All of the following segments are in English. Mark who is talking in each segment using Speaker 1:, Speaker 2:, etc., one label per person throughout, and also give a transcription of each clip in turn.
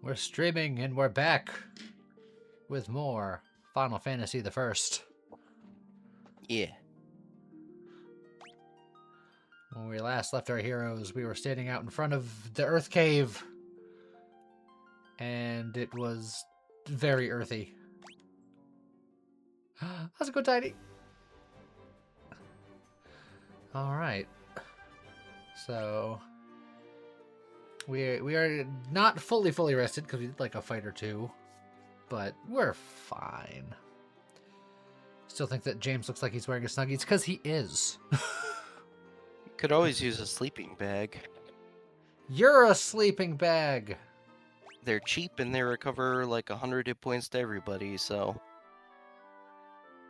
Speaker 1: We're streaming and we're back with more Final Fantasy the First.
Speaker 2: Yeah.
Speaker 1: When we last left our heroes, we were standing out in front of the Earth Cave, and it was very earthy. How's it go, Tiny? All right. So we are not fully rested because we did like a fight or two, but we're fine. Still think that James looks like he's wearing a Snuggies because he is.
Speaker 2: You could always use a sleeping bag.
Speaker 1: You're a sleeping bag.
Speaker 2: They're cheap and they recover like 100 hit points to everybody, so.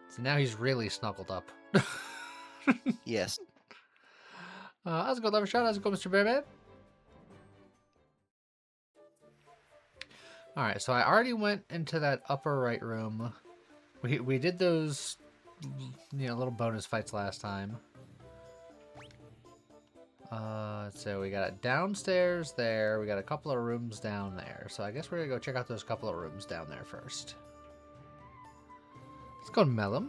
Speaker 1: So now he's really snuggled up.
Speaker 2: Yes.
Speaker 1: How's it go, Levershot? How's it go, Mr. Bearman? Alright, so I already went into that upper right room. We did those, little bonus fights last time. So we got it downstairs there. We got a couple of rooms down there. So I guess we're gonna go check out those couple of rooms down there first. Let's go to Mellum.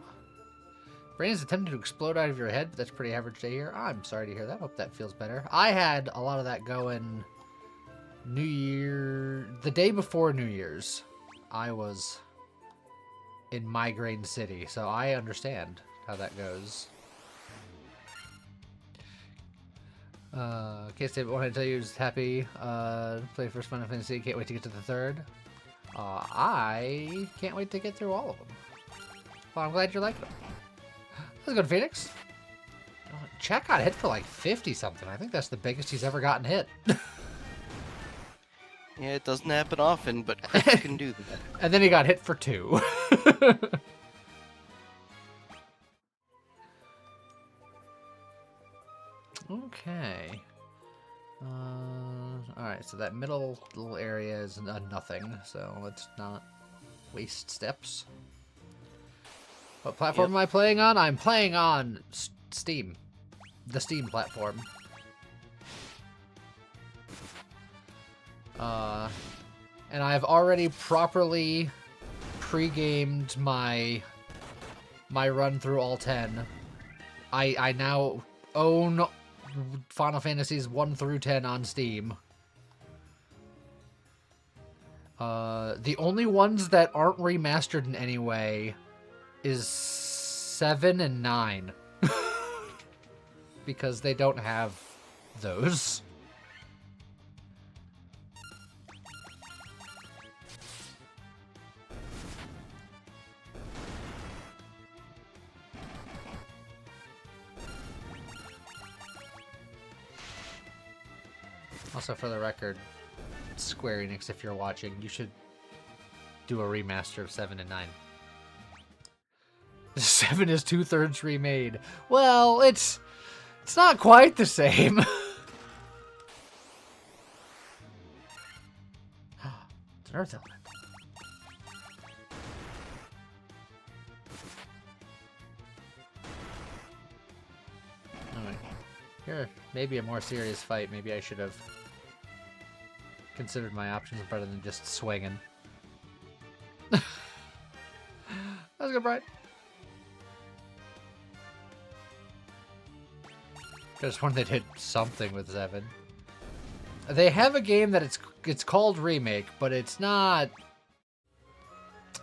Speaker 1: Brain is attempting to explode out of your head, but that's pretty average day here. I'm sorry to hear that. Hope that feels better. I had a lot of that going the day before New Year's. I was in Migraine City, so I understand how that goes. Can't say, but what I tell you is happy. Play first Final Fantasy. Can't wait to get to the third. I can't wait to get through all of them. Well, I'm glad you liked them. Let's go to Phoenix. Chat got hit for like 50 something. I think that's the biggest he's ever gotten hit.
Speaker 2: Yeah, it doesn't happen often, but Chris can do that.
Speaker 1: And then he got hit for 2. Okay. Alright, so that middle little area is nothing, so let's not waste steps. What platform am I playing on? I'm playing on Steam. The Steam platform. And I've already properly pre-gamed my run through all 10. I now own Final Fantasies 1 through 10 on Steam. The only ones that aren't remastered in any way is 7 and 9. Because they don't have those. Also, for the record, Square Enix, if you're watching, you should do a remaster of 7 and 9. 7 is 2/3 remade. Well, it's not quite the same. It's an Earth element. Alright. Here, maybe a more serious fight. Maybe I should have considered my options better than just swinging. That was good, Brian. Just one that did something with 7. They have a game that it's called Remake, but it's not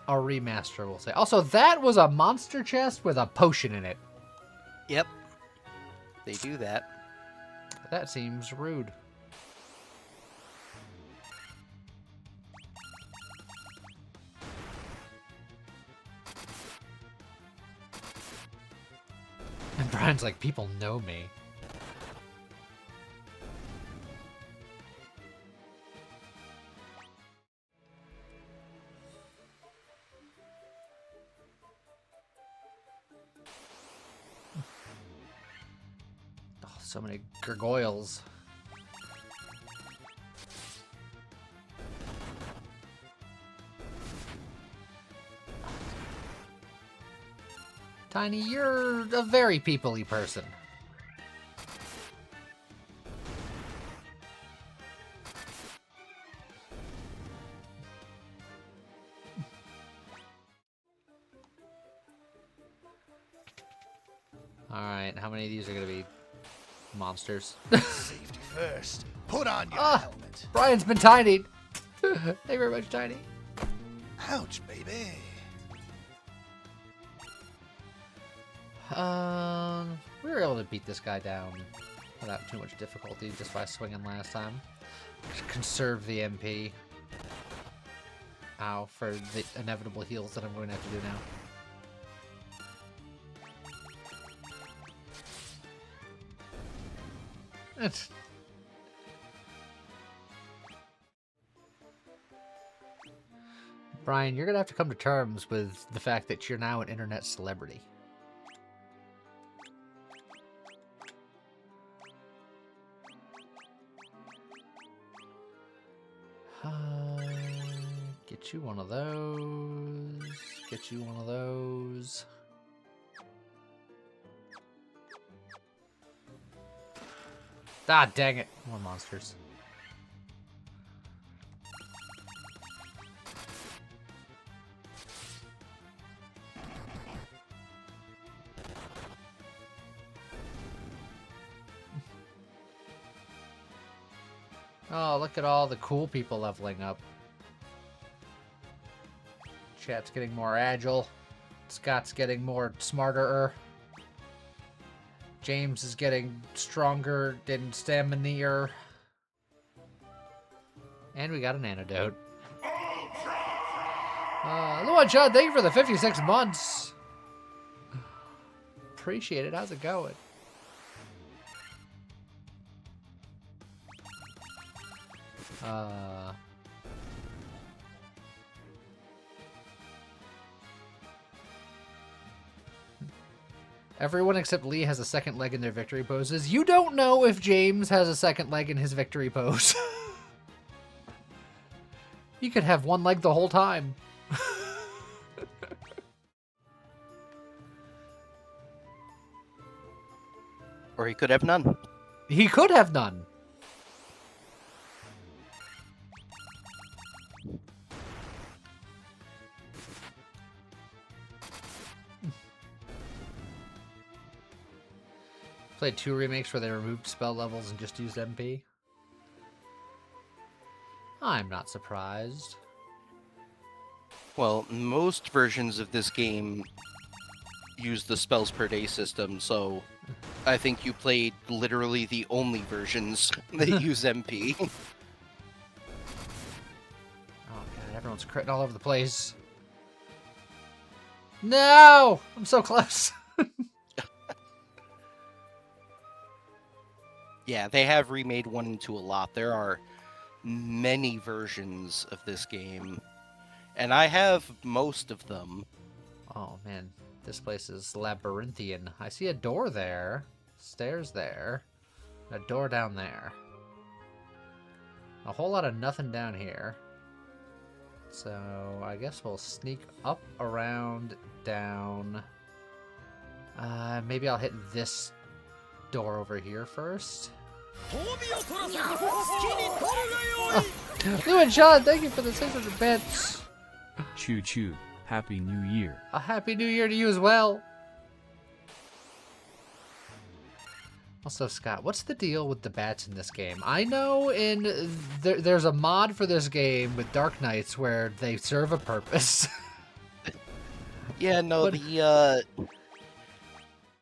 Speaker 1: a remaster, we'll say. Also, that was a monster chest with a potion in it.
Speaker 2: Yep. They do that.
Speaker 1: That seems rude. And Brian's like, people know me. Oh, so many gargoyles. Tiny, you're a very people-y person. Alright, how many of these are gonna be monsters?
Speaker 3: Safety first. Put on your
Speaker 1: Ah.
Speaker 3: helmet.
Speaker 1: Brian's been tiny! Thank you very much, Tiny.
Speaker 3: Ouch, baby.
Speaker 1: We were able to beat this guy down without too much difficulty just by swinging last time. Conserve the MP. Ow, for the inevitable heals that I'm going to have to do now. Brian, you're gonna have to come to terms with the fact that you're now an internet celebrity. Get you one of those. Get you one of those. Ah, dang it. More monsters. Oh, look at all the cool people leveling up. Chat's getting more agile. Scott's getting more smarter. James is getting stronger and stamina-er. And we got an antidote. Luan Chad, thank you for the 56 months. Appreciate it. How's it going? Everyone except Lee has a second leg in their victory poses. You don't know if James has a second leg in his victory pose. He could have one leg the whole time.
Speaker 2: Or he could have none.
Speaker 1: He could have none. Played 2 remakes where they removed spell levels and just used MP. I'm not surprised.
Speaker 2: Well, most versions of this game use the spells per day system, so I think you played literally the only versions that use MP.
Speaker 1: Oh god, everyone's critting all over the place. No! I'm so close.
Speaker 2: Yeah, they have remade 1 and 2 a lot. There are many versions of this game, and I have most of them.
Speaker 1: Oh man, this place is labyrinthian. I see a door there, stairs there, a door down there. A whole lot of nothing down here. So I guess we'll sneak up, around, down. Maybe I'll hit this door over here first. Lou and Sean, thank you for the 600 bits.
Speaker 4: Choo choo. Happy New Year.
Speaker 1: A happy new year to you as well. Also, Scott, what's the deal with the bats in this game? I know there's a mod for this game with Dark Knights where they serve a purpose.
Speaker 2: Yeah, no,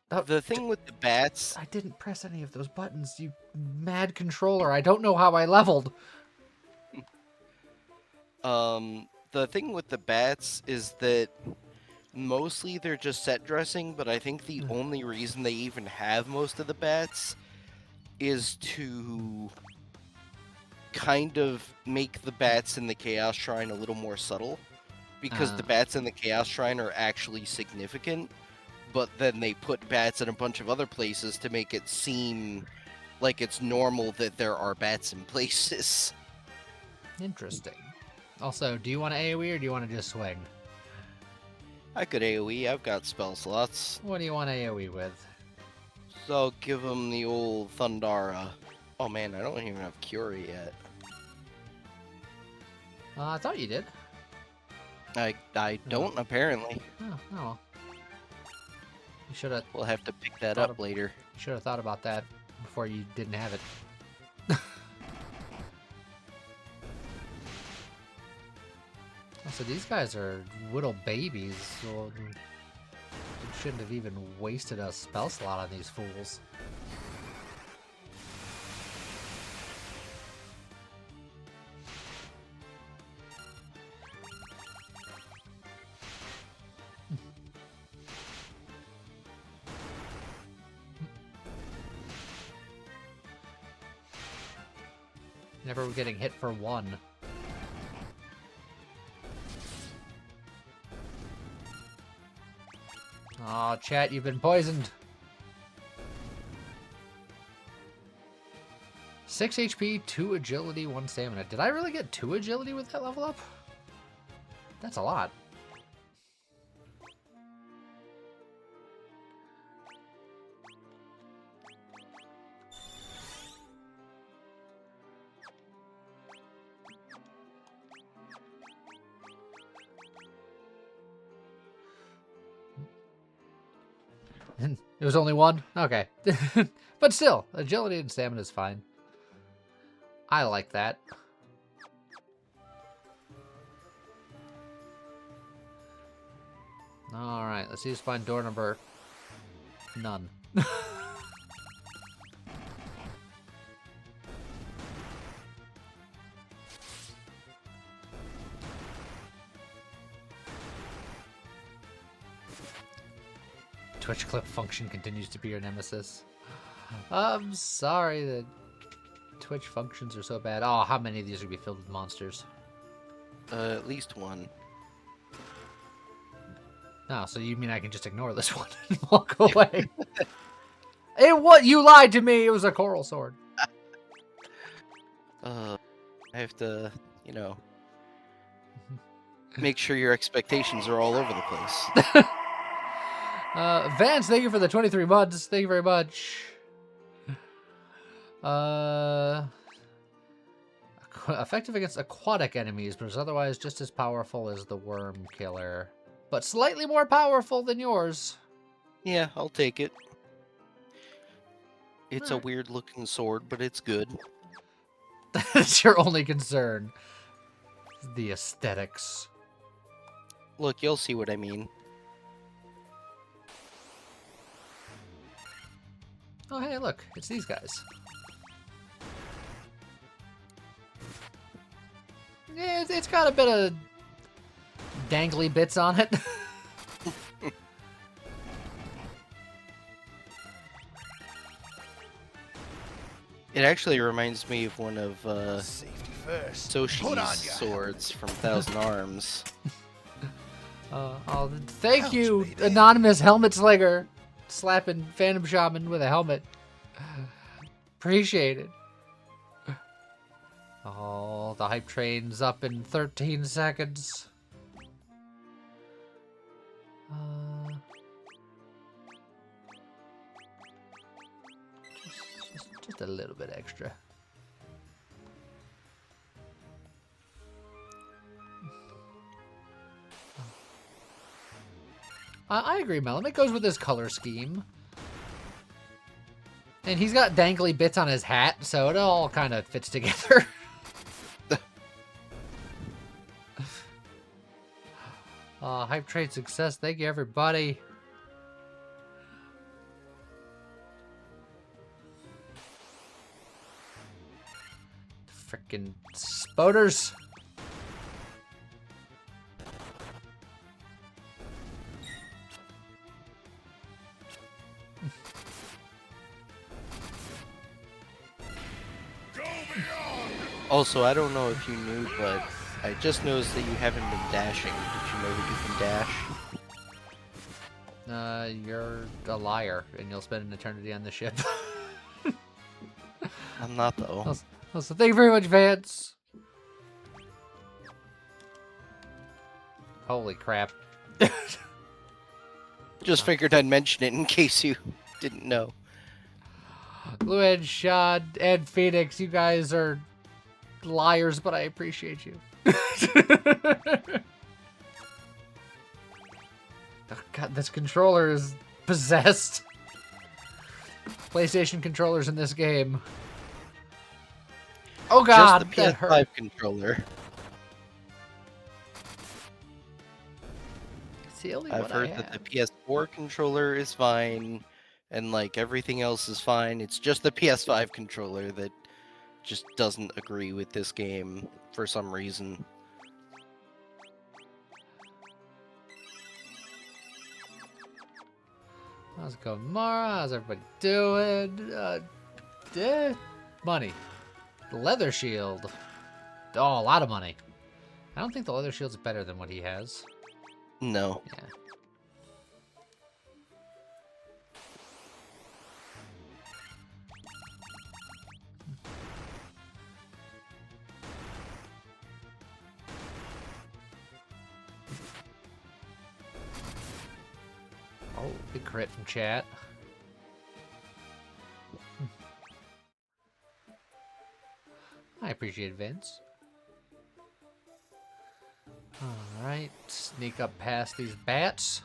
Speaker 1: But
Speaker 2: the thing with the bats,
Speaker 1: I didn't press any of those buttons, you mad controller. I don't know how I leveled.
Speaker 2: the thing with the bats is that mostly they're just set dressing, but I think the only reason they even have most of the bats is to kind of make the bats in the Chaos Shrine a little more subtle, because the bats in the Chaos Shrine are actually significant, but then they put bats in a bunch of other places to make it seem like it's normal that there are bats in places.
Speaker 1: Interesting. Also, do you want to AoE or do you want to just swing?
Speaker 2: I could AoE, I've got spell slots.
Speaker 1: What do you want AoE with?
Speaker 2: So I'll give him the old Thundara. Oh man, I don't even have Cure yet.
Speaker 1: I thought you did.
Speaker 2: I don't, apparently.
Speaker 1: Oh well. You should have
Speaker 2: We'll have to pick that
Speaker 1: Thought
Speaker 2: up
Speaker 1: of-
Speaker 2: later.
Speaker 1: thought about that before you didn't have it. So these guys are little babies, so you shouldn't have even wasted a spell slot on these fools. Never getting hit for one. Aw, chat, you've been poisoned. 6 HP, 2 agility, 1 stamina. Did I really get 2 agility with that level up? That's a lot. It was only 1? Okay. But still, agility and stamina is fine. I like that. Alright, let's see who's find door number... none. Twitch clip function continues to be your nemesis. I'm sorry that Twitch functions are so bad. Oh, how many of these are going to be filled with monsters?
Speaker 2: At least one.
Speaker 1: No, so you mean I can just ignore this one and walk away? What? You lied to me. It was a coral sword.
Speaker 2: I have to, make sure your expectations are all over the place.
Speaker 1: Vance, thank you for the 23 months. Thank you very much. Effective against aquatic enemies, but is otherwise just as powerful as the worm killer. But slightly more powerful than yours.
Speaker 2: Yeah, I'll take it. It's a
Speaker 1: Alright.
Speaker 2: weird looking sword, but it's good.
Speaker 1: That's your only concern. The aesthetics.
Speaker 2: Look, you'll see what I mean.
Speaker 1: Oh, hey, look. It's these guys. Yeah, it's got a bit of dangly bits on it.
Speaker 2: It actually reminds me of one of
Speaker 3: Safety first. Put on
Speaker 2: Soshi's
Speaker 3: your
Speaker 2: swords from Thousand Arms.
Speaker 1: Thank
Speaker 3: Ouch,
Speaker 1: you,
Speaker 3: baby.
Speaker 1: anonymous helmet slinger, slapping Phantom Shaman with a helmet. Appreciate it. Oh, the hype train's up in 13 seconds. Just a little bit extra. I agree, Melon. It goes with his color scheme. And he's got dangly bits on his hat, so it all kind of fits together. Hype trade success. Thank you, everybody. Frickin' spoders.
Speaker 2: Also, I don't know if you knew, but I just noticed that you haven't been dashing. Did you know that you can dash?
Speaker 1: You're a liar, and you'll spend an eternity on the ship.
Speaker 2: I'm not, though.
Speaker 1: So thank you very much, Vance. Holy crap.
Speaker 2: Just figured I'd mention it in case you didn't know.
Speaker 1: Luan, Shad, and Phoenix, you guys are liars, but I appreciate you. Oh, God, this controller is Possessed. PlayStation controllers in this game. Oh god,
Speaker 2: Just the
Speaker 1: that hurt.
Speaker 2: PS5 controller.
Speaker 1: It's the only
Speaker 2: I've
Speaker 1: one
Speaker 2: heard
Speaker 1: I
Speaker 2: that
Speaker 1: have.
Speaker 2: the PS4 controller is fine, and like everything else is fine. It's just the PS5 controller that just doesn't agree with this game for some reason.
Speaker 1: How's it going, Mara? How's everybody doing? Money. Leather shield. Oh, a lot of money. I don't think the leather shield's better than what he has.
Speaker 2: No.
Speaker 1: Yeah. Oh, big crit from chat. I appreciate it, Vince. Alright, sneak up past these bats.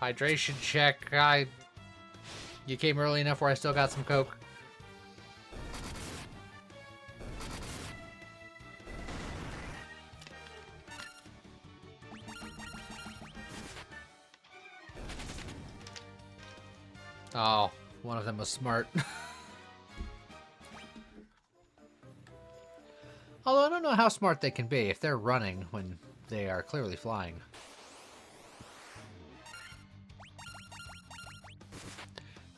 Speaker 1: Hydration check. You came early enough where I still got some Coke. Oh, one of them was smart. Although I don't know how smart they can be if they're running when they are clearly flying.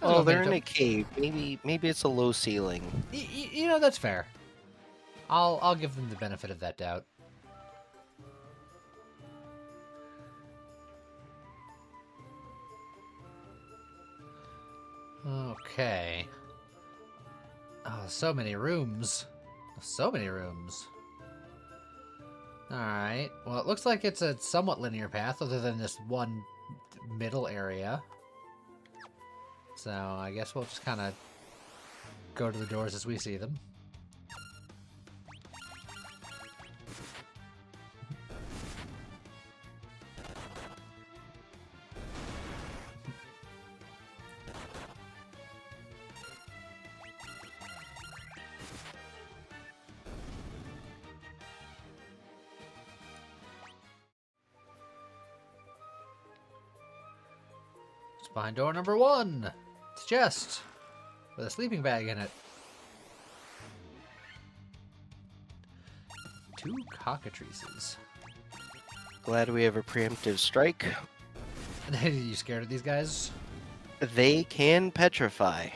Speaker 2: Oh, they're in a cave. Maybe it's a low ceiling.
Speaker 1: You know, that's fair. I'll give them the benefit of that doubt. Okay. Oh, so many rooms. So many rooms. Alright. Well, it looks like it's a somewhat linear path other than this one middle area. So I guess we'll just kind of go to the doors as we see them. It's behind door number 1. It's a chest with a sleeping bag in it. 2 cockatrices.
Speaker 2: Glad we have a preemptive strike.
Speaker 1: You scared of these guys?
Speaker 2: They can petrify.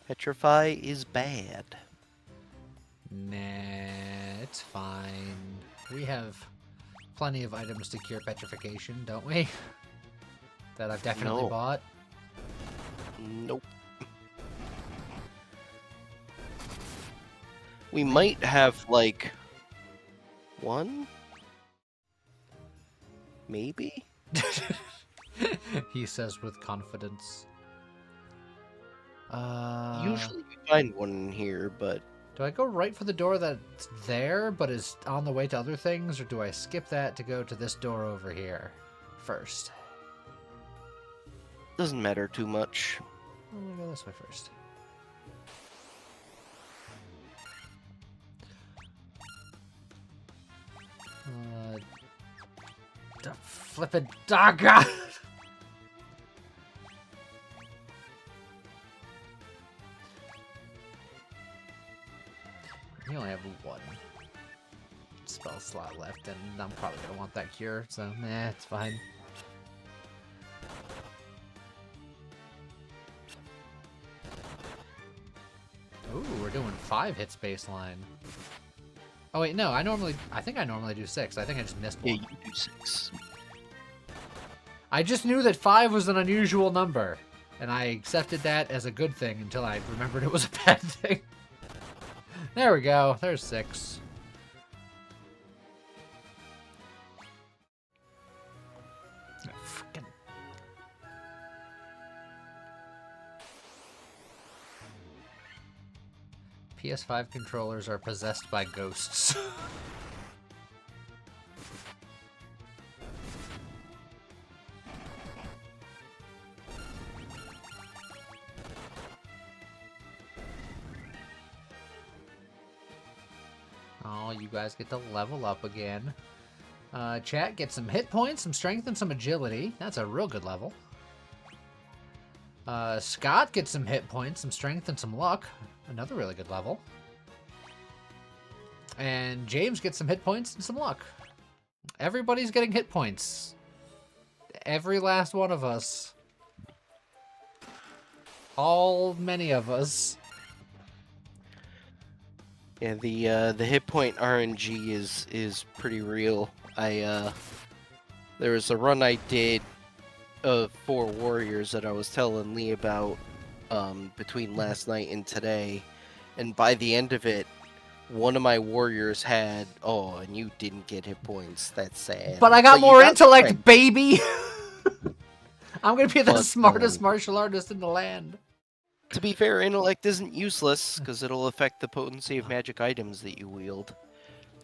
Speaker 2: Petrify is bad.
Speaker 1: Nah, it's fine. We have plenty of items to cure petrification, don't we? That I've definitely
Speaker 2: No.
Speaker 1: bought.
Speaker 2: Nope. We might have, like, 1? Maybe?
Speaker 1: He says with confidence.
Speaker 2: Usually we find one in here, but
Speaker 1: Do I go right for the door that's there but is on the way to other things, or do I skip that to go to this door over here first?
Speaker 2: doesn't matter too much.
Speaker 1: I'm gonna go this way first. The flippin' dog. God. You only have 1 spell slot left, and I'm probably gonna want that cure, so nah, it's fine. Ooh, we're doing 5 hits baseline. Oh wait, no, I think I normally do 6. I think I just missed
Speaker 2: Yeah,
Speaker 1: one.
Speaker 2: you do 6.
Speaker 1: I just knew that 5 was an unusual number, and I accepted that as a good thing until I remembered it was a bad thing. There we go. There's 6. Frickin' PS5 controllers are possessed by ghosts. now you guys get to level up again. Chat gets some hit points, some strength, and some agility. That's a real good level. Scott gets some hit points, some strength, and some luck. Another really good level. And James gets some hit points and some luck. Everybody's getting hit points. Every last one of us. Many of us.
Speaker 2: Yeah, the hit point RNG is pretty real. There was a run I did of 4 warriors that I was telling Lee about between last night and today, and by the end of it, one of my warriors had and you didn't get hit points. That's sad.
Speaker 1: But I got
Speaker 2: you
Speaker 1: more
Speaker 2: got
Speaker 1: intellect,
Speaker 2: strength.
Speaker 1: baby. I'm gonna be the
Speaker 2: But,
Speaker 1: smartest martial artist in the land.
Speaker 2: To be fair, intellect isn't useless because it'll affect the potency of magic items that you wield.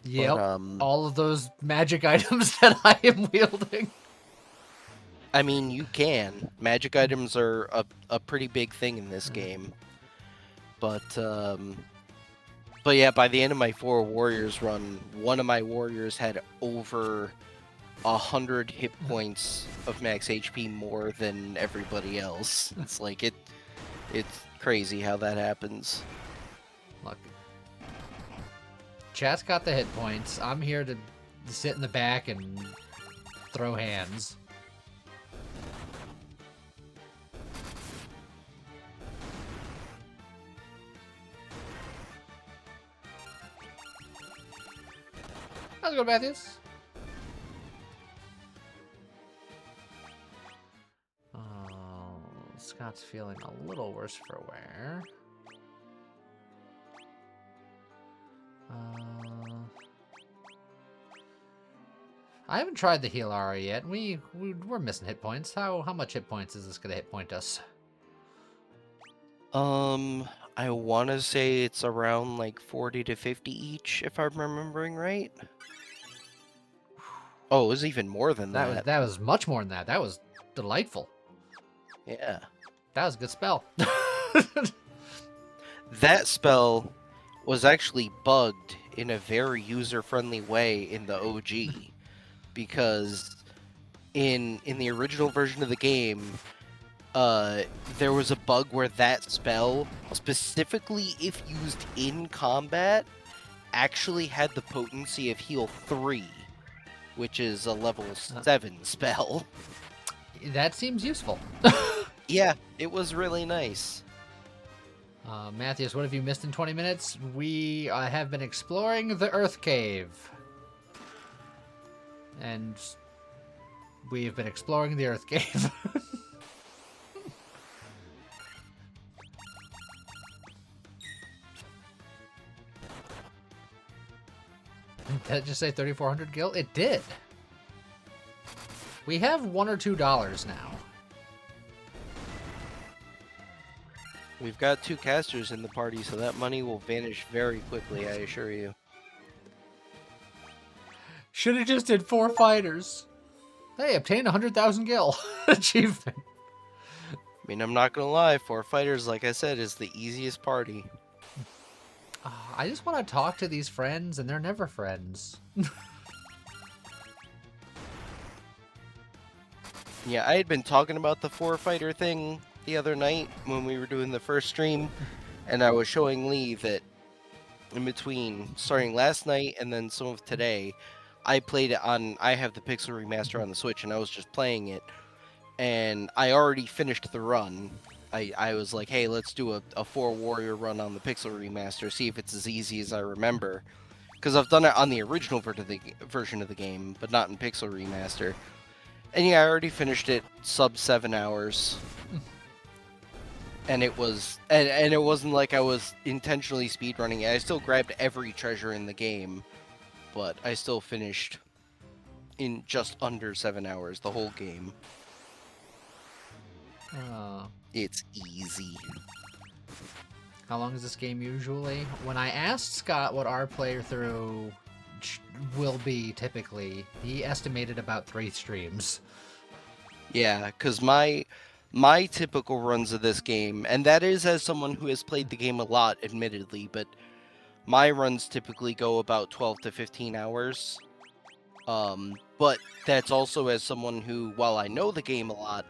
Speaker 1: Yep.
Speaker 2: But,
Speaker 1: All of those magic items that I am wielding.
Speaker 2: I mean, you can. Magic items are a pretty big thing in this game. But yeah, by the end of my 4 warriors run, one of my warriors had over 100 hit points of max HP more than everybody else. It's like it's crazy how that happens.
Speaker 1: Look. Chat's got the hit points. I'm here to sit in the back and throw hands. How's it going, Matthews? Scott's feeling a little worse for wear. I haven't tried the heal aura yet. We're missing hit points. How much hit points is this gonna hit point us?
Speaker 2: I want to say it's around like 40 to 50 each, if I'm remembering right. Oh, it was even more than that.
Speaker 1: That was much more than that. That was delightful.
Speaker 2: Yeah.
Speaker 1: That was a good spell.
Speaker 2: That spell was actually bugged in a very user-friendly way in the OG, because in the original version of the game, there was a bug where that spell, specifically if used in combat, actually had the potency of heal 3, which is a level 7 spell.
Speaker 1: That seems useful.
Speaker 2: Yeah, it was really nice.
Speaker 1: Matthias, what have you missed in 20 minutes? We have been exploring the Earth Cave. And we've been exploring the Earth Cave. Did that just say 3,400 gil? It did. We have $1 or $2 now.
Speaker 2: We've got 2 casters in the party, so that money will vanish very quickly, I assure you.
Speaker 1: Should have just did 4 fighters. Hey, obtained 100,000 gil. Achievement.
Speaker 2: I mean, I'm not gonna lie, 4 fighters, like I said, is the easiest party.
Speaker 1: I just want to talk to these friends, and they're never friends.
Speaker 2: Yeah, I had been talking about the 4 fighter thing the other night when we were doing the first stream, and I was showing Lee that in between starting last night and then some of today, I played it on, I have the Pixel Remaster on the Switch, and I was just playing it, and I already finished the run. I was like, hey, let's do a 4 warrior run on the Pixel Remaster, see if it's as easy as I remember. Because I've done it on the original version of the game, but not in Pixel Remaster. And yeah, I already finished it sub 7 hours. And it was, and it wasn't like I was intentionally speedrunning it. I still grabbed every treasure in the game, but I still finished in just under 7 hours, the whole game. It's easy.
Speaker 1: How long is this game usually? When I asked Scott what our playthrough will be typically, he estimated about 3 streams.
Speaker 2: Yeah, because my typical runs of this game, and that is as someone who has played the game a lot, admittedly, but My runs typically go about 12 to 15 hours. But that's also as someone who, while I know the game a lot,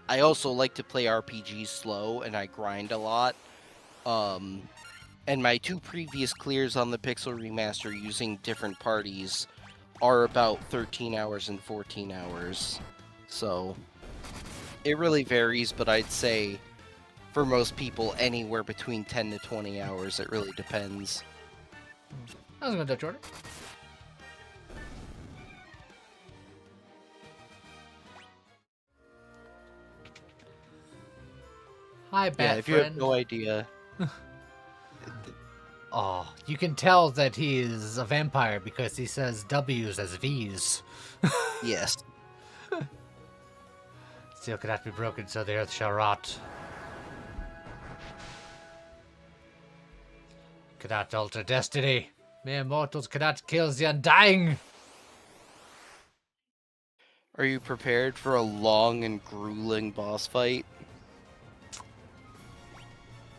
Speaker 2: I also like to play RPGs slow and I grind a lot. And my 2 previous clears on the Pixel Remaster using different parties are about 13 hours and 14 hours. So it really varies, but I'd say for most people anywhere between 10 to 20 hours. It really depends.
Speaker 1: I was going to Dutch order. Hi, Bat
Speaker 2: Yeah, if you
Speaker 1: friend.
Speaker 2: have no idea.
Speaker 1: Oh, you can tell that he is a vampire because he says W's as V's.
Speaker 2: Yes.
Speaker 1: Steel cannot be broken, so the earth shall rot. Cannot alter destiny. Mere mortals cannot kill the undying.
Speaker 2: Are you prepared for a long and grueling boss fight?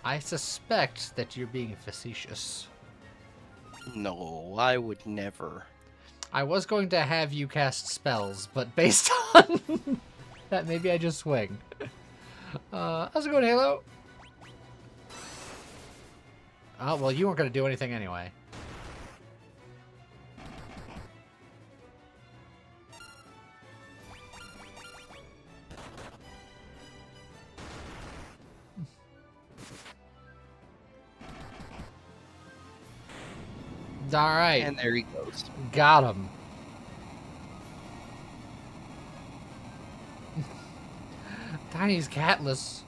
Speaker 1: I suspect that you're being facetious.
Speaker 2: No, I would never.
Speaker 1: I was going to have you cast spells, but based on that, maybe I just swing. How's it going, Halo? Oh, well, you weren't going to do anything anyway. All right.
Speaker 2: And there he goes.
Speaker 1: Got him. Tiny's catless.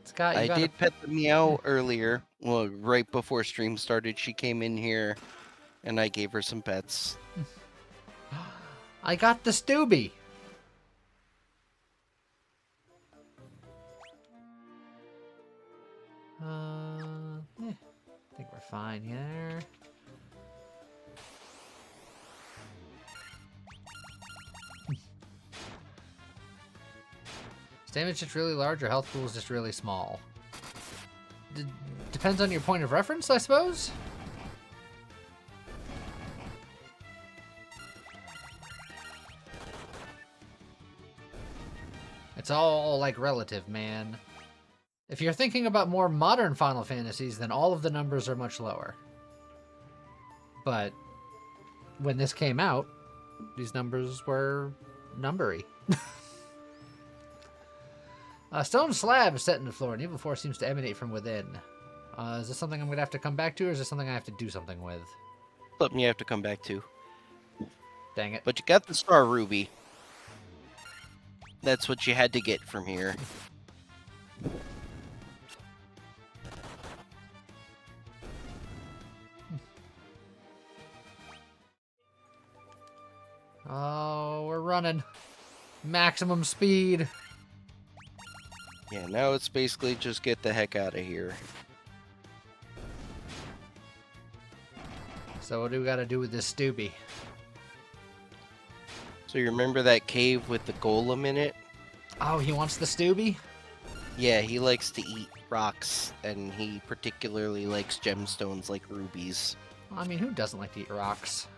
Speaker 1: Scott,
Speaker 2: I did pet the meow earlier. Well, right before stream started, she came in here and I gave her some pets.
Speaker 1: I got the Stooby. I think we're fine here. Is damage just really large or health pool is just really small? Depends on your point of reference, I suppose? It's all, like, relative, man. If you're thinking about more modern Final Fantasies, then all of the numbers are much lower. But when this came out, these numbers were numbery. A stone slab is set in the floor, and evil force seems to emanate from within. Is this something I'm going to have to come back to, or is this something I have to do something with?
Speaker 2: Something you have to come back to.
Speaker 1: Dang it.
Speaker 2: But you got the Star Ruby. That's what you had to get from here.
Speaker 1: Oh, we're running. Maximum speed.
Speaker 2: Yeah, now it's basically just get the heck out of here.
Speaker 1: So what do we got to do with this Stooby?
Speaker 2: So you remember that cave with the golem in it?
Speaker 1: Oh, he wants the Stooby?
Speaker 2: Yeah, he likes to eat rocks, and he particularly likes gemstones like rubies.
Speaker 1: I mean, who doesn't like to eat rocks?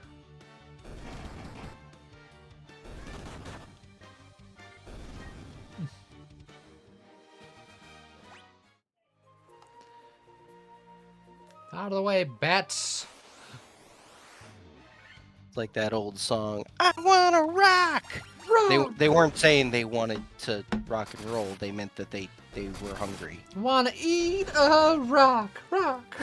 Speaker 1: Out of the way, bats!
Speaker 2: It's like that old song, I wanna rock! They weren't saying they wanted to rock and roll, they meant that they were hungry.
Speaker 1: Wanna eat a rock, rock!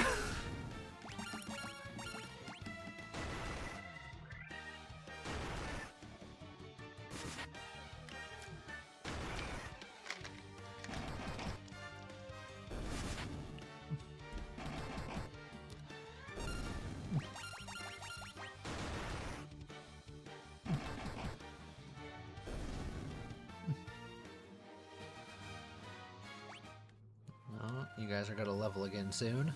Speaker 1: Oh, you guys are gonna level again soon.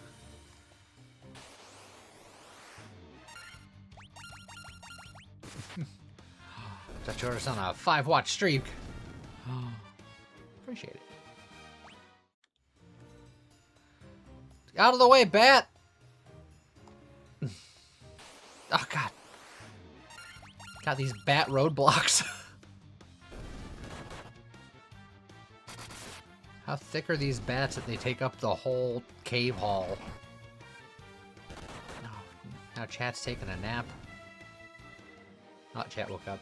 Speaker 1: Dutch Order's on a 5-watch streak. Appreciate it. Out of the way, bat! Oh, God. Got these bat roadblocks. How thick are these bats that they take up the whole cave hall? No. Now chat's taking a nap. Not chat woke up.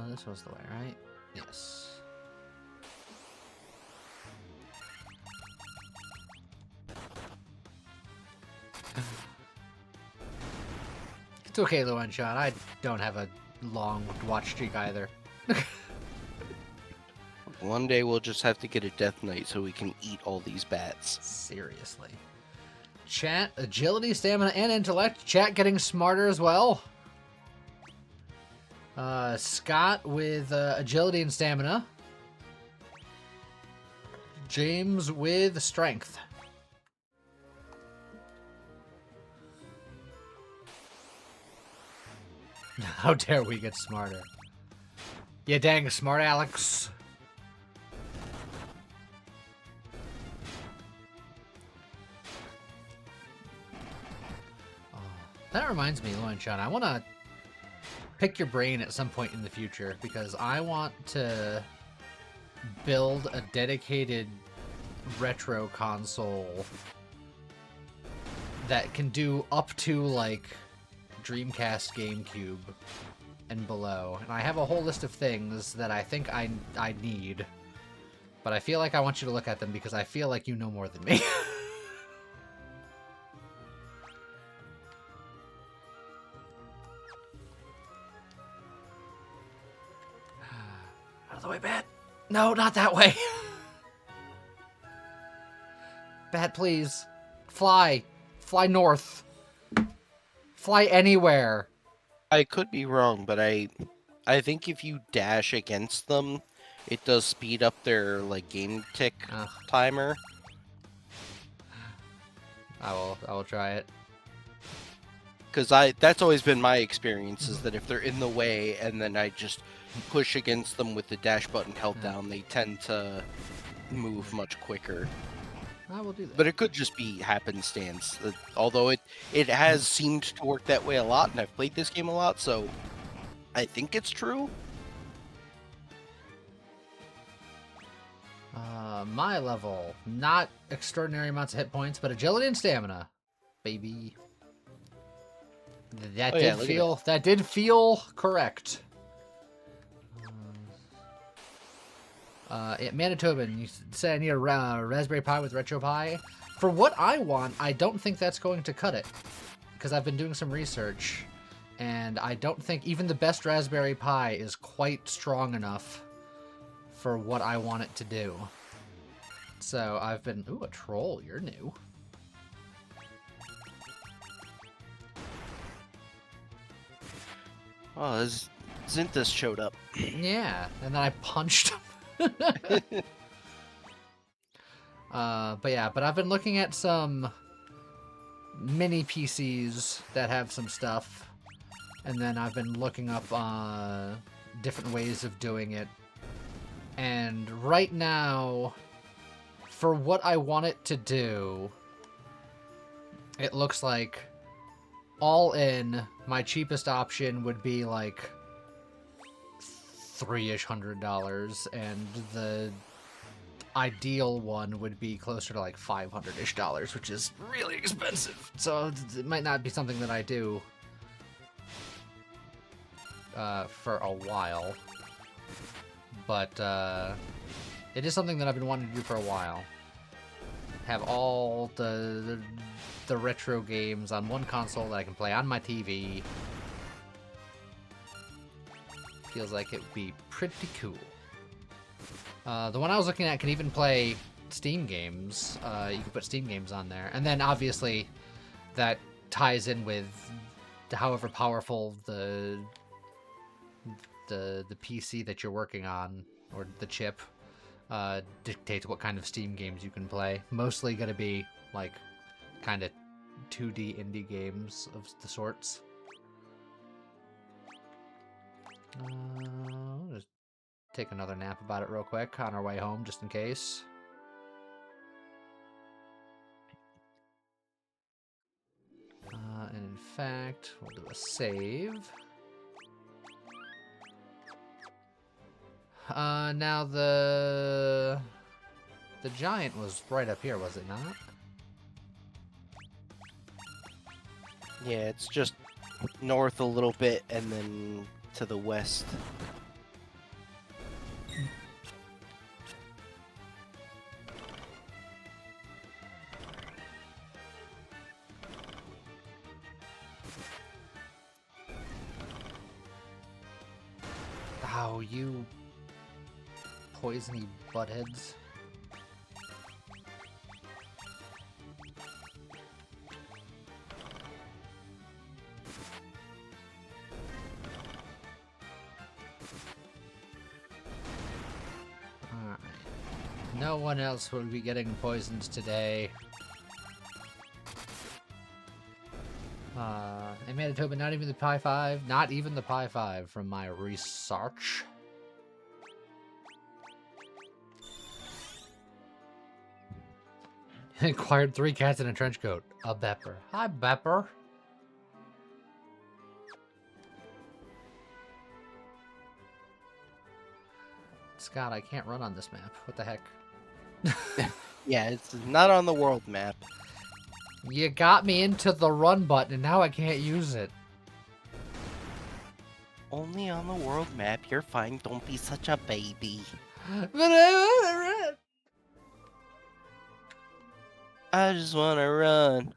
Speaker 1: This was the way, right? Yes. It's okay, Luan Sean. I don't have a long watch streak either.
Speaker 2: One day we'll just have to get a Death Knight so we can eat all these bats.
Speaker 1: Seriously. Chat, agility, stamina, and intellect. Chat getting smarter as well. Scott with agility and stamina. James with strength. How dare we get smarter? Yeah, dang smart Alex. Oh, that reminds me, Luan Sean, I want to pick your brain at some point in the future because I want to build a dedicated retro console that can do up to like Dreamcast, GameCube, and below. And I have a whole list of things that I think I need, but I feel like I want you to look at them because I feel like you know more than me. Out of the way, Bat. No, not that way. Bat, please. Fly. Fly north. Fly anywhere.
Speaker 2: I could be wrong, but I think if you dash against them, it does speed up their like game tick
Speaker 1: Ugh.
Speaker 2: timer.
Speaker 1: I will try it.
Speaker 2: Because that's always been my experience is that if they're in the way and then I just push against them with the dash button held down, they tend to move much quicker.
Speaker 1: I will do that.
Speaker 2: But it could just be happenstance. Although it has seemed to work that way a lot, and I've played this game a lot, so I think it's true.
Speaker 1: My level, not extraordinary amounts of hit points, but agility and stamina, baby. That
Speaker 2: Oh, yeah, look at
Speaker 1: that did feel correct. Manitoban, you said I need a Raspberry Pi with RetroPie. For what I want, I don't think that's going to cut it. Because I've been doing some research, and I don't think even the best Raspberry Pi is quite strong enough for what I want it to do. So I've been... Ooh, a troll, you're new.
Speaker 2: Oh, Zinthus showed up.
Speaker 1: Yeah, and then I punched him. But I've been looking at some mini PCs that have some stuff, and then I've been looking up different ways of doing it. And right now, for what I want it to do, it looks like all in, my cheapest option would be like $300-ish, and the ideal one would be closer to like $500-ish, which is really expensive. So it might not be something that I do for a while, but it is something that I've been wanting to do for a while. Have all the retro games on one console that I can play on my TV. Feels like it would be pretty cool. The one I was looking at can even play Steam games. You can put Steam games on there. And then obviously that ties in with however powerful the PC that you're working on, or the chip, dictates what kind of Steam games you can play. Mostly going to be like kind of 2D indie games of the sorts. I'll just take another nap about it real quick on our way home, just in case. fact, we'll do a save. Now the giant was right up here, was it not?
Speaker 2: Yeah, it's just north a little bit and then to the west.
Speaker 1: Oh, you poisony buttheads. Alright. No one else will be getting poisoned today. I made a token, not even the Pi 5. Not even the Pi 5 from my research. Acquired 3 cats in a trench coat. A Bepper. Hi, Bepper. Scott, I can't run on this map. What the heck?
Speaker 2: Yeah, it's not on the world map.
Speaker 1: You got me into the run button, and now I can't use it.
Speaker 2: Only on the world map. You're fine. Don't be such a baby. I just want to run.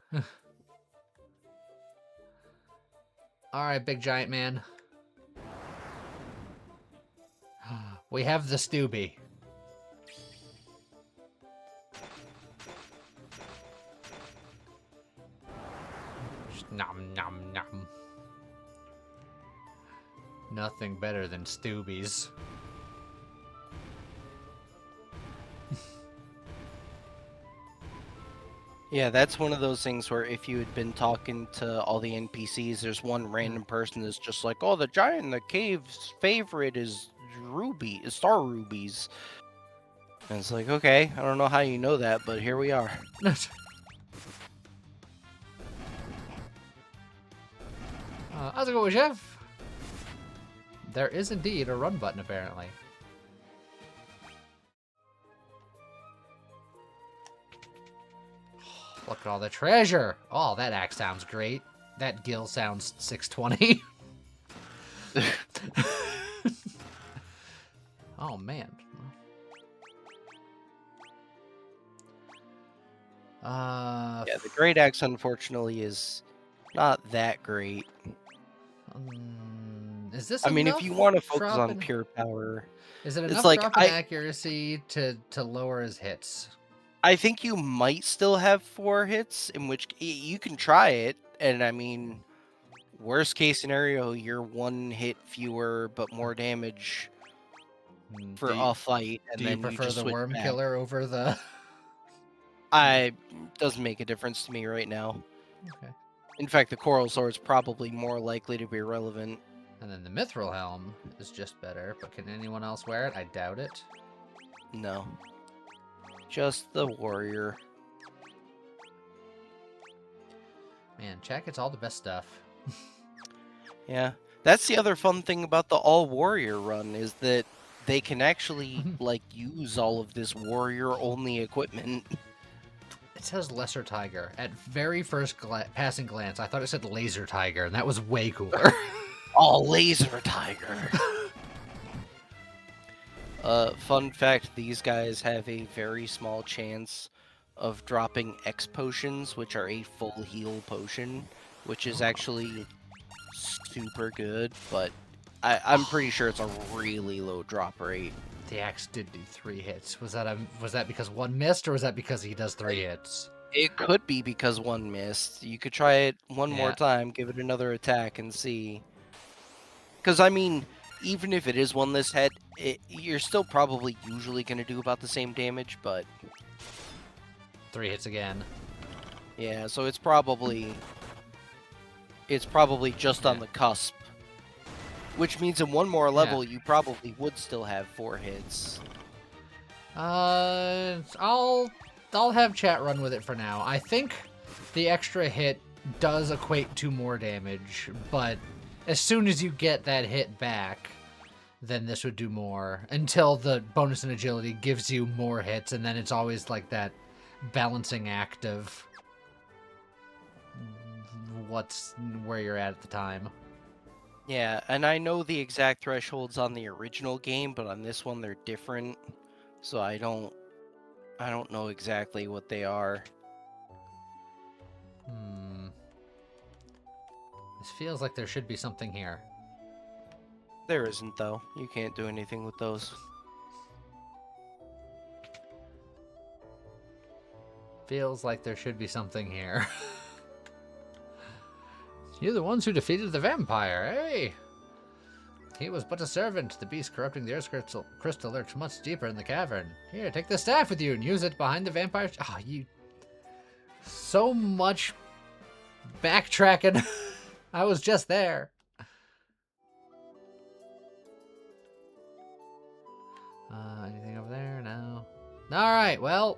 Speaker 1: Alright, big giant man. We have the Stubby. Nom nom nom. Nothing better than Stoobies.
Speaker 2: Yeah, that's one of those things where if you had been talking to all the NPCs, there's one random person that's just like, oh, the giant in the cave's favorite is star rubies. And it's like, okay, I don't know how you know that, but here we are.
Speaker 1: How's it going, Chef? There is indeed a run button, apparently. Look at all the treasure. Oh, that axe sounds great. That gill sounds 620. Oh, man.
Speaker 2: Yeah, the great axe, unfortunately, is not that great.
Speaker 1: Is this
Speaker 2: I mean, if
Speaker 1: enough
Speaker 2: you want to focus
Speaker 1: drop
Speaker 2: on
Speaker 1: in-
Speaker 2: pure power,
Speaker 1: Is it
Speaker 2: it's
Speaker 1: enough
Speaker 2: like,
Speaker 1: drop in accuracy to lower his hits?
Speaker 2: I think you might still have 4 hits, in which you can try it, and I mean, worst case scenario, you're 1 hit fewer but more damage for a fight, and
Speaker 1: Do
Speaker 2: then
Speaker 1: you prefer
Speaker 2: just
Speaker 1: the
Speaker 2: switch
Speaker 1: worm
Speaker 2: back.
Speaker 1: killer over the...
Speaker 2: Doesn't make a difference to me right now.
Speaker 1: Okay.
Speaker 2: In fact, the Coral Sword's probably more likely to be relevant.
Speaker 1: And then the Mithril Helm is just better, but can anyone else wear it? I doubt it.
Speaker 2: No. Just the Warrior.
Speaker 1: Man, chat gets all the best stuff.
Speaker 2: Yeah. That's the other fun thing about the all-Warrior run, is that they can actually, like, use all of this Warrior-only equipment.
Speaker 1: It says Lesser Tiger. At very first passing glance, I thought it said Laser Tiger, and that was way cooler.
Speaker 2: Oh, Laser Tiger! Fun fact, these guys have a very small chance of dropping X potions, which are a full heal potion, which is actually super good, but I'm pretty sure it's a really low drop rate.
Speaker 1: The axe did do 3 hits. Was that because 1 missed, or was that because he does 3 hits?
Speaker 2: It could be because 1 missed. You could try it one more
Speaker 1: Yeah.
Speaker 2: time, give it another attack, and see. Because, I mean, even if it is 1 less hit, you're still probably usually going to do about the same damage, but...
Speaker 1: 3 hits again.
Speaker 2: Yeah, so it's probably just on the cusp. Which means in 1 more level, you probably would still have 4 hits.
Speaker 1: I'll have chat run with it for now. I think the extra hit does equate to more damage, but as soon as you get that hit back, then this would do more, until the bonus in agility gives you more hits, and then it's always like that balancing act of where you're at the time.
Speaker 2: Yeah, and I know the exact thresholds on the original game, but on this one they're different. So I don't know exactly what they are.
Speaker 1: This feels like there should be something here.
Speaker 2: There isn't though. You can't do anything with those.
Speaker 1: Feels like there should be something here. You're the ones who defeated the vampire, eh? He was but a servant. The beast corrupting the earth's crystal lurks much deeper in the cavern. Here, take the staff with you and use it behind the vampire. Ah, you... So much backtracking. I was just there. Anything over there? No. Alright, well...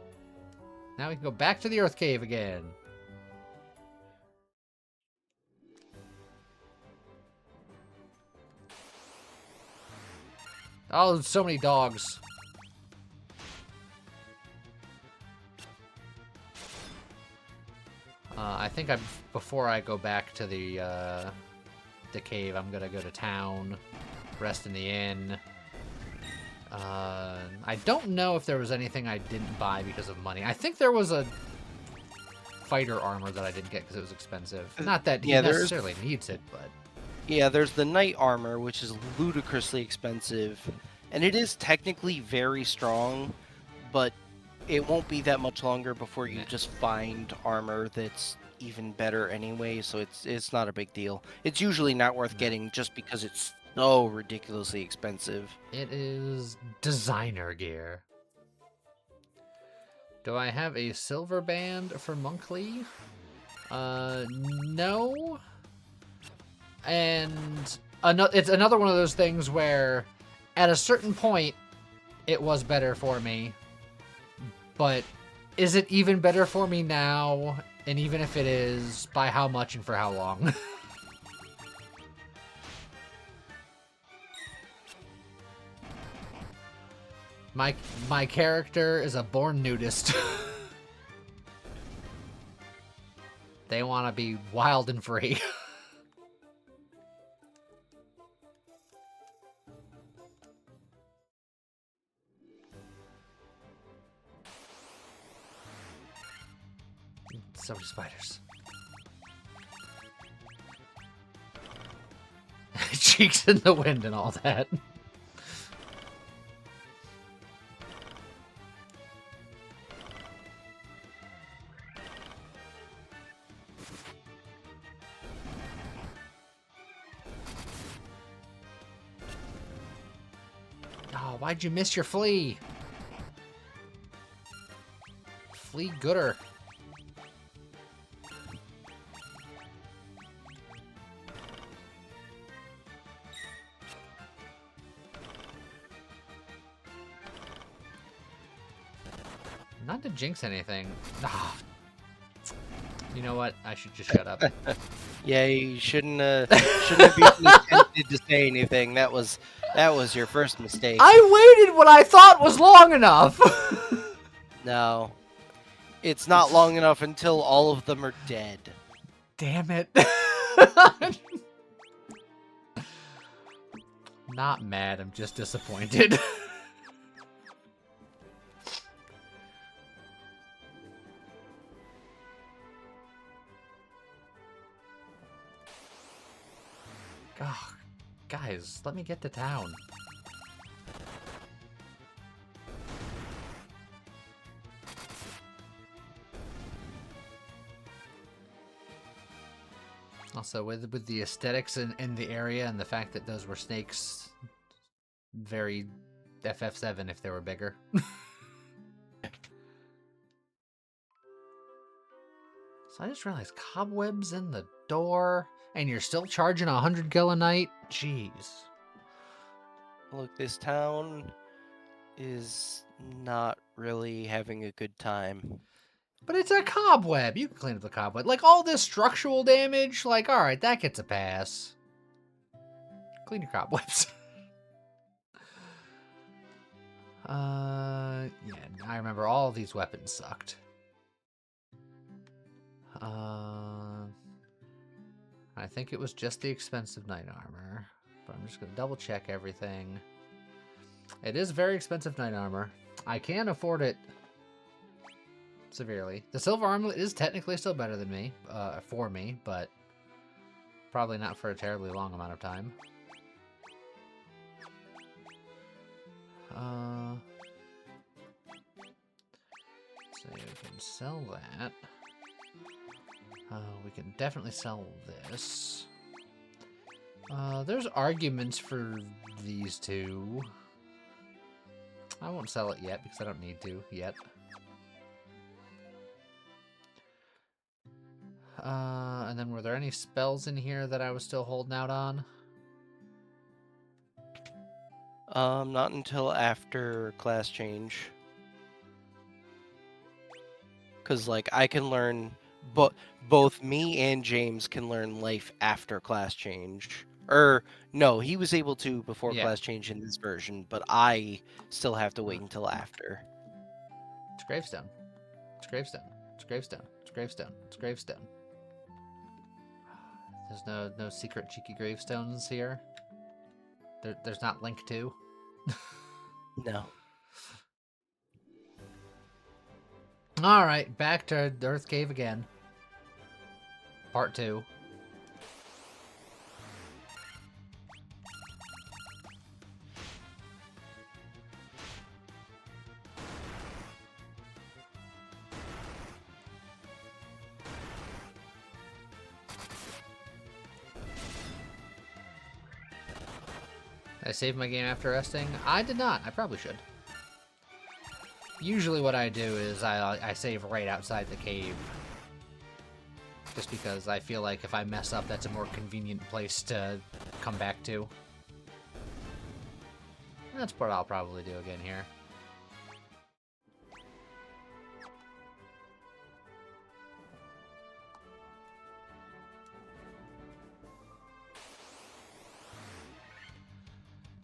Speaker 1: Now we can go back to the Earth Cave again. Oh, so many dogs. I think before I go back to the cave, I'm gonna go to town, rest in the inn. I don't know if there was anything I didn't buy because of money. I think there was a fighter armor that I didn't get because it was expensive. Not that he necessarily needs it, but...
Speaker 2: Yeah, there's the knight armor, which is ludicrously expensive. And it is technically very strong, but it won't be that much longer before you just find armor that's even better anyway, so it's not a big deal. It's usually not worth getting just because it's so ridiculously expensive.
Speaker 1: It is designer gear. Do I have a silver band for Monkley? No. And it's another one of those things where at a certain point it was better for me, but is it even better for me now? And even if it is, by how much and for how long? My character is a born nudist. They want to be wild and free. So many spiders. Cheeks in the wind and all that. Oh, why'd you miss your flea? Flea gooder. Not to jinx anything. Oh. You know what? I should just shut up.
Speaker 2: Yeah, you shouldn't have been tempted to say anything. That was your first mistake.
Speaker 1: I waited what I thought was long enough.
Speaker 2: No. It's not long enough until all of them are dead.
Speaker 1: Damn it. Not mad, I'm just disappointed. Oh, guys, let me get to town. Also, with the aesthetics in the area and the fact that those were snakes, very FF7 if they were bigger. So I just realized cobwebs in the door, and you're still charging 100 gil a night? Jeez.
Speaker 2: Look, this town is not really having a good time.
Speaker 1: But it's a cobweb. You can clean up the cobweb. Like, all this structural damage, like, alright, that gets a pass. Clean your cobwebs. Yeah, I remember all these weapons sucked. I think it was just the expensive knight armor. But I'm just gonna double check everything. It is very expensive knight armor. I can afford it severely. The silver armlet is technically still better than me, for me, but probably not for a terribly long amount of time. So we can sell that. We can definitely sell this. There's arguments for these two. I won't sell it yet because I don't need to yet. And then were there any spells in here that I was still holding out on?
Speaker 2: Not until after class change. Because, like, I can learn... both me and James can learn life after class change. No, he was able to before class change in this version, but I still have to wait until after.
Speaker 1: It's gravestone. It's gravestone. It's gravestone. It's gravestone. It's gravestone. There's no secret cheeky gravestones here. There's not Link 2.
Speaker 2: No.
Speaker 1: Alright, back to Earth Cave again. Part 2. I saved my game after resting? I did not. I probably should. Usually what I do is I save right outside the cave. Just because I feel like if I mess up, that's a more convenient place to come back to. That's what I'll probably do again here.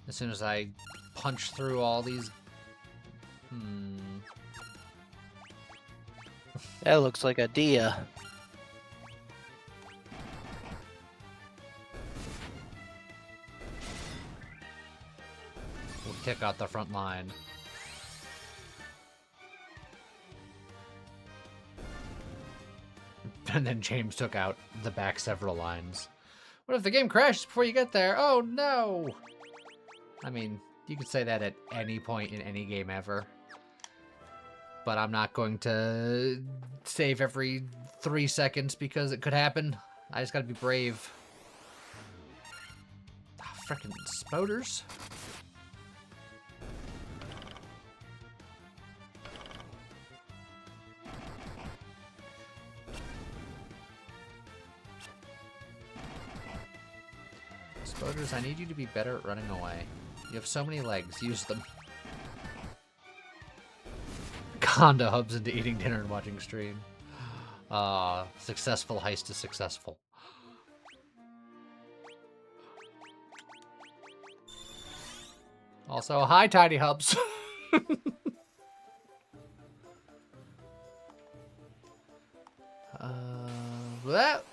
Speaker 1: As soon as I punch through all these...
Speaker 2: That looks like a Dia.
Speaker 1: We'll kick out the front line. And then James took out the back several lines. What if the game crashes before you get there? Oh no! I mean, you could say that at any point in any game ever. But I'm not going to save every 3 seconds because it could happen. I just gotta be brave. Ah, frickin' spoders. Spoders, I need you to be better at running away. You have so many legs, use them. Conda hubs into eating dinner and watching stream. Successful heist is successful. Also, hi, Tiny Hubs. That.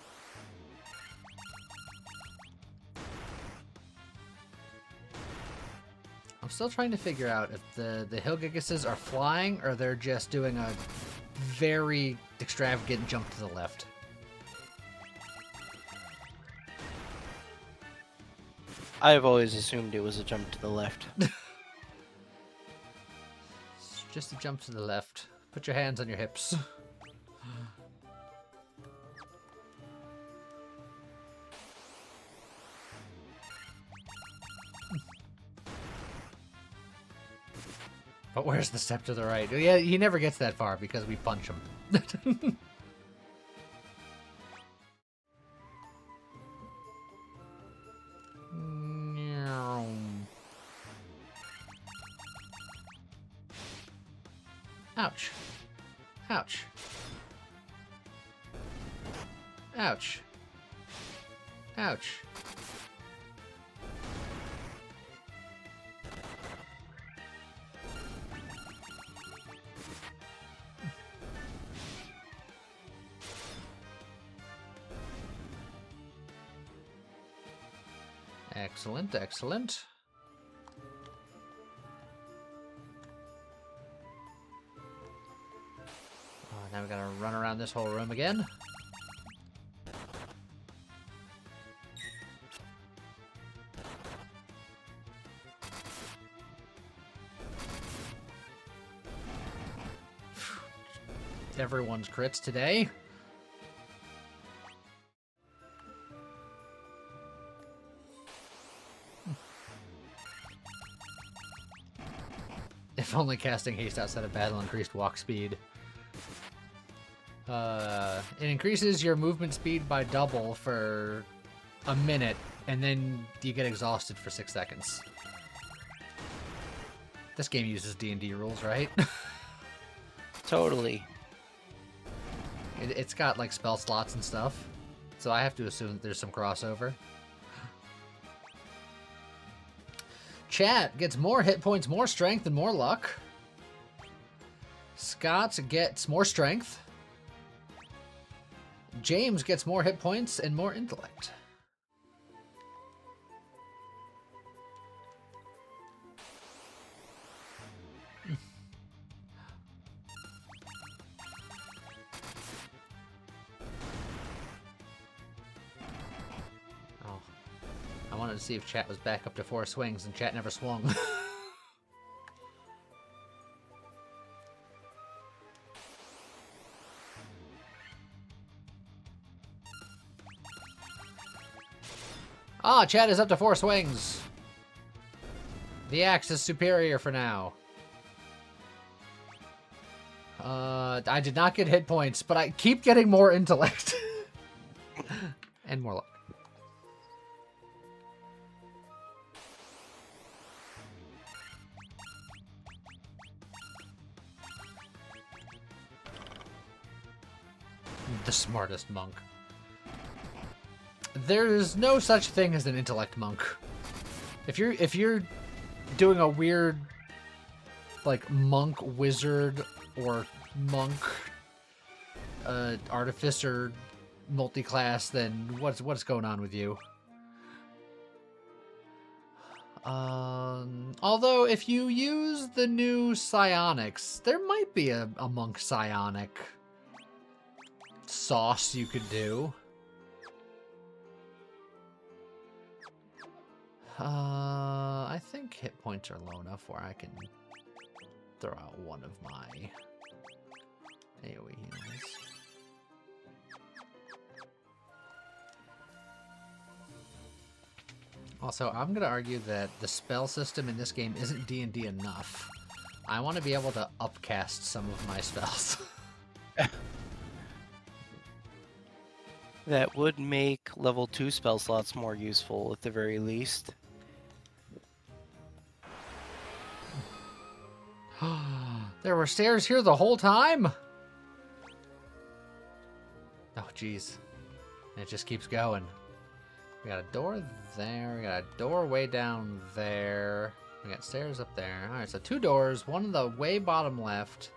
Speaker 1: I'm still trying to figure out if the Hilgigases are flying or they're just doing a very extravagant jump to the left.
Speaker 2: I've always assumed it was a jump to the left.
Speaker 1: It's just a jump to the left. Put your hands on your hips. But where's the step to the right? Yeah, he never gets that far because we punch him. Ouch. Ouch. Ouch. Ouch. Excellent, excellent. Now we gotta run around this whole room again. Everyone's crits today. If only casting haste outside of battle increased walk speed. It increases your movement speed by double for a minute, and then you get exhausted for 6 seconds. This game uses D&D rules, right?
Speaker 2: Totally.
Speaker 1: It's got, like, spell slots and stuff, so I have to assume that there's some crossover. Chat gets more hit points, more strength, and more luck. Scott gets more strength. James gets more hit points and more intellect. Oh. I wanted to see if chat was back up to 4 swings, and chat never swung. Ah, chat is up to 4 swings. The axe is superior for now. I did not get hit points, but I keep getting more intellect. And more luck. The smartest monk. There's no such thing as an intellect monk. If you're doing a weird, like, monk wizard or monk artificer multi-class, then what's going on with you? Although if you use the new psionics, there might be a monk psionic sauce you could do. I think hit points are low enough where I can throw out one of my AoE heals. Also, I'm gonna argue that the spell system in this game isn't D&D enough. I want to be able to upcast some of my spells.
Speaker 2: That would make level 2 spell slots more useful at the very least.
Speaker 1: There were stairs here the whole time? Oh, jeez. It just keeps going. We got a door there. We got a door way down there. We got stairs up there. Alright, so 2 doors. One in the way bottom left.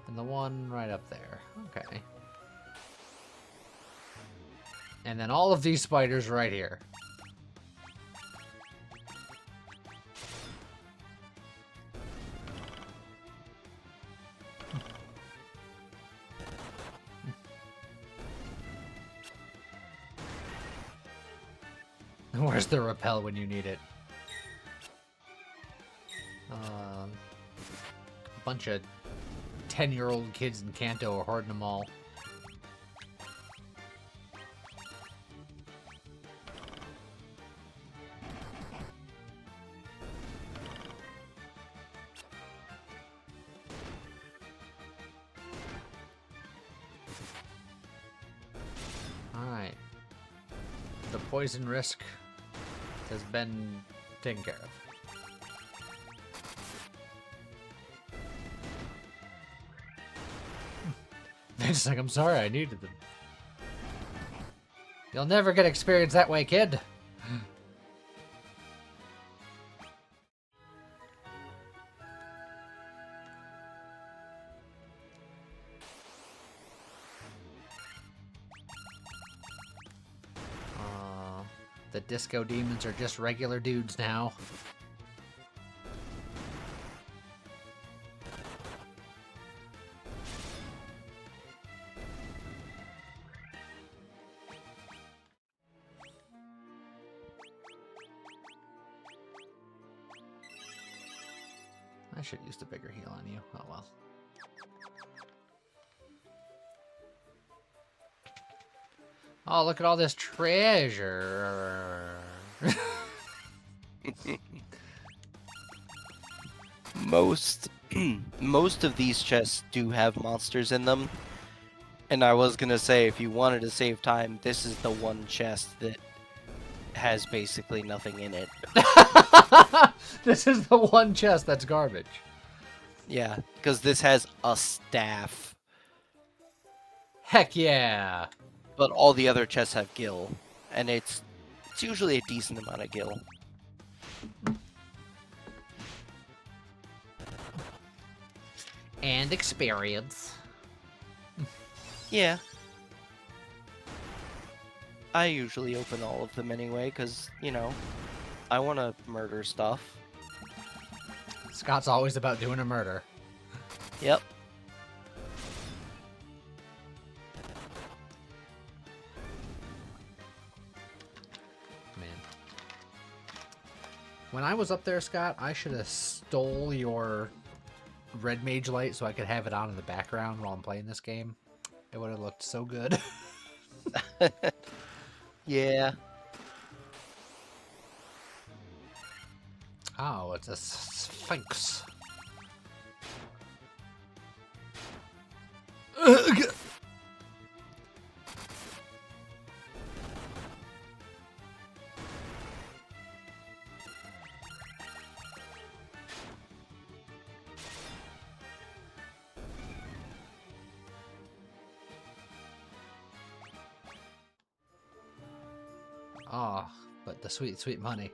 Speaker 1: And the one right up there. Okay. And then all of these spiders right here. Where's the repel when you need it? A bunch of 10-year-old kids in Kanto are hoarding them all. Alright. The poison risk has been taken care of. They're just like, I'm sorry, I needed them. You'll never get experience that way, kid. The disco demons are just regular dudes now. I should use the bigger heal on you. Oh well. Oh, look at all this treasure.
Speaker 2: Most of these chests do have monsters in them. And I was gonna say, if you wanted to save time, this is the one chest that has basically nothing in it.
Speaker 1: This is the one chest that's garbage.
Speaker 2: Yeah, because this has a staff.
Speaker 1: Heck yeah.
Speaker 2: But all the other chests have gil. And it's usually a decent amount of gil.
Speaker 1: And experience.
Speaker 2: Yeah. I usually open all of them anyway, because, you know, I want to murder stuff.
Speaker 1: Scott's always about doing a murder.
Speaker 2: Yep.
Speaker 1: Man. When I was up there, Scott, I should have stole your red mage light so I could have it on in the background while I'm playing this game. It would have looked so good.
Speaker 2: Yeah.
Speaker 1: Oh, it's a sphinx. Oh, but the sweet, sweet money.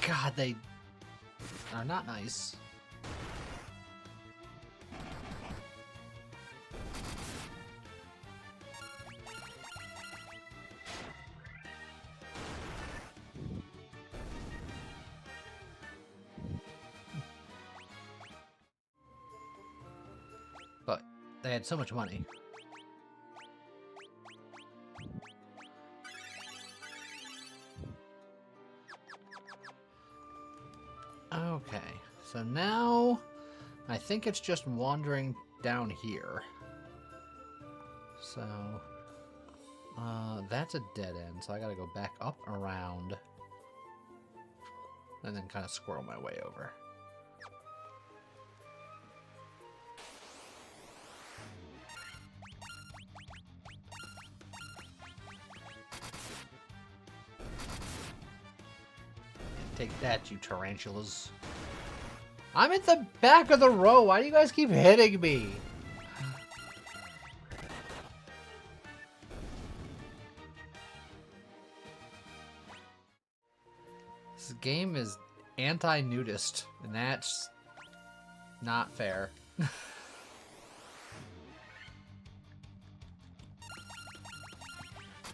Speaker 1: God, they are not nice. But they had so much money. Okay, so now I think it's just wandering down here. So that's a dead end, so I gotta go back up around and then kind of squirrel my way over. Take that, you tarantulas. I'm at the back of the row. Why do you guys keep hitting me? This game is anti-nudist, and that's not fair.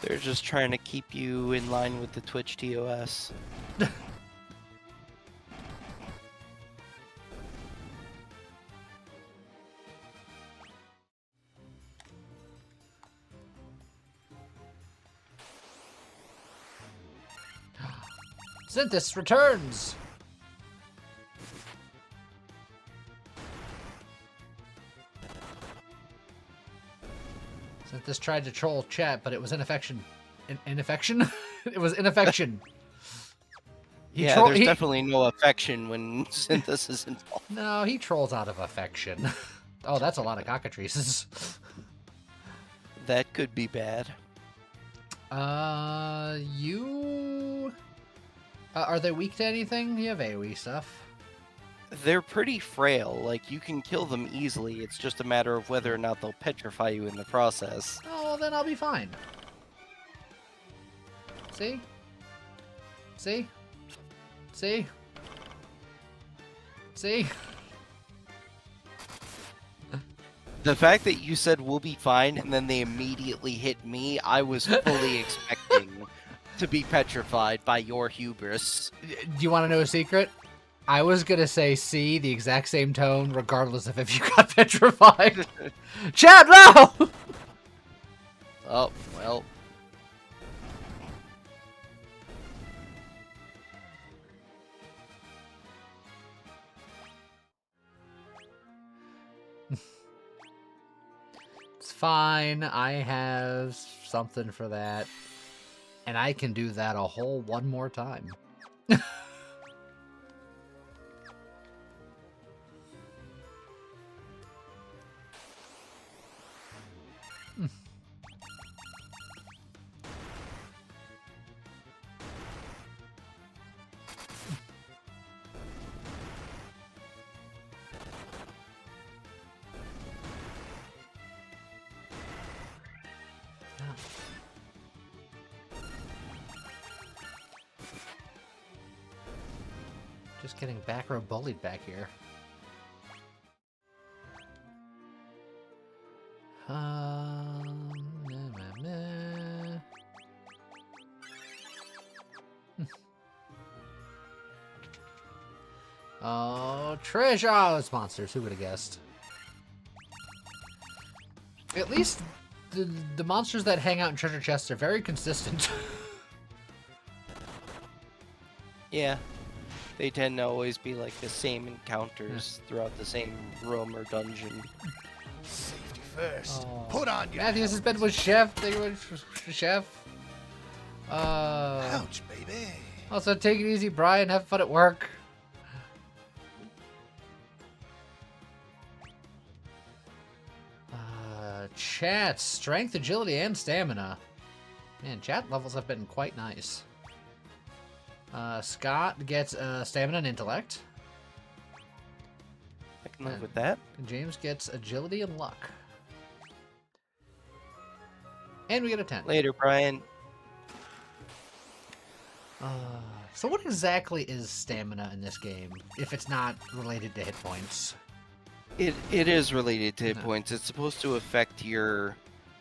Speaker 2: They're just trying to keep you in line with the Twitch TOS.
Speaker 1: Synthis returns! Synthis tried to troll chat, but it was inaffection. Inaffection? It was inaffection.
Speaker 2: Yeah, there's definitely no affection when Synthis is involved.
Speaker 1: No, he trolls out of affection. Oh, that's a lot of cockatrices.
Speaker 2: That could be bad.
Speaker 1: You... are they weak to anything? You have AoE stuff.
Speaker 2: They're pretty frail. Like, you can kill them easily. It's just a matter of whether or not they'll petrify you in the process.
Speaker 1: Oh, well, then I'll be fine. See? See? See? See?
Speaker 2: The fact that you said we'll be fine and then they immediately hit me, I was fully expecting to be petrified by your hubris.
Speaker 1: Do you want to know a secret? I was gonna say C, the exact same tone, regardless of if you got petrified. Chad, no!
Speaker 2: Oh, well.
Speaker 1: It's fine. I have something for that. And I can do that a whole one more time. Just getting back row bullied back here. Meh, meh, meh. Oh, treasure! Oh, it's monsters. Who would have guessed? At least the monsters that hang out in treasure chests are very consistent.
Speaker 2: Yeah. They tend to always be like the same encounters throughout the same room or dungeon.
Speaker 3: Safety first.
Speaker 1: Oh.
Speaker 3: Put on your
Speaker 1: Matthew, this has been with Chef. Thank you very much, Chef.
Speaker 3: Ouch, baby.
Speaker 1: Also, take it easy, Brian. Have fun at work. Chat, strength, agility, and stamina. Man, chat levels have been quite nice. Scott gets stamina and intellect.
Speaker 2: I can live with that.
Speaker 1: And James gets agility and luck. And we get a 10.
Speaker 2: Later, Brian.
Speaker 1: So what exactly is stamina in this game, if it's not related to hit points?
Speaker 2: It is related to hit
Speaker 1: No.
Speaker 2: points. It's supposed to affect your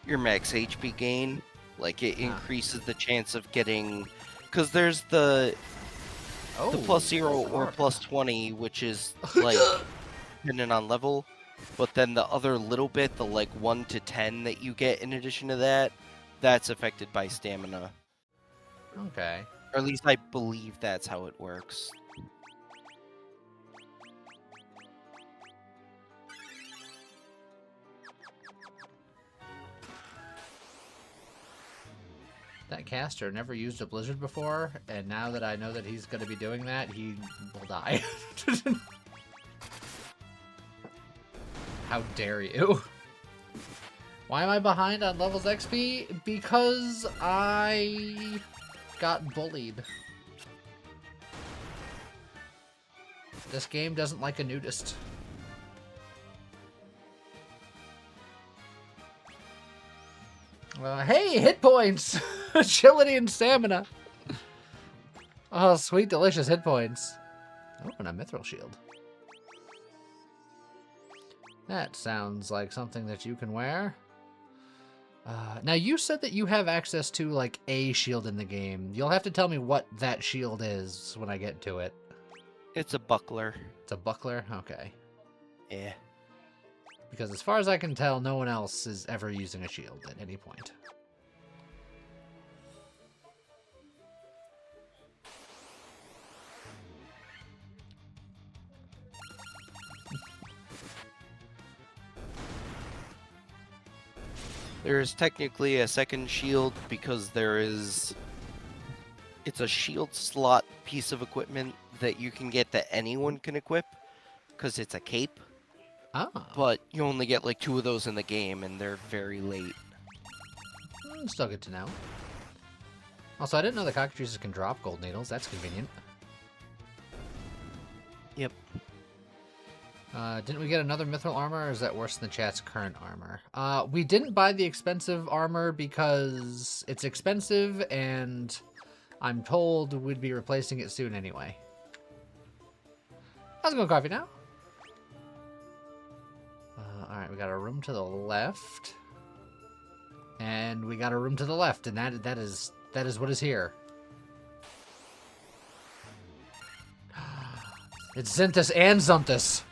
Speaker 2: max HP gain. Like, it
Speaker 1: Ah.
Speaker 2: increases the chance of getting... Because there's the plus 0 or plus 20, which is, like, dependent on level. But then the other little bit, the, like, 1 to 10 that you get in addition to that, that's affected by stamina.
Speaker 1: Okay.
Speaker 2: Or at least I believe that's how it works.
Speaker 1: That caster never used a blizzard before, and now that I know that he's going to be doing that, he will die. How dare you? Why am I behind on levels XP? Because I got bullied. This game doesn't like a nudist. Hey, hit points! Agility and stamina. Oh, sweet, delicious hit points. Oh, and a mithril shield. That sounds like something that you can wear. Now, you said that you have access to, like, a shield in the game. You'll have to tell me what that shield is when I get to it.
Speaker 2: It's a buckler.
Speaker 1: It's a buckler? Okay.
Speaker 2: Yeah.
Speaker 1: Because as far as I can tell, no one else is ever using a shield at any point.
Speaker 2: There is technically a second shield because it's a shield slot piece of equipment that you can get that anyone can equip because it's a cape.
Speaker 1: Ah.
Speaker 2: But you only get like 2 of those in the game and they're very late.
Speaker 1: Still good to know. Also, I didn't know the cockatrices can drop gold needles. That's convenient.
Speaker 2: Yep.
Speaker 1: Didn't we get another mithril armor, or is that worse than the chat's current armor? We didn't buy the expensive armor because it's expensive, and I'm told we'd be replacing it soon anyway. How's it going, coffee now? Alright, we got a room to the left. And we got a room to the left, and that is what is here. It's Zinthus and Zuntus.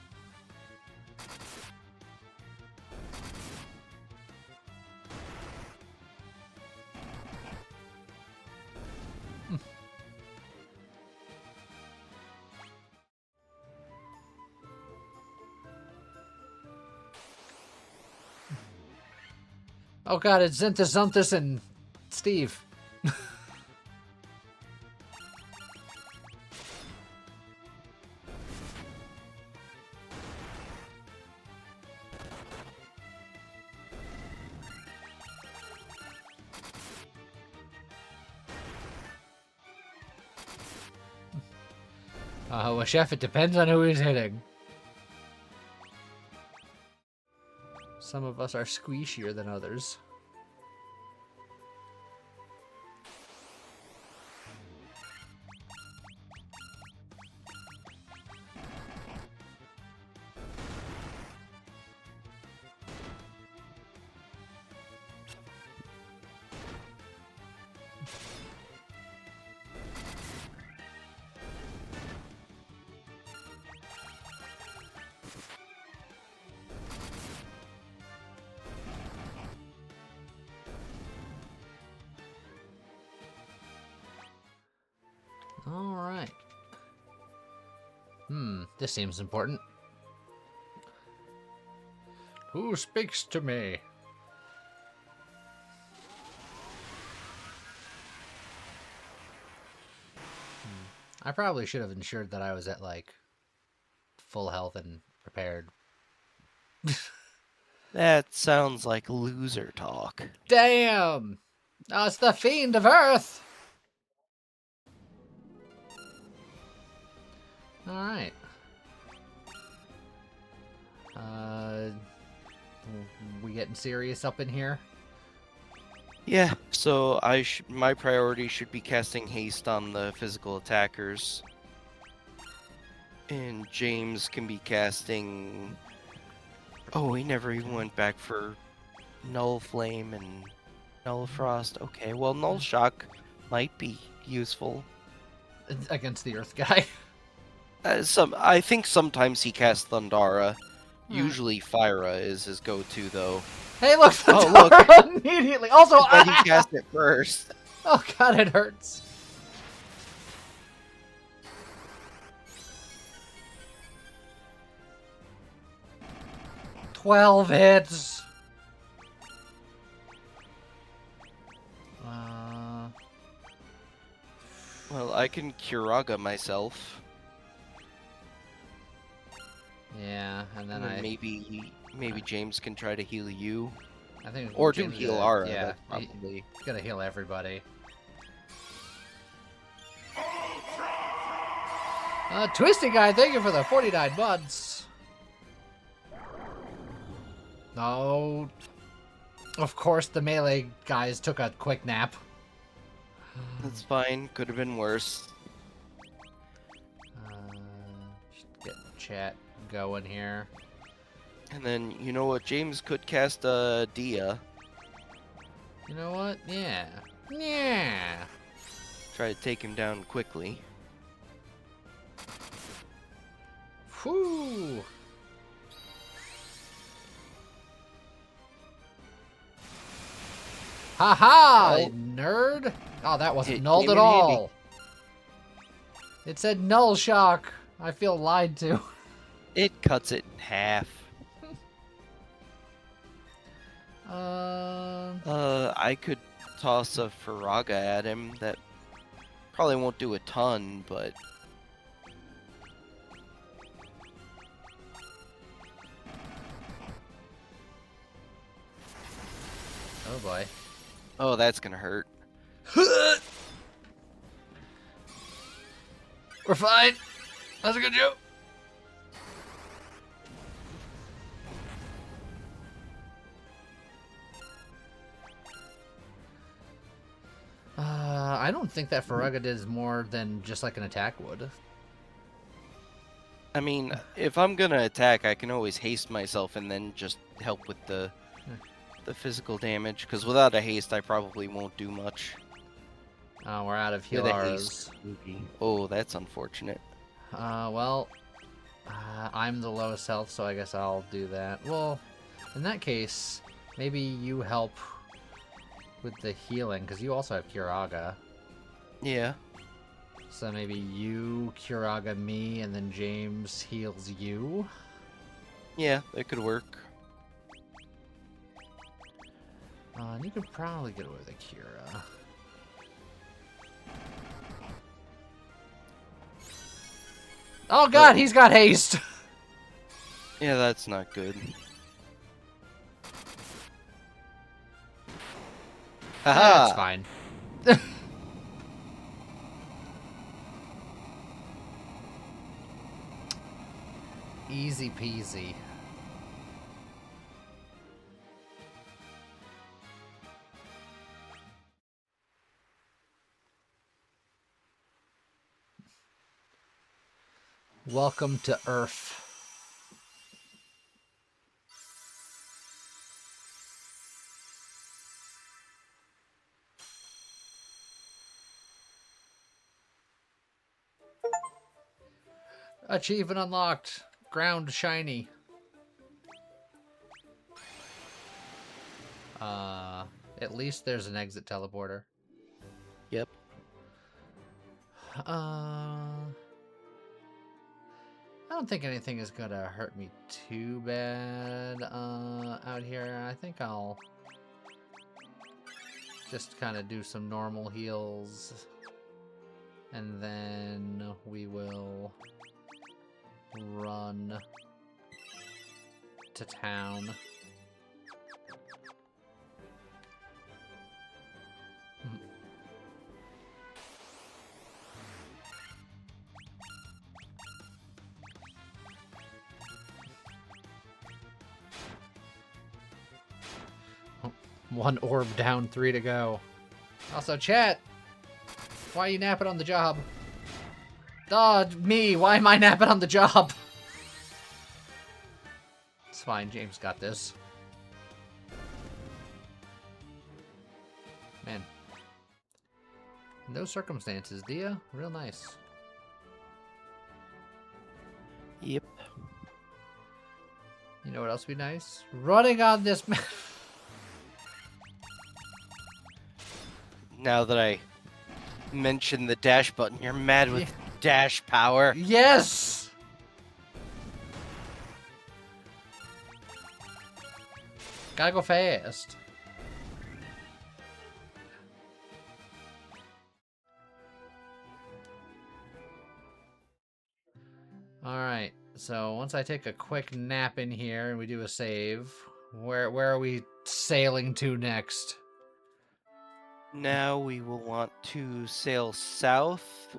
Speaker 1: Oh god, it's Zinthus, Zuntus, and Steve. Well, Chef, it depends on who he's hitting. Some of us are squeezier than others. Alright. This seems important. Who speaks to me? I probably should have ensured that I was at, like, full health and prepared.
Speaker 2: That sounds like loser talk.
Speaker 1: Damn! Oh, it's the Fiend of Earth! Alright. We getting serious up in here?
Speaker 2: Yeah, so my priority should be casting haste on the physical attackers. And James can be casting... Oh, he never even went back for Null Flame and Null Frost. Okay, well, Null Shock might be useful.
Speaker 1: Against the Earth guy.
Speaker 2: I think sometimes he casts Thundara.
Speaker 1: Hmm.
Speaker 2: Usually Fyra is his go-to, though.
Speaker 1: Hey, look!
Speaker 2: Oh, look.
Speaker 1: Thundara immediately! Also,
Speaker 2: But he cast it first.
Speaker 1: oh god, it hurts. "12 hits.
Speaker 2: Well, I can Kiraga myself.
Speaker 1: Yeah, and then
Speaker 2: And maybe James can try to heal you.
Speaker 1: I think
Speaker 2: Or
Speaker 1: James
Speaker 2: to heal
Speaker 1: is-
Speaker 2: Ara,
Speaker 1: Yeah,
Speaker 2: that's probably...
Speaker 1: he's gotta heal everybody. Twisty Guy, thank you for the 49 months. No. Of course, the melee guys took a quick nap.
Speaker 2: That's fine, could have been worse.
Speaker 1: Just get chat going here.
Speaker 2: And then, you know what, James could cast Dia.
Speaker 1: You know what? Yeah. Yeah.
Speaker 2: Try to take him down quickly.
Speaker 1: Whew. Haha,
Speaker 2: Well,
Speaker 1: nerd. Oh, that wasn't
Speaker 2: it
Speaker 1: nulled
Speaker 2: came
Speaker 1: at
Speaker 2: in handy.
Speaker 1: all. It said null shock. I feel lied to.
Speaker 2: It cuts it in half. I could toss a Faraga at him. That probably won't do a ton, but...
Speaker 1: Oh boy.
Speaker 2: Oh, that's gonna hurt.
Speaker 1: We're fine. That's a good joke. I don't think that Farraga does more than just like an attack would.
Speaker 2: I mean, if I'm gonna attack, I can always haste myself and then just help with the physical damage. Because without a haste, I probably won't do much.
Speaker 1: We're out of
Speaker 2: With a
Speaker 1: Hilaras.
Speaker 2: haste. Oh, that's unfortunate.
Speaker 1: Well, I'm the lowest health, so I guess I'll do that. Well, in that case, maybe you help with the healing, because you also have Curaga.
Speaker 2: Yeah.
Speaker 1: So maybe you Curaga me, and then James heals you.
Speaker 2: Yeah, that could work.
Speaker 1: And you could probably get away with a Cura. Oh god, he's got haste!
Speaker 2: Yeah, that's not good. Haha!
Speaker 1: That's fine. Easy peasy. Welcome to Earth. Achievement unlocked. Ground shiny. At least there's an exit teleporter.
Speaker 2: Yep.
Speaker 1: I don't think anything is gonna hurt me too bad out here. I think I'll just kind of do some normal heals, and then we will run to town. One orb down, 3 to go. Also, chat, why are you napping on the job? Me, why am I napping on the job? It's fine, James got this. Man. In those circumstances, Dia, real nice.
Speaker 2: Yep.
Speaker 1: You know what else would be nice? Running on this map.
Speaker 2: Now that I mentioned the dash button, you're mad with dash power.
Speaker 1: Yes! Gotta go fast. Alright, so once I take a quick nap in here and we do a save, where are we sailing to next?
Speaker 2: Now we will want to sail south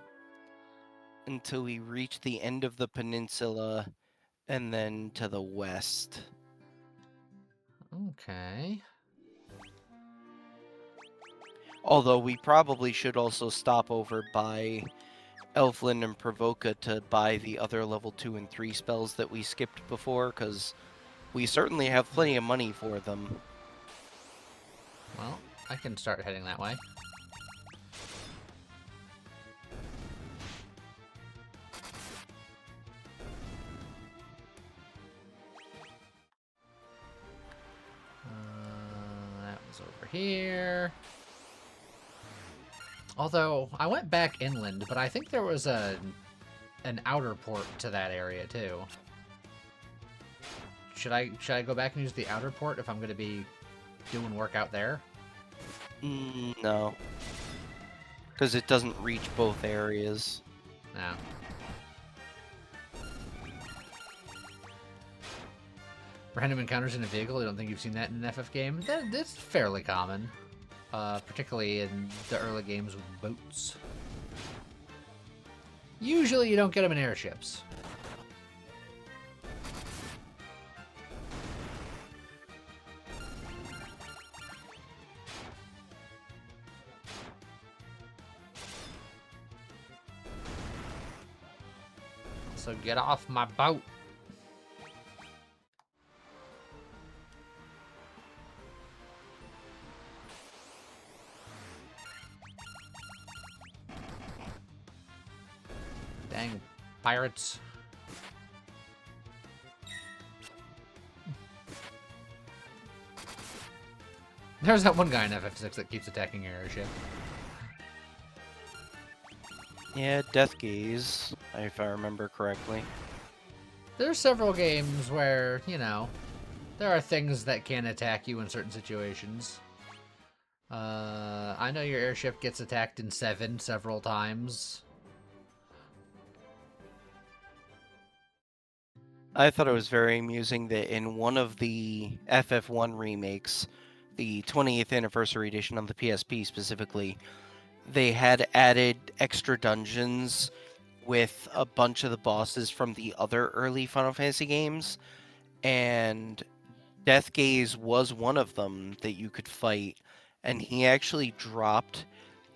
Speaker 2: until we reach the end of the peninsula and then to the west.
Speaker 1: Okay.
Speaker 2: Although we probably should also stop over by Elflin and Provoca to buy the other level 2 and 3 spells that we skipped before, because we certainly have plenty of money for them.
Speaker 1: Well, I can start heading that way. That was over here. Although, I went back inland, but I think there was an outer port to that area, too. Should I go back and use the outer port if I'm going to be doing work out there?
Speaker 2: No. Because it doesn't reach both areas.
Speaker 1: No. Random encounters in a vehicle, I don't think you've seen that in an FF game. That's fairly common. Particularly in the early games with boats. Usually you don't get them in airships. So get off my boat. Dang pirates. There's that one guy in FF6 that keeps attacking your airship.
Speaker 2: Yeah, Death Gaze, if I remember correctly.
Speaker 1: There's several games where, you know, there are things that can attack you in certain situations. I know your airship gets attacked in 7 several times.
Speaker 2: I thought it was very amusing that in one of the FF1 remakes, the 20th anniversary edition on the PSP specifically, they had added extra dungeons with a bunch of the bosses from the other early Final Fantasy games, and Death Gaze was one of them that you could fight, and he actually dropped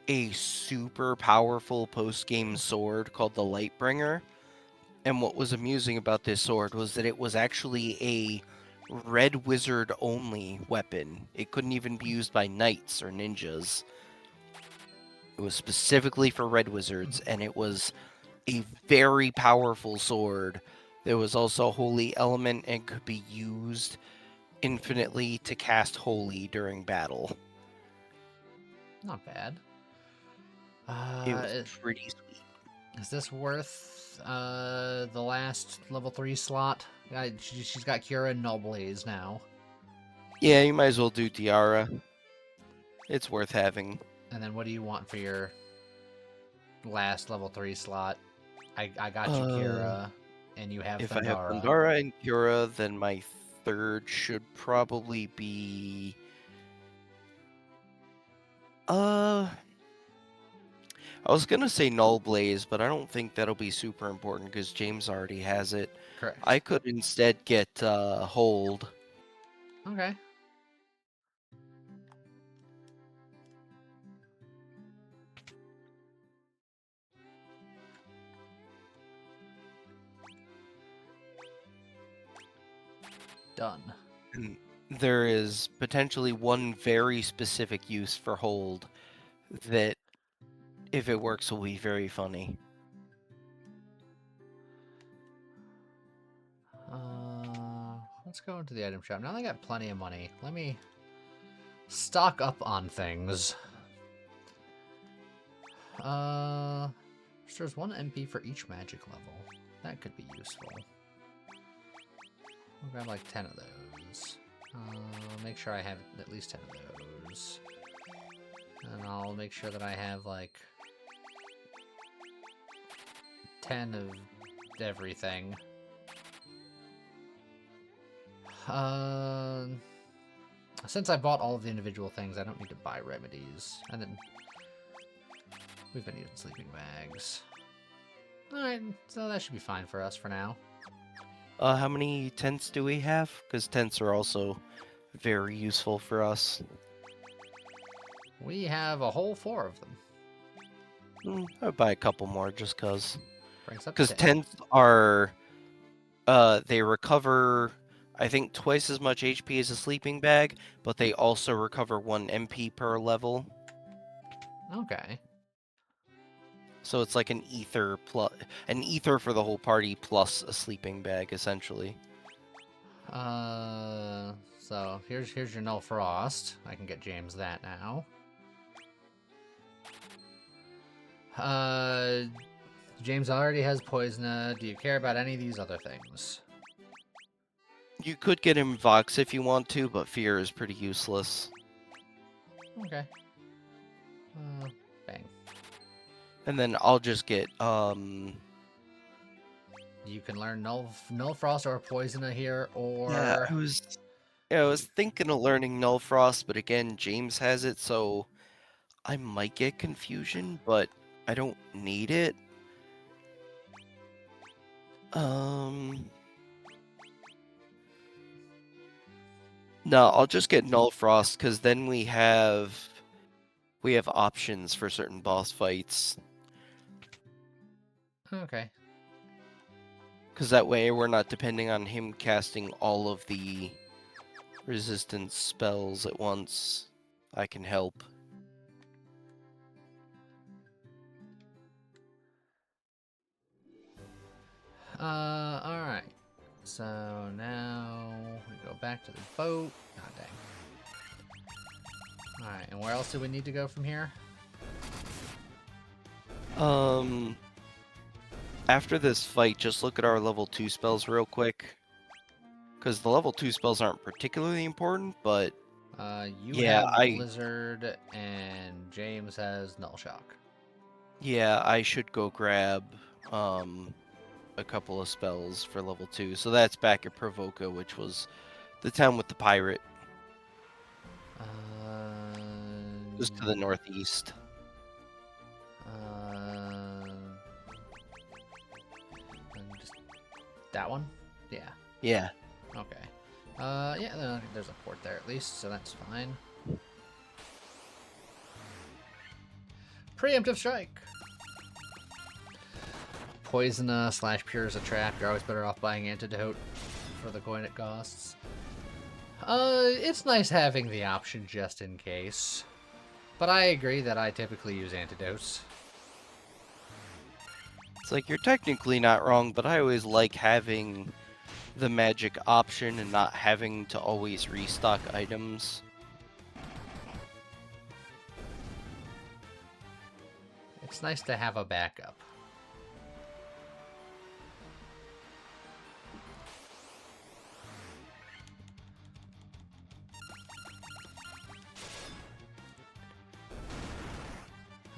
Speaker 2: a super powerful post-game sword called the Lightbringer. And what was amusing about this sword was that it was actually a red wizard only weapon. It couldn't even be used by knights or ninjas. It was specifically for red wizards, and it was a very powerful sword. There was also Holy Element and could be used infinitely to cast Holy during battle.
Speaker 1: Not bad.
Speaker 2: It was pretty sweet.
Speaker 1: Is this worth the last level 3 slot? She's got Cura and Nullblaze now.
Speaker 2: Yeah, you might as well do Diara. It's worth having.
Speaker 1: And then what do you want for your last level 3 slot? I got you Cura, and you have
Speaker 2: If
Speaker 1: Thundara.
Speaker 2: I have Thundara and Cura, then my third should probably be... I was gonna say Nullblaze, but I don't think that'll be super important because James already has it.
Speaker 1: Correct.
Speaker 2: I could instead get Hold.
Speaker 1: Okay. Done.
Speaker 2: And there is potentially one very specific use for Hold that, if it works, will be very funny.
Speaker 1: Let's go into the item shop. Now I got plenty of money. Let me stock up on things. There's 1 MP for each magic level. That could be useful. I'll grab like 10 of those. Make sure I have at least 10 of those. And I'll make sure that I have like 10 of everything. Since I bought all of the individual things, I don't need to buy remedies. And then we've been eating sleeping bags. Alright, so that should be fine for us for now.
Speaker 2: How many tents do we have? Because tents are also very useful for us.
Speaker 1: We have a whole 4 of them.
Speaker 2: I'd buy a couple more just because.
Speaker 1: Brings up
Speaker 2: Because
Speaker 1: to 10.
Speaker 2: tents are, they recover, I think, twice as much HP as a sleeping bag, but they also recover 1 MP per level.
Speaker 1: Okay.
Speaker 2: So it's like an ether for the whole party plus a sleeping bag, essentially.
Speaker 1: So here's your Null Frost. I can get James that now. James already has Poisona. Do you care about any of these other things?
Speaker 2: You could get him Vox if you want to, but Fear is pretty useless.
Speaker 1: Okay. Bang.
Speaker 2: And then I'll just get,
Speaker 1: You can learn Null Frost or Poisona here, or...
Speaker 2: Yeah, I was thinking of learning Null Frost, but again, James has it, so I might get confusion, but I don't need it. Um. No, I'll just get Null Frost because then we have options for certain boss fights.
Speaker 1: Okay.
Speaker 2: Because that way we're not depending on him casting all of the resistance spells at once. I can help.
Speaker 1: Alright. So now we go back to the boat. God dang. Alright, and where else do we need to go from here?
Speaker 2: After this fight, just look at our level 2 spells real quick. Because the level 2 spells aren't particularly important, but
Speaker 1: You
Speaker 2: Yeah,
Speaker 1: have
Speaker 2: I-
Speaker 1: Blizzard, and James has Null Shock.
Speaker 2: yeah, I should go grab a couple of spells for level 2. So that's back at Provoca, which was the town with the pirate, just to the northeast.
Speaker 1: Just that one? Yeah.
Speaker 2: Yeah.
Speaker 1: Okay. Yeah, there's a port there at least, so that's fine. Preemptive strike. Poison slash pure as a trap. You're always better off buying antidote for the coin it costs. It's nice having the option just in case. But I agree that I typically use antidotes.
Speaker 2: It's like, you're technically not wrong, but I always like having the magic option and not having to always restock items.
Speaker 1: It's nice to have a backup.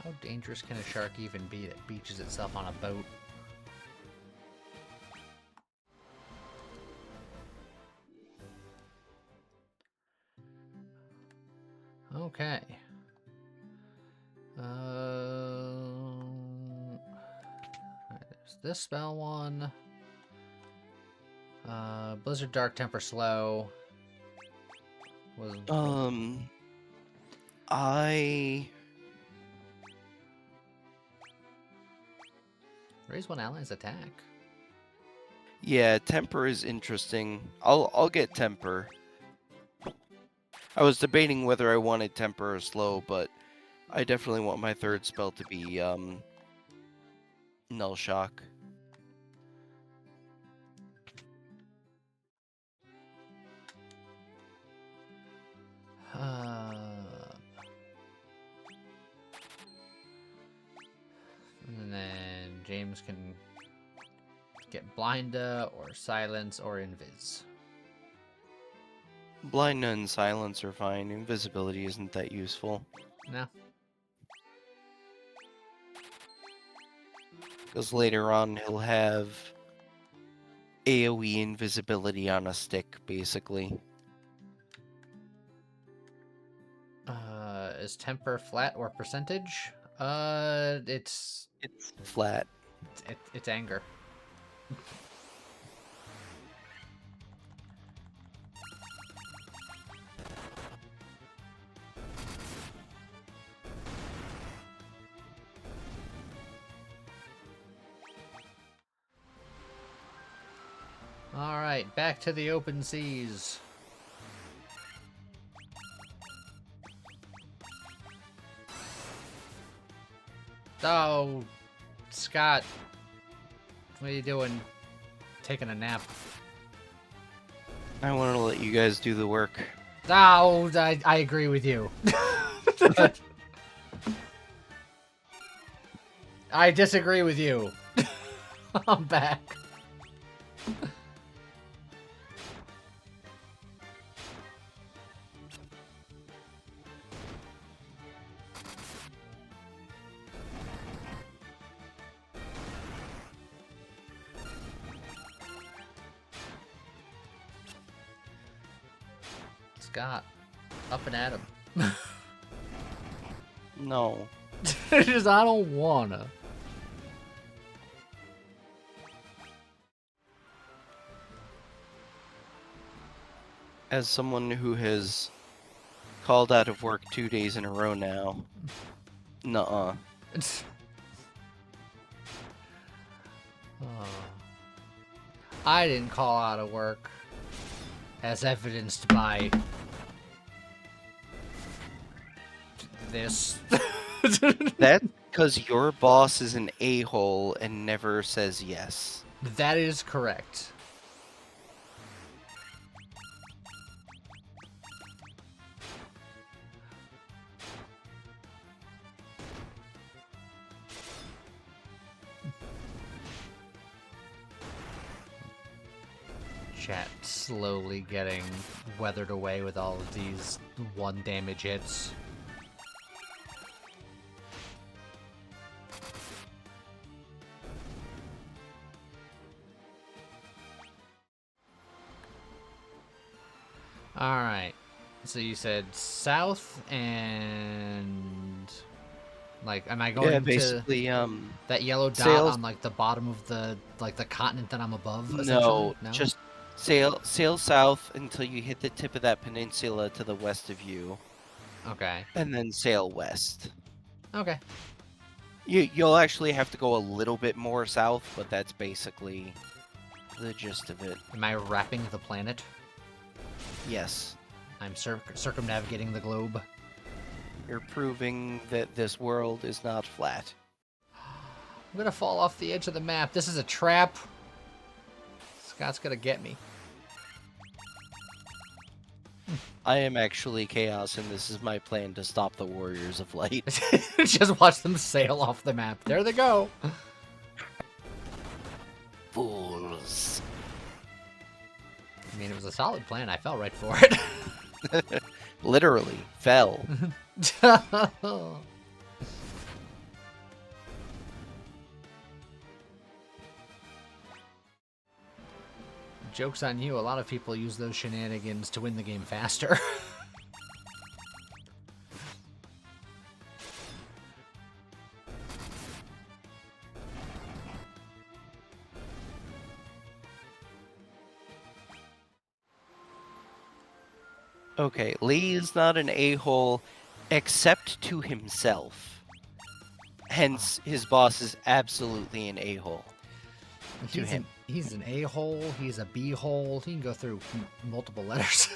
Speaker 1: How dangerous can a shark even be that beaches itself on a boat? Okay. There's this spell one. Blizzard Dark Temper Slow. Raise one ally's attack.
Speaker 2: Yeah, Temper is interesting. I'll get Temper. I was debating whether I wanted Temper or Slow, but I definitely want my third spell to be Null Shock.
Speaker 1: And then James can get Blinda or Silence or Invis.
Speaker 2: Blind and Silence are fine. Invisibility isn't that useful.
Speaker 1: No.
Speaker 2: Because later on he'll have AoE invisibility on a stick, basically.
Speaker 1: Is Temper flat or percentage? It's
Speaker 2: Flat.
Speaker 1: it's anger. All right, back to the open seas. Oh, Scott, what are you doing? Taking a nap.
Speaker 2: I wanted to let you guys do the work.
Speaker 1: Oh, I agree with you. I disagree with you. I'm back. Scott, up and at him.
Speaker 2: No.
Speaker 1: Just, I don't wanna.
Speaker 2: As someone who has called out of work 2 days in a row now, nuh-uh.
Speaker 1: Oh. I didn't call out of work, as evidenced by this.
Speaker 2: That's because your boss is an a-hole and never says yes.
Speaker 1: That is correct. Chat slowly getting weathered away with all of these 1 damage hits. Alright. So you said south and... Like, am I going
Speaker 2: Yeah,
Speaker 1: to
Speaker 2: basically,
Speaker 1: that yellow dot
Speaker 2: sails-
Speaker 1: on, like, the bottom of the, like, the continent that I'm above,
Speaker 2: no,
Speaker 1: essentially? No?
Speaker 2: just sail south until you hit the tip of that peninsula to the west of you,
Speaker 1: Okay.
Speaker 2: and then sail west.
Speaker 1: Okay.
Speaker 2: You'll actually have to go a little bit more south, but that's basically the gist of it.
Speaker 1: Am I wrapping the planet?
Speaker 2: Yes.
Speaker 1: I'm circumnavigating the globe.
Speaker 2: You're proving that this world is not flat.
Speaker 1: I'm gonna fall off the edge of the map. This is a trap. Scott's gonna get me.
Speaker 2: I am actually Chaos, and this is my plan to stop the Warriors of Light.
Speaker 1: Just watch them sail off the map. There they go.
Speaker 2: Fools.
Speaker 1: I mean, it was a solid plan. I fell right for it.
Speaker 2: Literally, fell.
Speaker 1: Joke's on you. A lot of people use those shenanigans to win the game faster.
Speaker 2: Okay, Lee is not an a-hole except to himself. Hence, his boss is absolutely an a-hole. To him.
Speaker 1: He's an A-hole. He's a B-hole. He can go through multiple letters.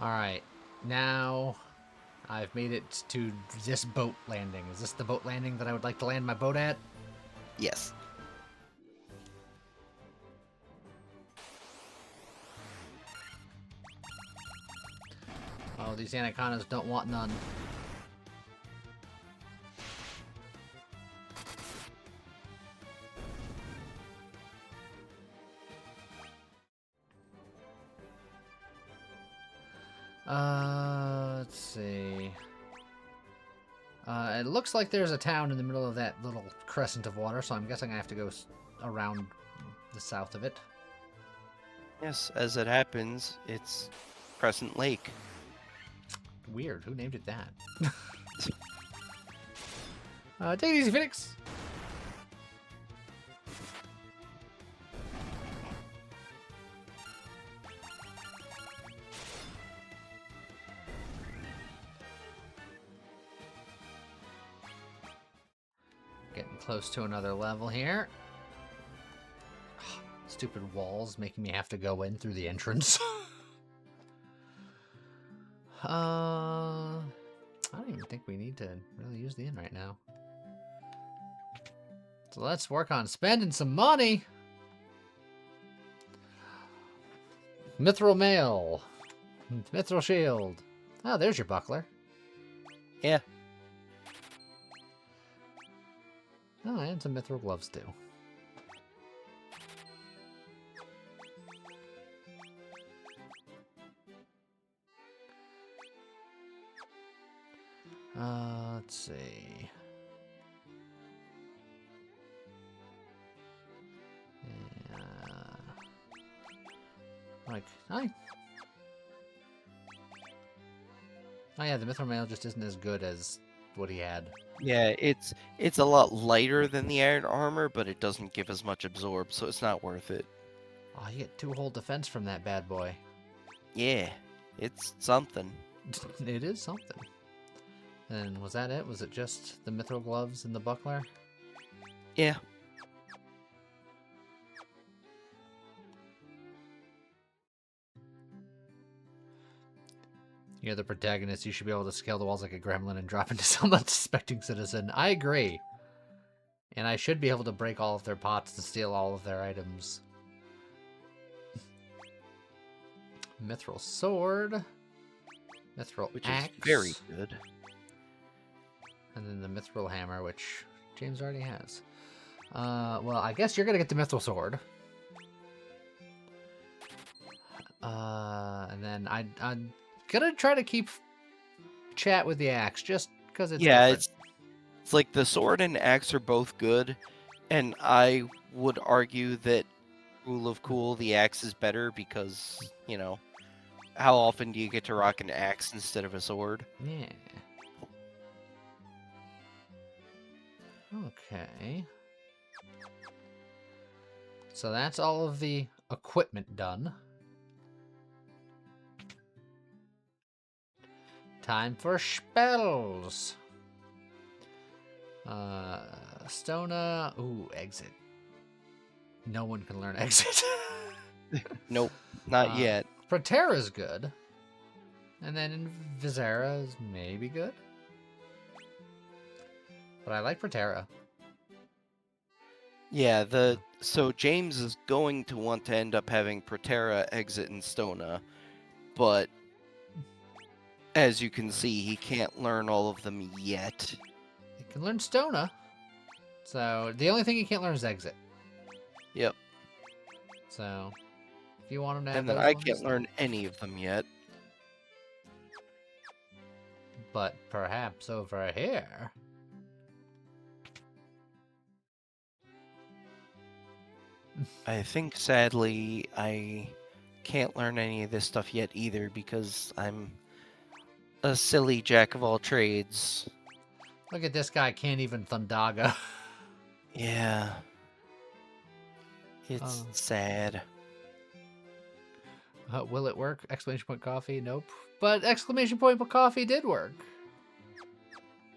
Speaker 1: Alright, now I've made it to this boat landing. Is this the boat landing that I would like to land my boat at?
Speaker 2: Yes.
Speaker 1: Oh, these anacondas don't want none. Let's see. It looks like there's a town in the middle of that little crescent of water, so I'm guessing I have to go around the south of it.
Speaker 2: Yes, as it happens, it's Crescent Lake.
Speaker 1: Weird. Who named it that? Take it easy, Phoenix. Getting close to another level here. Stupid walls making me have to go in through the entrance. I don't even think we need to really use the inn right now. So let's work on spending some money. Mithril mail. Mithril shield. Oh, there's your buckler.
Speaker 2: Yeah.
Speaker 1: Oh, and some mithril gloves too. Let's see. Like, Oh yeah, the Mithril Mail just isn't as good as what he had.
Speaker 2: Yeah, it's a lot lighter than the iron armor, but it doesn't give as much absorb, so it's not worth it.
Speaker 1: Oh, you get 2 whole defense from that bad boy.
Speaker 2: Yeah, it's something.
Speaker 1: It is something. And was that it? Was it just the Mithril Gloves and the Buckler?
Speaker 2: Yeah.
Speaker 1: You're the protagonist. You should be able to scale the walls like a gremlin and drop into some unsuspecting citizen. I agree. And I should be able to break all of their pots to steal all of their items. Mithril Sword. Mithril
Speaker 2: Which
Speaker 1: Axe.
Speaker 2: is very good.
Speaker 1: And then the Mithril Hammer, which James already has. Well, I guess you're going to get the Mithril Sword. And then I'm gonna try to keep chat with the axe just because it's
Speaker 2: Yeah,
Speaker 1: different.
Speaker 2: it's like the sword and axe are both good, and I would argue that rule of cool, the axe is better because, you know, how often do you get to rock an axe instead of a sword?
Speaker 1: Yeah. Okay. So that's all of the equipment done. Time for spells. Stona. Ooh, exit. No one can learn exit.
Speaker 2: Nope, not yet.
Speaker 1: Protera's good. And then Visera is maybe good. But I like Protera.
Speaker 2: Yeah, so James is going to want to end up having Protera, Exit, and Stona, but as you can see, he can't learn all of them yet.
Speaker 1: He can learn Stona. So the only thing he can't learn is exit.
Speaker 2: Yep.
Speaker 1: So if you want him to have
Speaker 2: And then
Speaker 1: those
Speaker 2: I
Speaker 1: ones,
Speaker 2: can't learn any of them yet.
Speaker 1: But perhaps over here.
Speaker 2: I think, sadly, I can't learn any of this stuff yet either because I'm a silly jack of all trades.
Speaker 1: Look at this guy, can't even Thundaga.
Speaker 2: Yeah. It's
Speaker 1: Oh.
Speaker 2: sad.
Speaker 1: Will it work? Exclamation point coffee? Nope. But exclamation point coffee did work.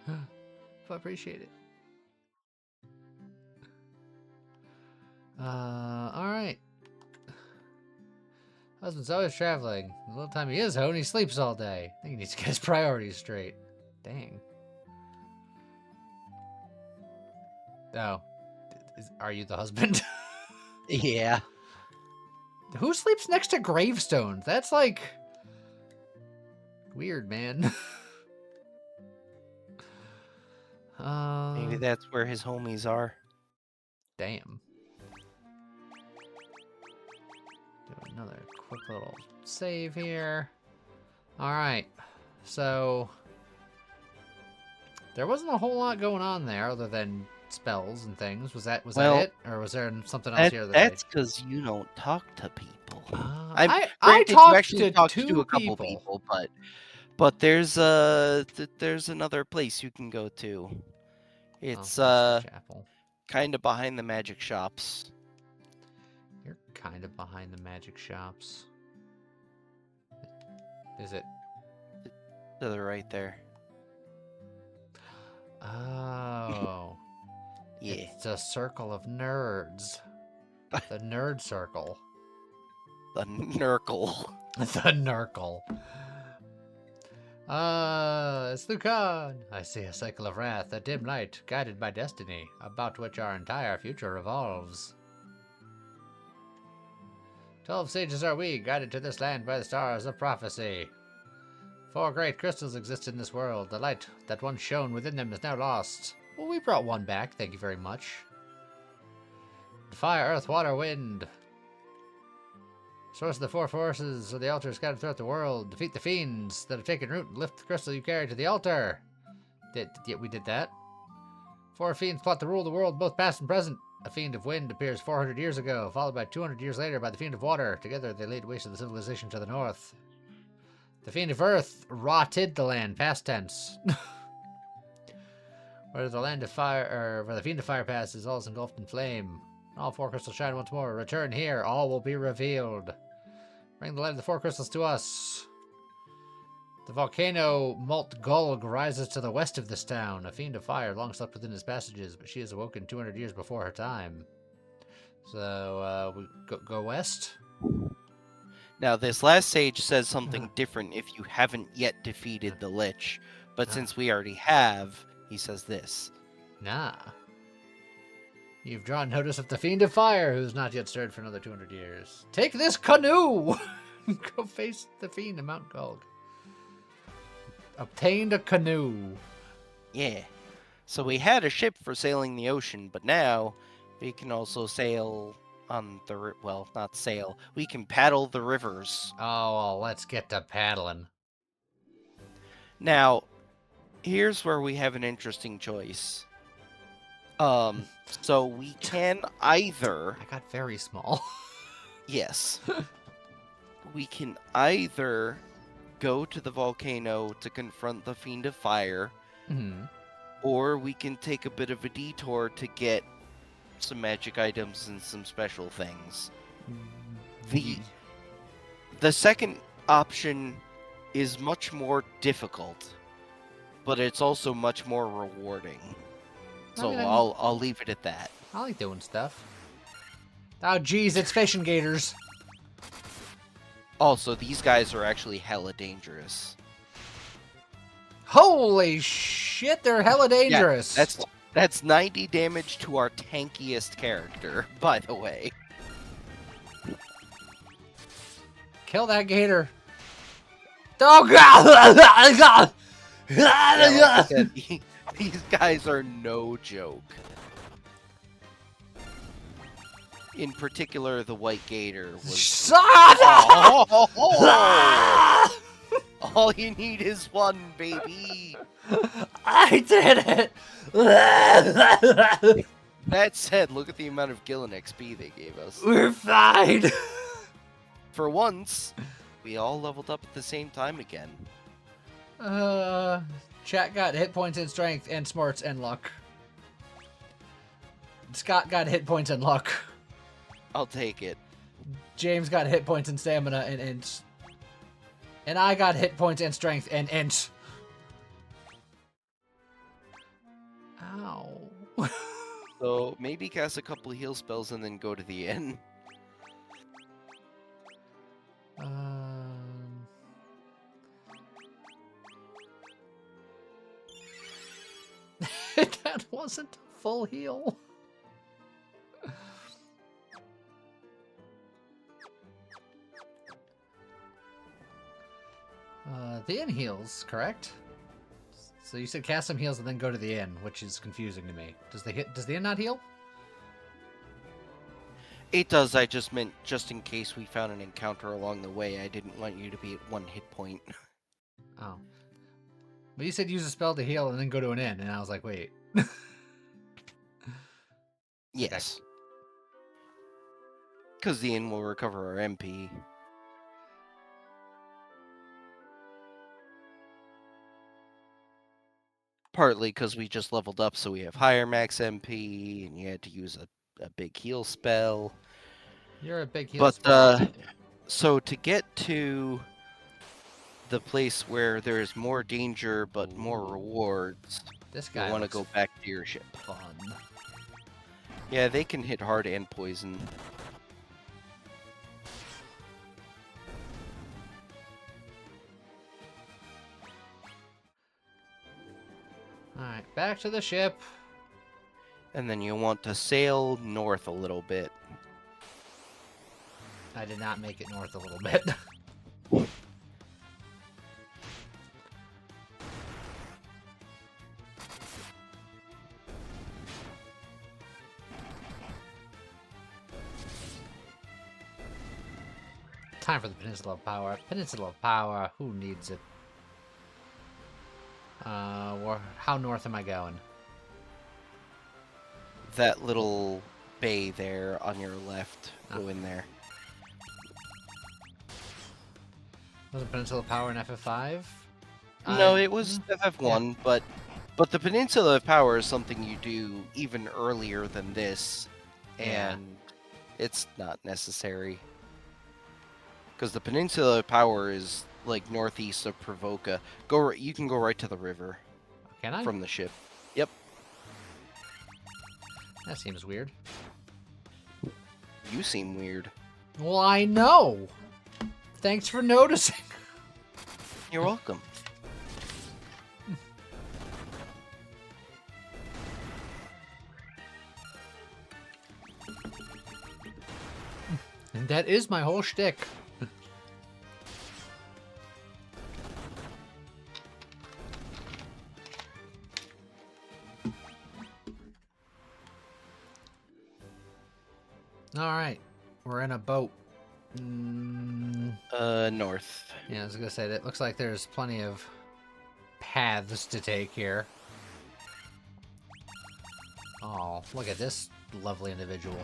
Speaker 1: I appreciate it. Alright. Husband's always traveling. The little time he is home, he sleeps all day. I think he needs to get his priorities straight. Dang. Oh. Are you the husband?
Speaker 2: Yeah.
Speaker 1: Who sleeps next to gravestones? That's like... weird, man.
Speaker 2: Maybe that's where his homies are.
Speaker 1: Damn. Do another quick little save here. Alright. So... there wasn't a whole lot going on there other than spells and things. Was that
Speaker 2: Well,
Speaker 1: it? Or was there something else here that
Speaker 2: That's because you don't talk to people.
Speaker 1: I
Speaker 2: Granted, you
Speaker 1: talked
Speaker 2: actually
Speaker 1: to
Speaker 2: talked
Speaker 1: two
Speaker 2: a couple
Speaker 1: people.
Speaker 2: but there's another place you can go to. It's
Speaker 1: the chapel.
Speaker 2: kind of behind the magic shops.
Speaker 1: You're kind of behind the magic shops. Is it?
Speaker 2: To the right there.
Speaker 1: Oh.
Speaker 2: Yeah.
Speaker 1: It's a circle of nerds. The nerd circle.
Speaker 2: The Nurgle.
Speaker 1: The Nurgle. It's Lucan. I see a cycle of wrath, a dim light, guided by destiny, about which our entire future revolves. 12 sages are we, guided to this land by the stars of prophecy. 4 great crystals exist in this world. The light that once shone within them is now lost. Well, we brought one back, thank you very much. Fire, earth, water, wind. Source of the 4 forces of the altar scattered throughout the world. Defeat the fiends that have taken root and lift the crystal you carry to the altar. We did that. 4 fiends plot to rule the world, both past and present. A fiend of wind appears 400 years ago, followed by 200 years later by the fiend of water. Together they laid waste to the civilization to the north. The Fiend of Earth rotted the land, past tense. Where the land of fire, or where the Fiend of Fire passes, all is engulfed in flame. All 4 crystals shine once more. Return here, all will be revealed. Bring the light of the 4 crystals to us. The volcano Mult Gulg rises to the west of this town. A fiend of fire long slept within its passages, but she has awoken 200 years before her time. So, we go west?
Speaker 2: Now, this last sage says something different if you haven't yet defeated the Lich, but since we already have, he says this.
Speaker 1: Nah. You've drawn notice of the Fiend of Fire, who's not yet stirred for another 200 years. Take this canoe! Go face the Fiend in Mount Gulg. Obtained a canoe.
Speaker 2: Yeah. So we had a ship for sailing the ocean, but now we can also sail on the... well, not sail. We can paddle the rivers.
Speaker 1: Oh, well, let's get to paddling.
Speaker 2: Now, here's where we have an interesting choice. So we can either...
Speaker 1: I got very small.
Speaker 2: Yes. We can either go to the volcano to confront the Fiend of Fire,
Speaker 1: Hmm.
Speaker 2: or we can take a bit of a detour to get some magic items and some special things. The second option is much more difficult, but it's also much more rewarding. So I'll leave it at that.
Speaker 1: I like doing stuff. Oh, geez, it's fishing gators.
Speaker 2: Also, these guys are actually hella dangerous.
Speaker 1: Holy shit, they're hella dangerous.
Speaker 2: Yeah, that's 90 damage to our tankiest character, by the way.
Speaker 1: Kill that gator. Oh, God!
Speaker 2: Yeah, like I said, these guys are no joke. In particular, the white gator was... Oh! All you need is one, baby!
Speaker 1: I did it!
Speaker 2: That said, look at the amount of Gillen XP they gave us.
Speaker 1: We're fine!
Speaker 2: For once, we all leveled up at the same time again.
Speaker 1: Chat got hit points and strength and smarts and luck. Scott got hit points and luck.
Speaker 2: I'll take it.
Speaker 1: James got hit points and stamina and int. And I got hit points and strength and int. Ow.
Speaker 2: So maybe cast a couple of heal spells and then go to the inn.
Speaker 1: That wasn't a full heal. The inn heals, correct? So you said cast some heals and then go to the inn, which is confusing to me. Does the inn not heal?
Speaker 2: It does, I just meant just in case we found an encounter along the way, I didn't want you to be at 1 hit point.
Speaker 1: Oh. But you said use a spell to heal and then go to an inn, and I was like, wait.
Speaker 2: Yes. Because the inn will recover our MP. Partly because we just leveled up, so we have higher max MP, and you had to use a big heal spell.
Speaker 1: You're a big heal
Speaker 2: But,
Speaker 1: spell.
Speaker 2: so to get to the place where there is more danger but more rewards,
Speaker 1: This
Speaker 2: you
Speaker 1: guy
Speaker 2: want to
Speaker 1: looks
Speaker 2: go back to your ship.
Speaker 1: fun.
Speaker 2: Yeah, they can hit hard and poison.
Speaker 1: Alright, back to the ship.
Speaker 2: And then you want to sail north a little bit.
Speaker 1: I did not make it north a little bit. Time for the Peninsula of Power. Peninsula of Power. Who needs it? How north am I going?
Speaker 2: That little bay there on your left. Go in there.
Speaker 1: Wasn't Peninsula Power in FF5?
Speaker 2: No, it was FF1, but the Peninsula of Power is something you do even earlier than this,
Speaker 1: Yeah.
Speaker 2: and it's not necessary. Because the Peninsula of Power is like northeast of Provoca. You can go right to the river
Speaker 1: Can I?
Speaker 2: from the ship.
Speaker 1: That seems weird.
Speaker 2: You seem weird.
Speaker 1: Well, I know. Thanks for noticing.
Speaker 2: You're welcome.
Speaker 1: And that is my whole shtick. Alright. We're in a boat.
Speaker 2: North.
Speaker 1: Yeah, I was gonna say, that looks like there's plenty of paths to take here. Oh, look at this lovely individual.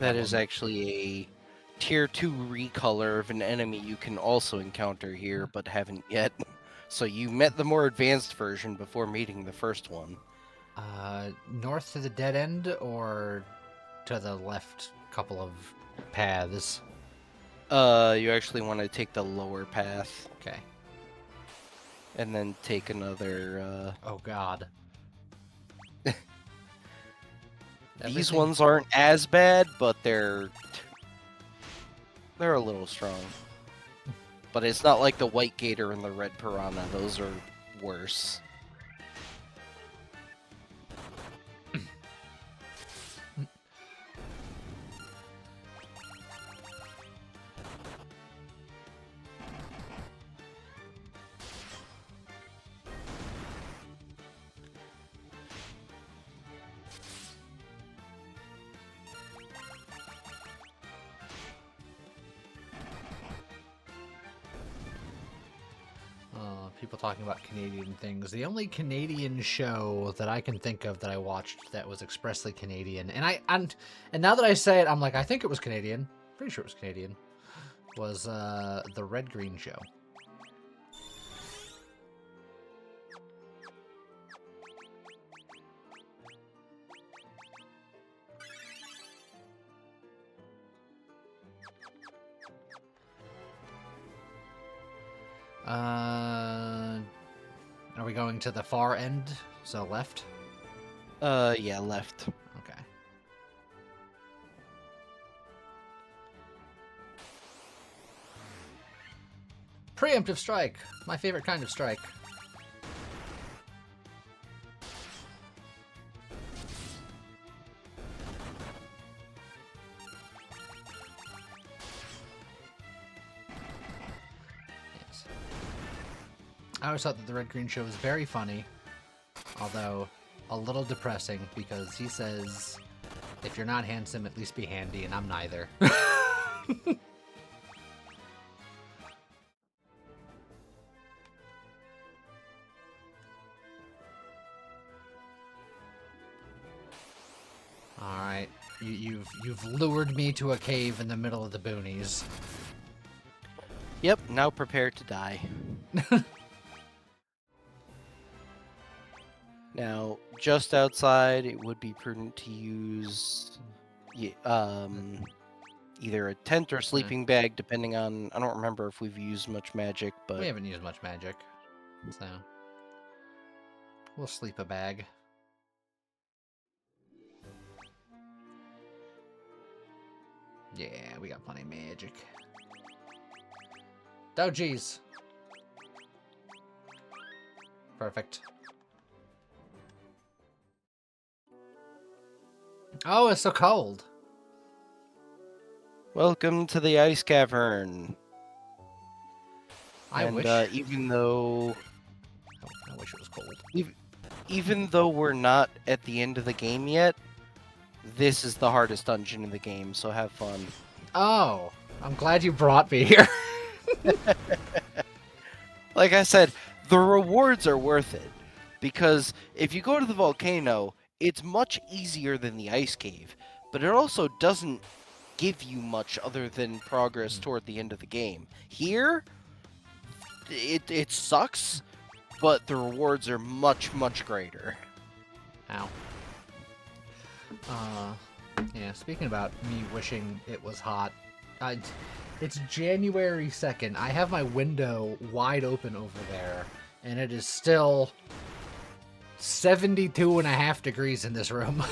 Speaker 2: That is actually a tier 2 recolor of an enemy you can also encounter here, but haven't yet. So you met the more advanced version before meeting the first one.
Speaker 1: North to the dead end or to the left couple of paths?
Speaker 2: You actually want to take the lower path
Speaker 1: Okay.
Speaker 2: and then take another,
Speaker 1: Oh god.
Speaker 2: These
Speaker 1: Everything-
Speaker 2: ones aren't as bad, but they're a little strong. But it's not like the white gator and the red piranha. Those are worse.
Speaker 1: People talking about Canadian things. The only Canadian show that I can think of that I watched that was expressly Canadian, and now that I say it, I'm like, I think it was Canadian. Pretty sure it was Canadian. Was the Red Green Show. Are we going to the far end? So left?
Speaker 2: Yeah, left.
Speaker 1: Okay. Preemptive strike! My favorite kind of strike. Yes. I always thought that the Red Green Show was very funny, although a little depressing because he says, if you're not handsome, at least be handy, and I'm neither. Alright, you've lured me to a cave in the middle of the boonies.
Speaker 2: Yep, now prepare to die. Now, just outside, it would be prudent to use either a tent or sleeping bag, depending on... I don't remember if we've used much magic, but...
Speaker 1: We haven't used much magic, so we'll sleep a bag. Yeah, we got plenty of magic. Oh, geez. Perfect. Oh, it's so cold.
Speaker 2: Welcome to the ice cavern.
Speaker 1: I wish.
Speaker 2: Even though...
Speaker 1: I wish it was cold.
Speaker 2: Even though we're not at the end of the game yet, this is the hardest dungeon in the game, so have fun.
Speaker 1: Oh, I'm glad you brought me here.
Speaker 2: Like I said, the rewards are worth it. Because if you go to the volcano, it's much easier than the ice cave. but it also doesn't give you much other than progress toward the end of the game. Here, it sucks, but the rewards are much, much greater.
Speaker 1: Ow. Yeah, speaking about me wishing it was hot, it's January 2nd. I have my window wide open over there, and it is still 72.5 degrees in this room.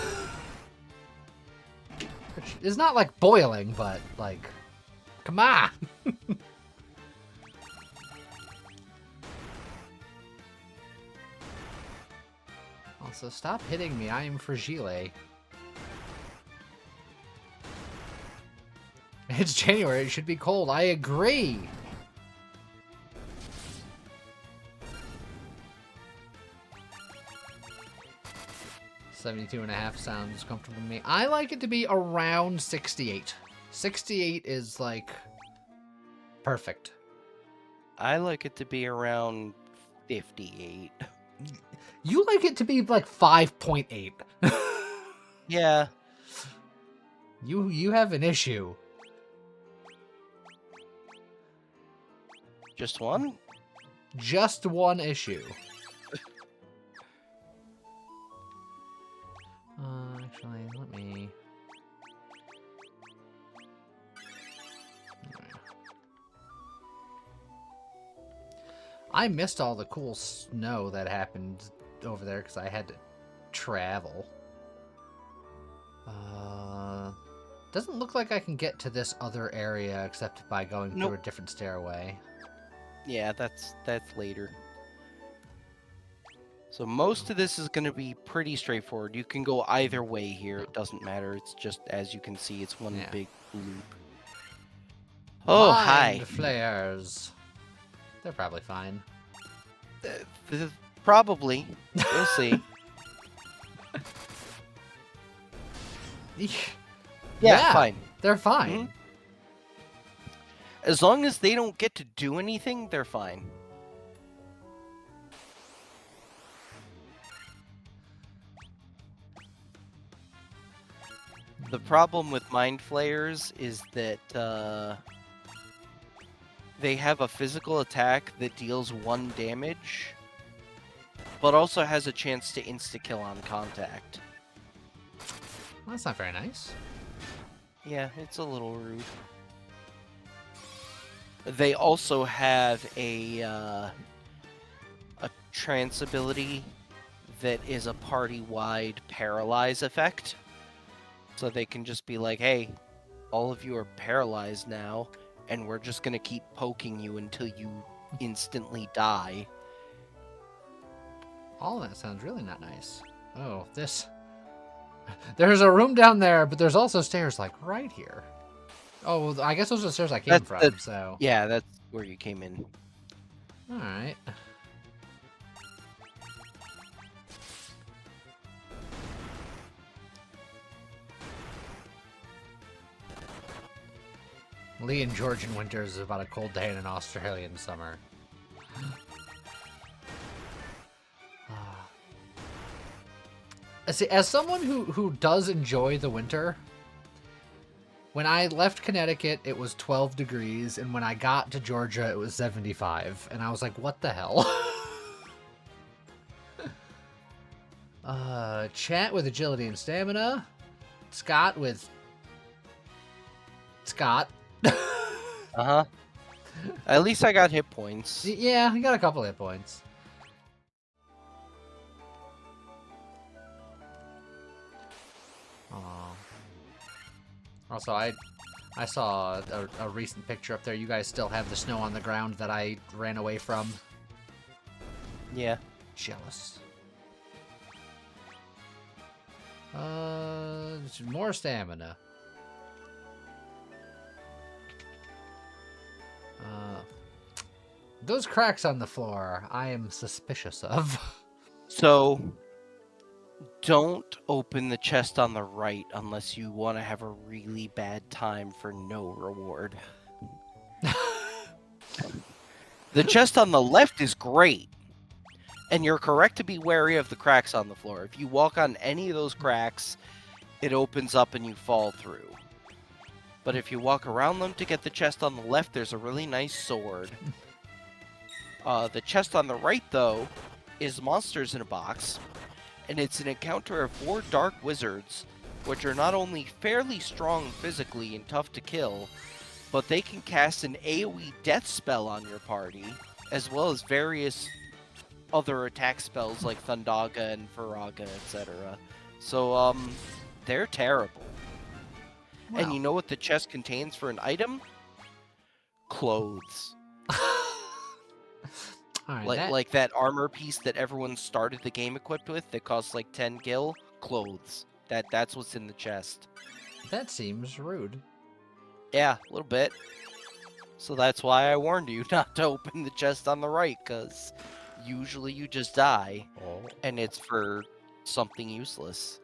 Speaker 1: Which is not like boiling, but like, come on. Also, stop hitting me. I am fragile. It's January. It should be cold. I agree. $72.5 sounds comfortable to me. I like it to be around 68. 68 is like perfect.
Speaker 2: I like it to be around 58.
Speaker 1: You like it to be like 5.8.
Speaker 2: Yeah.
Speaker 1: You have an issue.
Speaker 2: Just one?
Speaker 1: Just one issue. Actually, let me... I missed all the cool snow that happened over there because I had to travel. Doesn't look like I can get to this other area except by going through a different stairway.
Speaker 2: Yeah, that's later. So most of this is going to be pretty straightforward. You can go either way here. It doesn't matter. It's just, as you can see, it's one big loop. Oh, hi.
Speaker 1: Mind flares. They're probably fine.
Speaker 2: Probably. We'll see. Yeah, fine.
Speaker 1: They're fine.
Speaker 2: Mhm. As long as they don't get to do anything, they're fine. The problem with Mind Flayers is that they have a physical attack that deals 1 damage, but also has a chance to insta-kill on contact.
Speaker 1: Well, that's not very nice.
Speaker 2: Yeah, it's a little rude. They also have a trance ability that is a party-wide paralyze effect. So they can just be like, hey, all of you are paralyzed now, and we're just gonna keep poking you until you instantly die.
Speaker 1: All of that sounds really not nice. Oh, this... There's a room down there, but there's also stairs, like, right here. Oh, well, I guess those are the stairs I came from, so...
Speaker 2: Yeah, that's where you came in.
Speaker 1: Alright. Lee and George in winter is about a cold day in an Australian summer. See, as someone who does enjoy the winter, when I left Connecticut, it was 12 degrees, and when I got to Georgia, it was 75, and I was like, what the hell? Chat with agility and stamina. Scott with... Scott.
Speaker 2: Uh-huh. At least I got hit points.
Speaker 1: Yeah, I got a couple hit points. Also, I saw a recent picture up there. You guys still have the snow on the ground that I ran away from.
Speaker 2: Yeah.
Speaker 1: Jealous. More stamina. Those cracks on the floor, I am suspicious of.
Speaker 2: So, don't open the chest on the right unless you want to have a really bad time for no reward. The chest on the left is great. And you're correct to be wary of the cracks on the floor. If you walk on any of those cracks, it opens up and you fall through. But if you walk around them to get the chest on the left, there's a really nice sword. The chest on the right, though, is Monsters in a Box, and it's an encounter of 4 Dark Wizards, which are not only fairly strong physically and tough to kill, but they can cast an AoE death spell on your party, as well as various other attack spells like Thundaga and Faraga, etc. So, they're terrible. And you know what the chest contains for an item? Clothes.
Speaker 1: Alright,
Speaker 2: Like that armor piece that everyone started the game equipped with that costs like 10 gil. Clothes. That's what's in the chest.
Speaker 1: that seems rude.
Speaker 2: Yeah, a little bit. So that's why I warned you not to open the chest on the right, because usually you just die, and it's for something useless.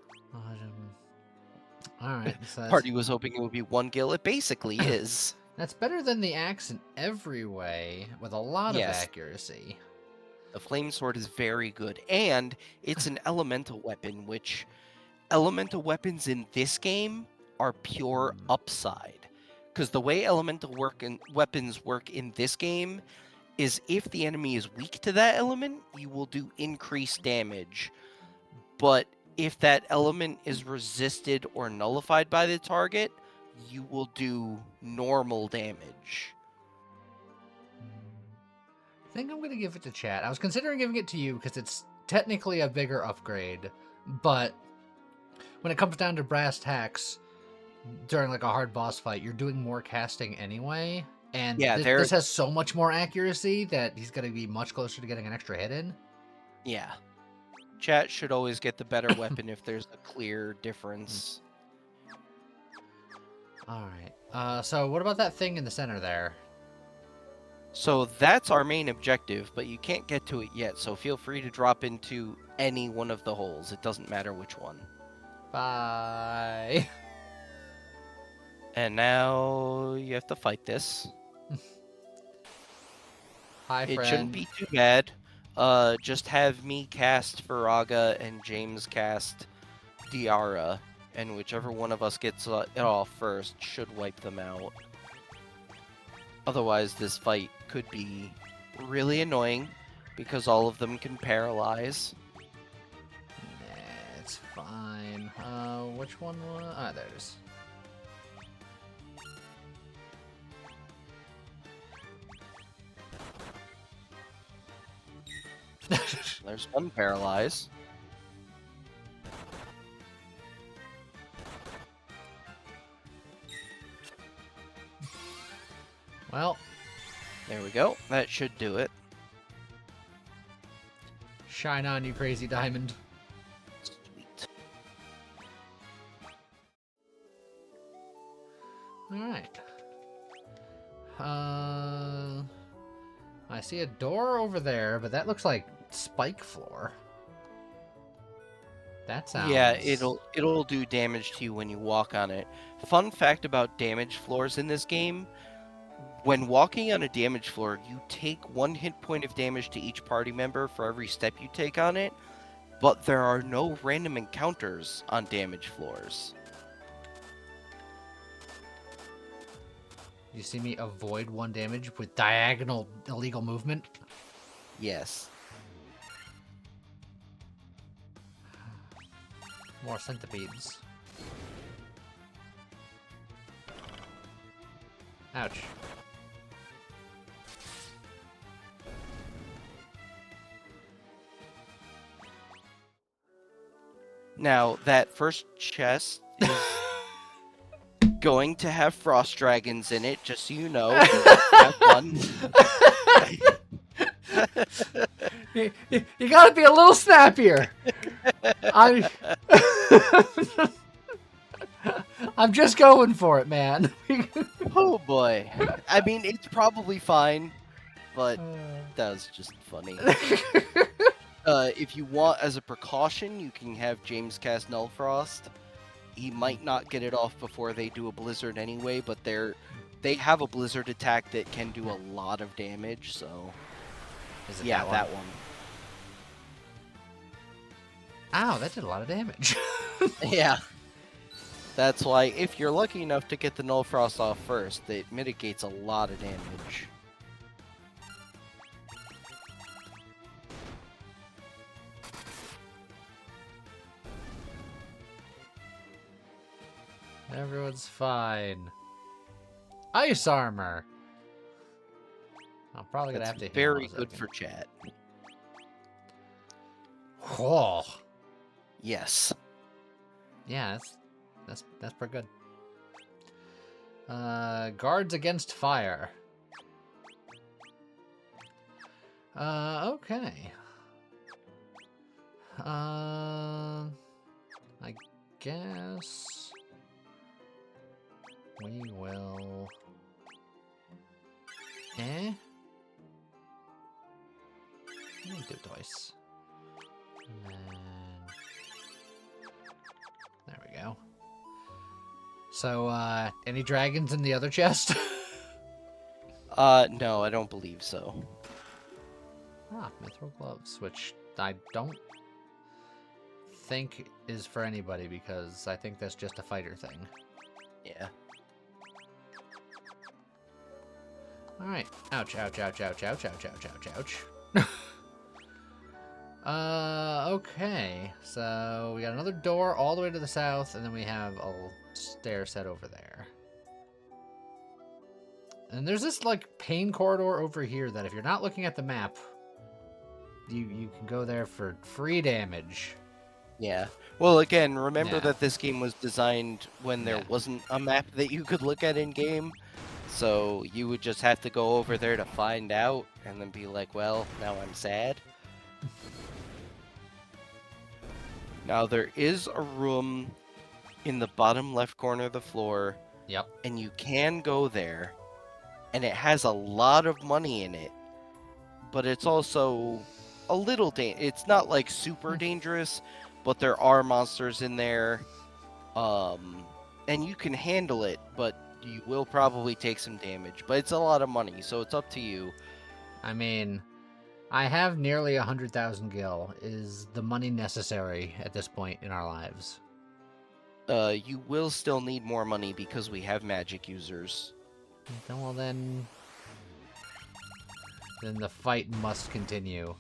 Speaker 1: Alright, so
Speaker 2: Party was hoping it would be 1 gil. It basically is.
Speaker 1: that's better than the axe in every way, with a lot
Speaker 2: Yes.
Speaker 1: of accuracy.
Speaker 2: The flame sword is very good, and it's an elemental weapon, which elemental weapons in this game are pure upside. Because the way elemental weapons work in this game is if the enemy is weak to that element, you will do increased damage. But if that element is resisted or nullified by the target, you will do normal damage.
Speaker 1: I think I'm going to give it to chat. I was considering giving it to you because it's technically a bigger upgrade, but when it comes down to brass tacks, during like a hard boss fight, you're doing more casting anyway, and
Speaker 2: Yeah,
Speaker 1: this has so much more accuracy that he's going to be much closer to getting an extra hit in.
Speaker 2: Yeah. Chat should always get the better weapon if there's a clear difference.
Speaker 1: Alright, so what about that thing in the center there?
Speaker 2: So that's our main objective, but you can't get to it yet, so feel free to drop into any one of the holes. It doesn't matter which one.
Speaker 1: Bye.
Speaker 2: And now you have to fight this.
Speaker 1: Hi,
Speaker 2: It
Speaker 1: friend.
Speaker 2: shouldn't be too bad. Just have me cast Faraga and James cast Diara, and whichever one of us gets it off first should wipe them out. Otherwise, this fight could be really annoying because all of them can paralyze.
Speaker 1: Nah, it's fine. Which one was... Ah, there it is.
Speaker 2: There's one paralyze.
Speaker 1: Well,
Speaker 2: There we go. That should do it.
Speaker 1: shine on, you crazy diamond.
Speaker 2: Sweet.
Speaker 1: Alright. I see a door over there, but that looks like spike floor. That sounds...
Speaker 2: Yeah, it'll do damage to you when you walk on it. Fun fact about damage floors in this game: when walking on a damage floor, you take 1 hit point of damage to each party member for every step you take on it, but there are no random encounters on damage floors.
Speaker 1: You see me avoid 1 damage with diagonal illegal movement?
Speaker 2: Yes.
Speaker 1: More centipedes. Ouch.
Speaker 2: Now, that first chest is going to have frost dragons in it, just so you know. Have fun.
Speaker 1: You gotta be a little snappier. I'm just going for it, man.
Speaker 2: Oh boy. I mean, it's probably fine, but that was just funny. If you want, as a precaution, you can have James cast Nullfrost. He might not get it off before they do a blizzard anyway, but they have a blizzard attack that can do a lot of damage, so...
Speaker 1: Is it
Speaker 2: Yeah,
Speaker 1: that
Speaker 2: that one.
Speaker 1: Ow, that did a lot of damage.
Speaker 2: Yeah. That's why if you're lucky enough to get the Null Frost off first, it mitigates a lot of damage.
Speaker 1: Everyone's fine. Ice armor. I'm probably gonna
Speaker 2: That's
Speaker 1: have to heal in
Speaker 2: very
Speaker 1: a
Speaker 2: good
Speaker 1: second.
Speaker 2: for chat.
Speaker 1: Oh,
Speaker 2: Yes.
Speaker 1: yeah, that's pretty good. Guards against fire. Okay. I guess we will. We'll do it twice. And then there we go. So, any dragons in the other chest?
Speaker 2: No, I don't believe so.
Speaker 1: Mithril gloves, which I don't think is for anybody because I think that's just a fighter thing.
Speaker 2: Yeah.
Speaker 1: Alright. Ouch, ouch, ouch, ouch, ouch, ouch, ouch, ouch, ouch. Okay. So, we got another door all the way to the south, and then we have a stair set over there. And there's this, like, pain corridor over here that if you're not looking at the map, you can go there for free damage.
Speaker 2: Yeah. Well, again, remember
Speaker 1: Yeah.
Speaker 2: that this game was designed when there
Speaker 1: Yeah.
Speaker 2: wasn't a map that you could look at in game. So you would just have to go over there to find out and then be like, well, now I'm sad. Now there is a room in the bottom left corner of the floor,
Speaker 1: Yep.
Speaker 2: and you can go there, and it has a lot of money in it, but it's also a little it's not like super dangerous, but there are monsters in there, and you can handle it, but you will probably take some damage. But it's a lot of money, so it's up to you.
Speaker 1: I mean, I have nearly 100,000 gil. Is the money necessary at this point in our lives?
Speaker 2: You will still need more money because we have magic users.
Speaker 1: Well, then the fight must continue.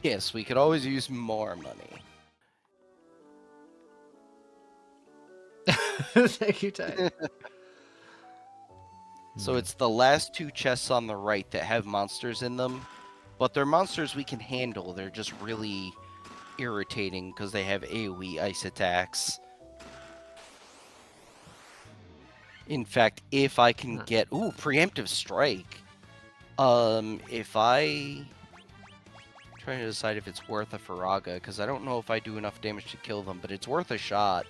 Speaker 2: Yes, we could always use more money.
Speaker 1: Thank you, Ty.
Speaker 2: So it's the last two chests on the right that have monsters in them, but they're monsters we can handle. They're just really irritating because they have AoE ice attacks. In fact, if I can get preemptive strike, if I trying to decide if it's worth a Faraga, because I don't know if I do enough damage to kill them, but it's worth a shot.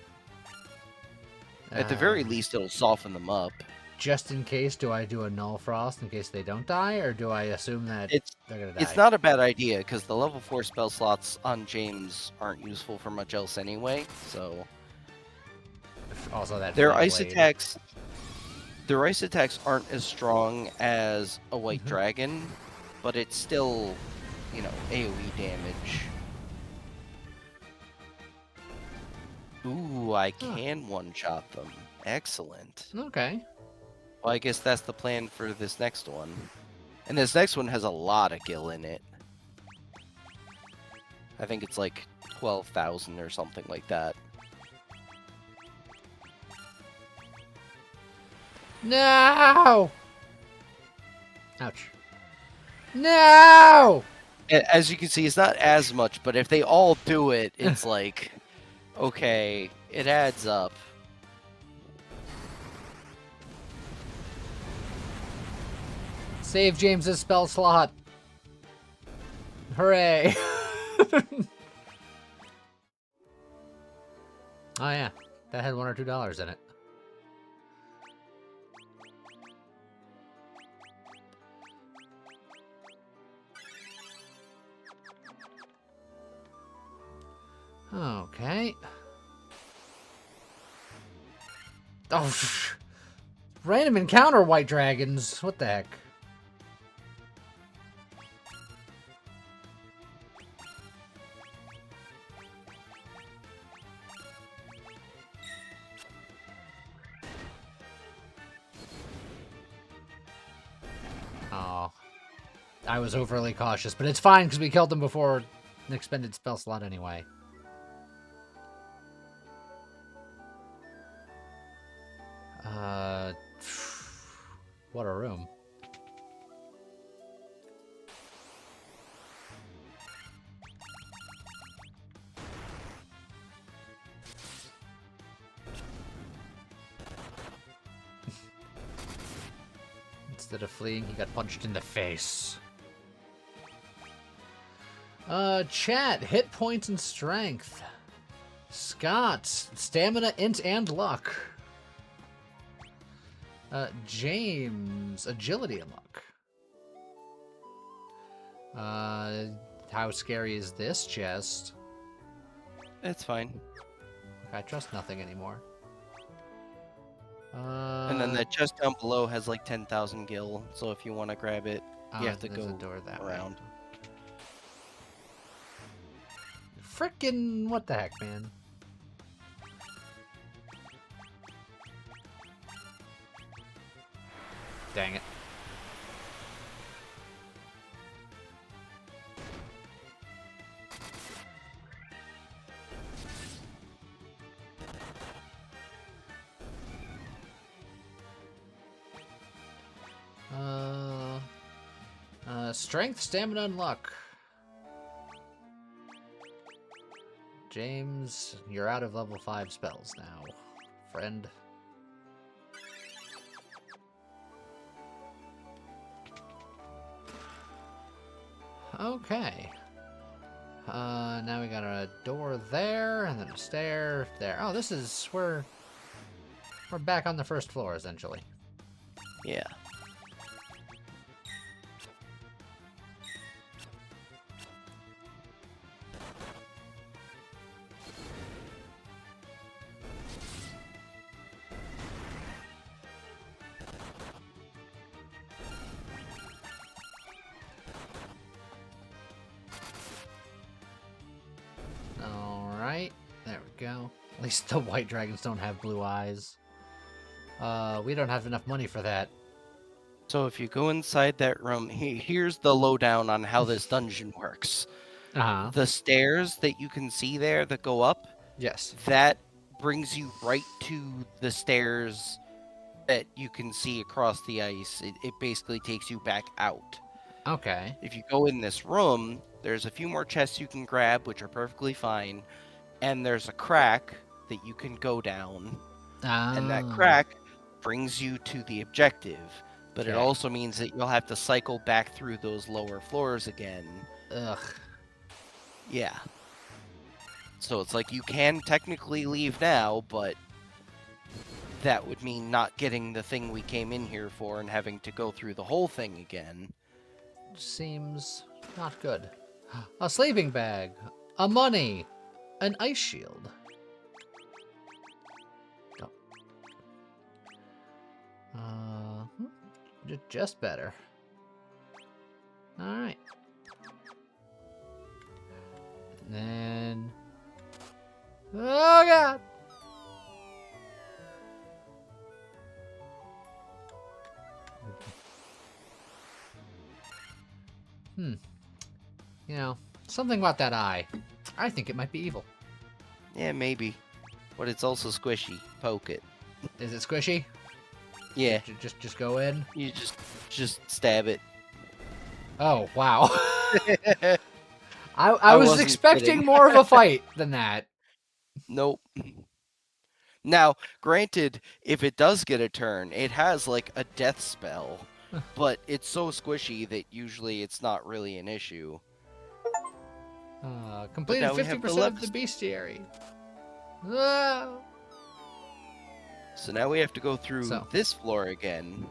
Speaker 2: At the very least, it'll soften them up.
Speaker 1: Just in case, do I do a Null Frost in case they don't die, or do I assume that they're gonna die?
Speaker 2: It's not a bad idea, because the level 4 spell slots on James aren't useful for much else anyway, so...
Speaker 1: Also, that
Speaker 2: Their
Speaker 1: Flame
Speaker 2: ice
Speaker 1: Blade.
Speaker 2: attacks... Their ice attacks aren't as strong as a White
Speaker 1: Mhm.
Speaker 2: Dragon, but it's still, you know, AoE damage. Ooh, I can one-shot them. Excellent.
Speaker 1: Okay.
Speaker 2: Well, I guess that's the plan for this next one. And this next one has a lot of gil in it. I think it's like 12,000 or something like that.
Speaker 1: No! Ouch. No!
Speaker 2: As you can see, it's not as much, but if they all do it, it's like, okay, it adds up.
Speaker 1: Save James's spell slot. Hooray! Oh yeah, that had $1 or $2 in it. Okay. Oh, random encounter white dragons. What the heck? I was overly cautious, but it's fine because we killed them before an expended spell slot anyway. What a room. Instead of fleeing, he got punched in the face. Chat, hit points and strength. Scott, stamina, int, and luck. James, agility and luck. How scary is this chest?
Speaker 2: It's fine.
Speaker 1: I trust nothing anymore.
Speaker 2: And then the chest down below has like 10,000 gil, so if you want to grab it, you have to
Speaker 1: there's
Speaker 2: go
Speaker 1: a door that
Speaker 2: around.
Speaker 1: way. Frickin' what the heck, man? Dang it. Strength, stamina, and luck. James, you're out of level 5 spells now, friend. Okay. Now we got a door there, and then a stair there. Oh, this is we're back on the first floor essentially.
Speaker 2: Yeah.
Speaker 1: Alright, there we go. At least the white dragons don't have blue eyes. We don't have enough money for that.
Speaker 2: So if you go inside that room, here's the lowdown on how this dungeon works.
Speaker 1: Uh-huh.
Speaker 2: The stairs that you can see there that go up,
Speaker 1: Yes.
Speaker 2: that brings you right to the stairs that you can see across the ice. It basically takes you back out.
Speaker 1: Okay.
Speaker 2: If you go in this room, there's a few more chests you can grab, which are perfectly fine, and there's a crack that you can go down, and that crack brings you to the objective, but it
Speaker 1: Okay.
Speaker 2: also means that you'll have to cycle back through those lower floors again.
Speaker 1: Ugh.
Speaker 2: Yeah. So it's like you can technically leave now, but that would mean not getting the thing we came in here for and having to go through the whole thing again.
Speaker 1: Seems not good. A sleeping bag, a money, an ice shield. Oh. Just better. All right. And then, oh god. You know, something about that eye. I think it might be evil.
Speaker 2: Yeah, maybe. But it's also squishy. Poke it.
Speaker 1: Is it squishy?
Speaker 2: Yeah,
Speaker 1: Just go in.
Speaker 2: you just stab it.
Speaker 1: Oh wow. I was
Speaker 2: wasn't
Speaker 1: expecting
Speaker 2: kidding.
Speaker 1: more of a fight than that.
Speaker 2: Nope. Now, granted, if it does get a turn, it has like a death spell, but it's so squishy that usually it's not really an issue.
Speaker 1: Completed
Speaker 2: now we have
Speaker 1: 50% of the bestiary. Ah.
Speaker 2: So now we have to go through
Speaker 1: So.
Speaker 2: this floor again.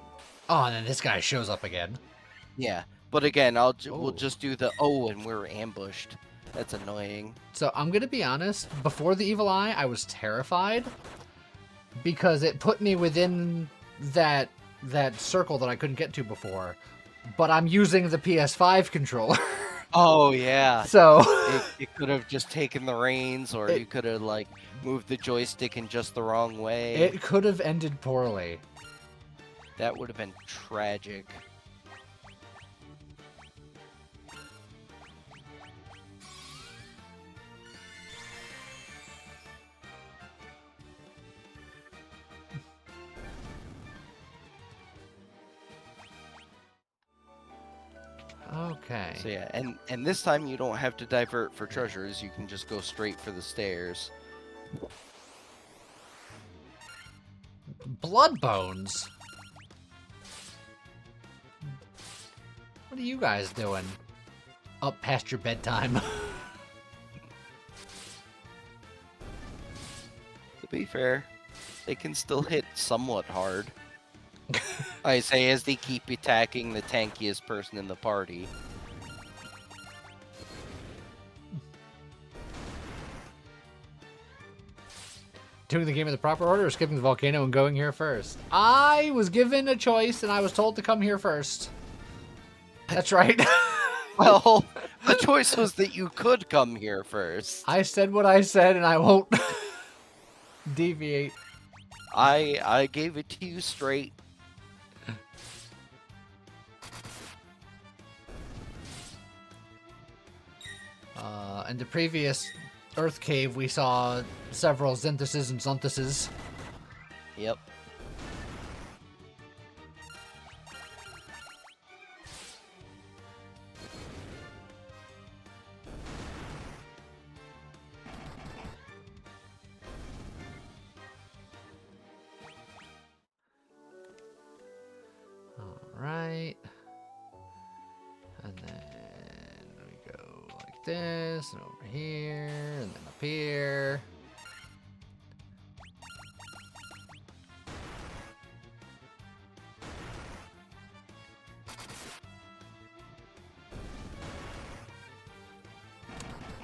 Speaker 1: Oh, and then this guy shows up again.
Speaker 2: Yeah, but again, we'll
Speaker 1: Oh.
Speaker 2: just do the and we're ambushed. That's annoying.
Speaker 1: So I'm gonna be honest. Before the evil eye, I was terrified because it put me within that circle that I couldn't get to before. But I'm using the PS5 controller,
Speaker 2: Oh yeah.
Speaker 1: so
Speaker 2: It could have just taken the reins, or you could have like moved the joystick in just the wrong way.
Speaker 1: it could have ended poorly.
Speaker 2: That would have been tragic.
Speaker 1: Okay.
Speaker 2: So yeah, and this time you don't have to divert for treasures. You can just go straight for the stairs.
Speaker 1: Blood bones. What are you guys doing? Up past your bedtime.
Speaker 2: To be fair, they can still hit somewhat hard. I say as they keep attacking the tankiest person in the party.
Speaker 1: Doing the game in the proper order or skipping the volcano and going here first? I was given a choice and I was told to come here first. That's right.
Speaker 2: Well, the choice was that you could come here first.
Speaker 1: I said what I said and I won't deviate.
Speaker 2: I gave it to you straight.
Speaker 1: In the previous Earth Cave, we saw several Xanthuses and Xunthuses.
Speaker 2: Yep.
Speaker 1: Alright. And then we go like this, and over here, and then up here.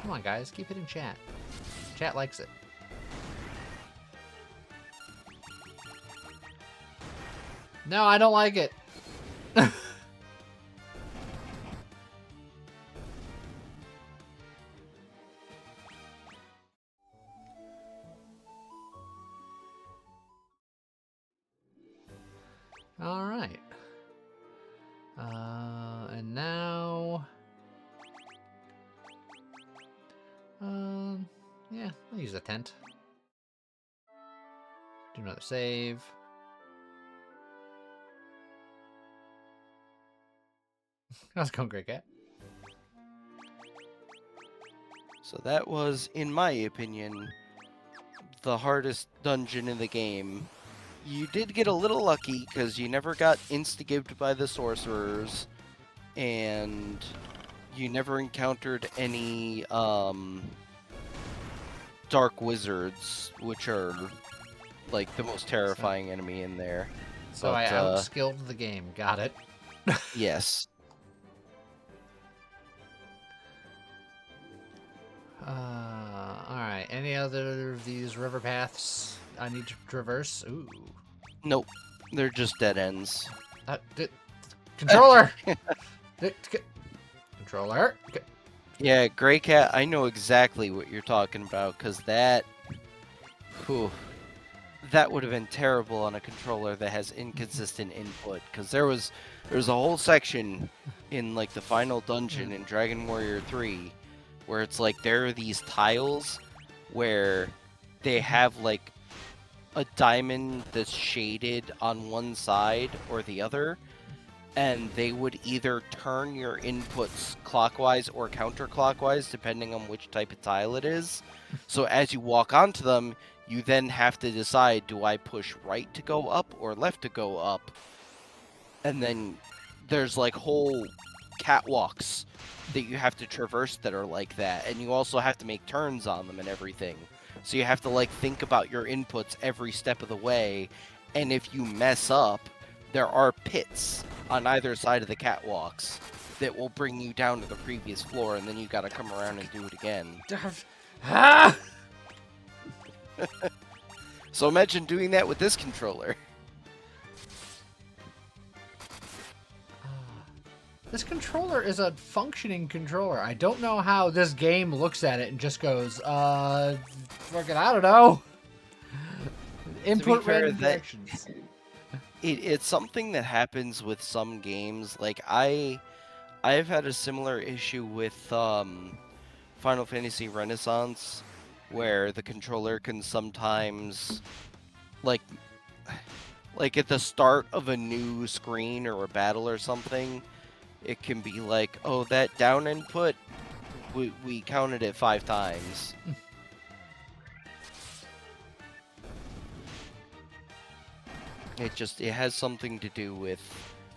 Speaker 1: Come on, guys, keep hitting chat. Chat likes it. No, I don't like it. All right. And now, yeah, I'll use the tent. Do another save. How's it going, Great Cat?
Speaker 2: So that was, in my opinion, the hardest dungeon in the game. You did get a little lucky because you never got insta-gibbed by the sorcerers, and you never encountered any dark wizards, which are like the most terrifying enemy in there.
Speaker 1: So
Speaker 2: But,
Speaker 1: I outskilled the game. Got it.
Speaker 2: Yes.
Speaker 1: Alright. Any other of these river paths I need to traverse? Ooh.
Speaker 2: Nope. They're just dead ends.
Speaker 1: Controller! Controller!
Speaker 2: Yeah, Grey Cat, I know exactly what you're talking about, because that... Whew, that would have been terrible on a controller that has inconsistent input, because there's a whole section in, like, the final dungeon in Dragon Warrior 3, where it's like, there are these tiles where they have, like, a diamond that's shaded on one side or the other, and they would either turn your inputs clockwise or counterclockwise depending on which type of tile it is. So as you walk onto them, you then have to decide, do I push right to go up or left to go up? And then there's like whole catwalks that you have to traverse that are like that, and you also have to make turns on them and everything. So you have to like think about your inputs every step of the way, and if you mess up, there are pits on either side of the catwalks that will bring you down to the previous floor, and then you gotta come around and do it again.
Speaker 1: Ah!
Speaker 2: So imagine doing that with this controller.
Speaker 1: This controller is a functioning controller. I don't know how this game looks at it and just goes, fucking, I don't know. Input
Speaker 2: fair,
Speaker 1: random directions.
Speaker 2: It's something that happens with some games. Like I've had a similar issue with Final Fantasy Renaissance, where the controller can sometimes, like at the start of a new screen or a battle or something, it can be like, oh, that down input, we counted it 5 times. It has something to do with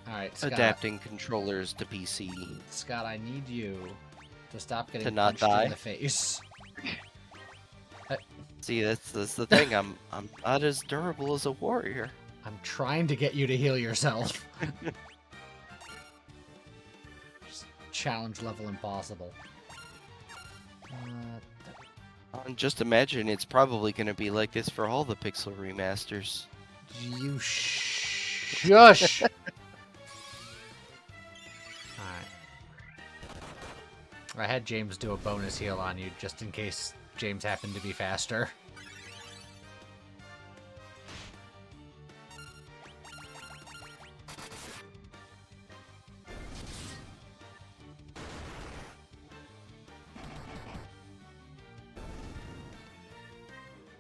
Speaker 1: Alright, Scott.
Speaker 2: adapting controllers to PC.
Speaker 1: Scott, I need you to stop getting
Speaker 2: To not
Speaker 1: punched
Speaker 2: die?
Speaker 1: in the face.
Speaker 2: See, that's the thing. I'm not as durable as a warrior.
Speaker 1: I'm trying to get you to heal yourself. Just challenge level impossible.
Speaker 2: And just imagine it's probably going to be like this for all the Pixel remasters.
Speaker 1: You shush! Alright. I had James do a bonus heal on you just in case James happened to be faster.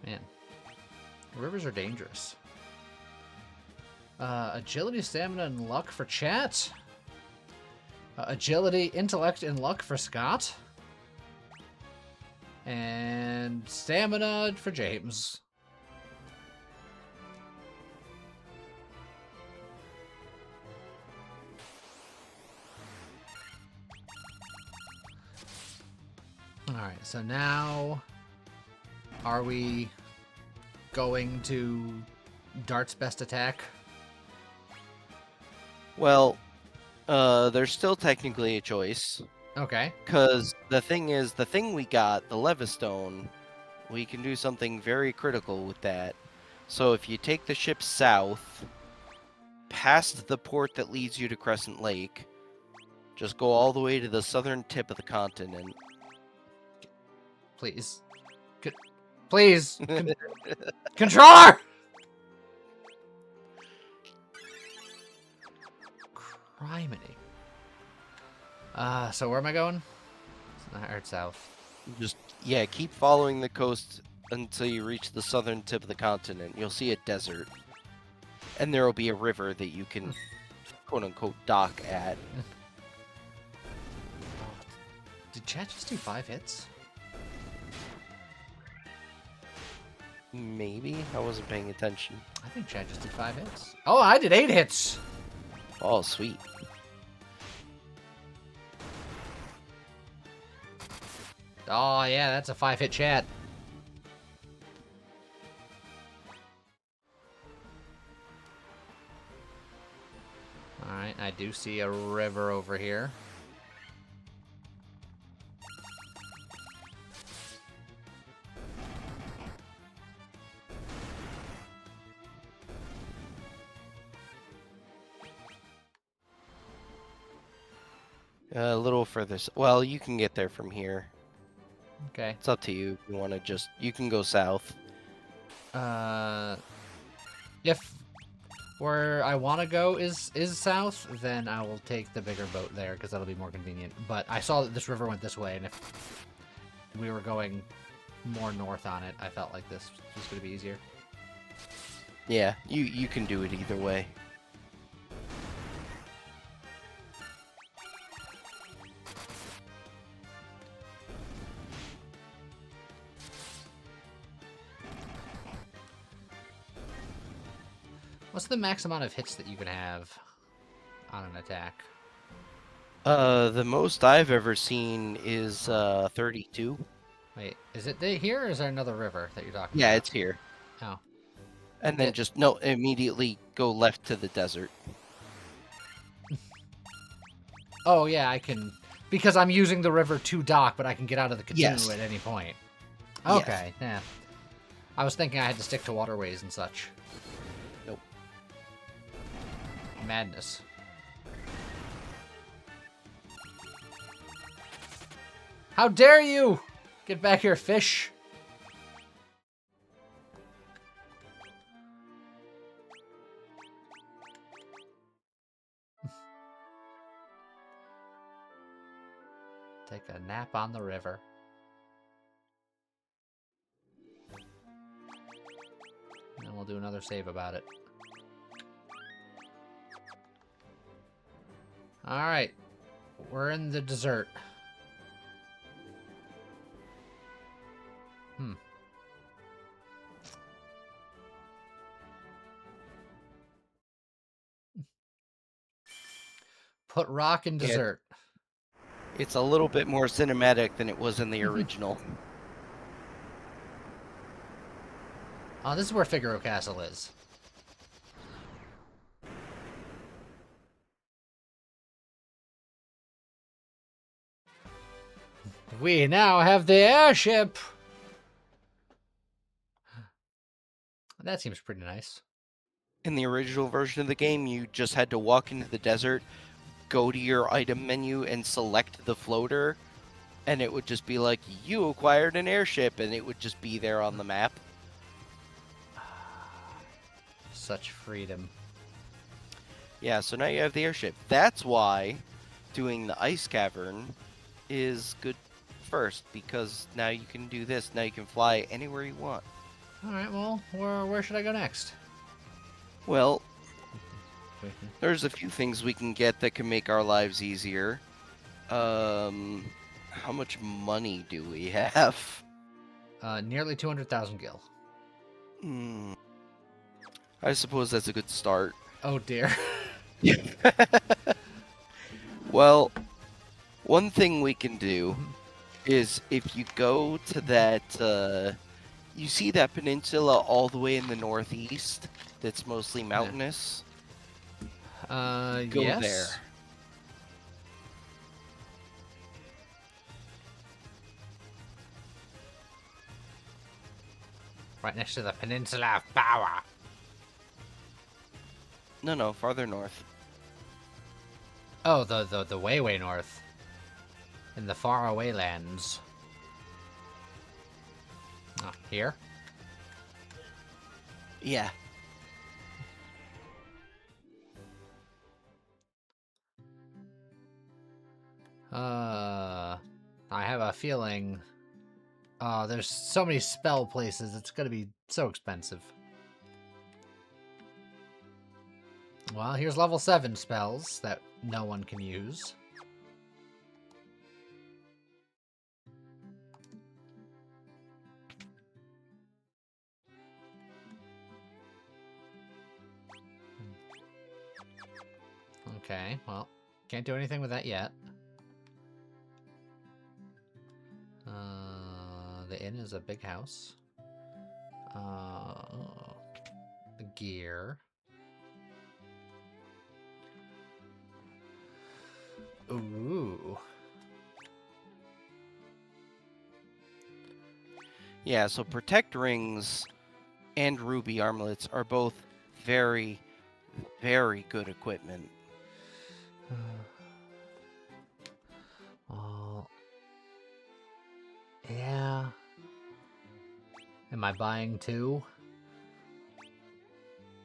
Speaker 1: Man, rivers are dangerous. Agility, stamina, and luck for chat. Agility, intellect, and luck for Scott. And stamina for James. Alright, so now are we going to Dart's best attack?
Speaker 2: Well, there's still technically a choice.
Speaker 1: Okay.
Speaker 2: Because the thing is, the thing we got, the Levistone, we can do something very critical with that. So if you take the ship south, past the port that leads you to Crescent Lake, just go all the way to the southern tip of the continent.
Speaker 1: Please. Please! Controller! Criminy. So where am I going? I heard south.
Speaker 2: Just, yeah, keep following the coast until you reach the southern tip of the continent. You'll see a desert. And there will be a river that you can, quote-unquote, dock at.
Speaker 1: Did chat just do 5 hits?
Speaker 2: Maybe? I wasn't paying attention.
Speaker 1: I think chat just did 5 hits. Oh, I did 8 hits!
Speaker 2: Oh, sweet.
Speaker 1: Oh, yeah, that's a 5-hit chat. Alright, I do see a river over here.
Speaker 2: A little further. Well, you can get there from here.
Speaker 1: Okay.
Speaker 2: It's up to you. If you want to just, you can go south.
Speaker 1: If where I want to go is south, then I will take the bigger boat there because that'll be more convenient. But I saw that this river went this way, and if we were going more north on it, I felt like this was going to be easier.
Speaker 2: Yeah, you can do it either way.
Speaker 1: What's the max amount of hits that you can have on an attack?
Speaker 2: The most I've ever seen is 32.
Speaker 1: Wait, is it here or is there another river that you're talking
Speaker 2: Yeah,
Speaker 1: about?
Speaker 2: it's here.
Speaker 1: Oh.
Speaker 2: And then just immediately go left to the desert.
Speaker 1: Oh, yeah, I can... Because I'm using the river to dock, but I can get out of the canoe
Speaker 2: Yes.
Speaker 1: at any point.
Speaker 2: Yes.
Speaker 1: Okay, yeah. I was thinking I had to stick to waterways and such.
Speaker 2: Nope.
Speaker 1: Madness. How dare you! Get back here, fish! Take a nap on the river. And we'll do another save about it. Alright. We're in the desert. Hmm. Put rock in
Speaker 2: Yeah.
Speaker 1: desert.
Speaker 2: It's a little bit more cinematic than it was in the original.
Speaker 1: Oh, this is where Figaro Castle is. We now have the airship! That seems pretty nice.
Speaker 2: In the original version of the game, you just had to walk into the desert, go to your item menu, and select the floater, and it would just be like, you acquired an airship, and it would just be there on the map.
Speaker 1: Such freedom.
Speaker 2: Yeah, so now you have the airship. That's why doing the ice cavern is good first, because now you can do this. Now you can fly anywhere you want.
Speaker 1: Alright, well, where should I go next?
Speaker 2: Well, there's a few things we can get that can make our lives easier. How much money do we have?
Speaker 1: Nearly 200,000 gil.
Speaker 2: I suppose that's a good start.
Speaker 1: Oh dear.
Speaker 2: Well, one thing we can do is if you go to that, you see that peninsula all the way in the northeast that's mostly mountainous? Go
Speaker 1: yes.
Speaker 2: there.
Speaker 1: Right next to the Peninsula of Power.
Speaker 2: No, farther north.
Speaker 1: Oh, the way north. In the faraway lands. Ah, here?
Speaker 2: Yeah.
Speaker 1: I have a feeling... there's so many spell places, it's gonna be so expensive. Well, here's level 7 spells that no one can use. Okay, well, can't do anything with that yet. The inn is a big house. The gear. Ooh.
Speaker 2: Yeah, so Protect Rings and Ruby Armlets are both very, very good equipment.
Speaker 1: Well, yeah. Am I buying 2?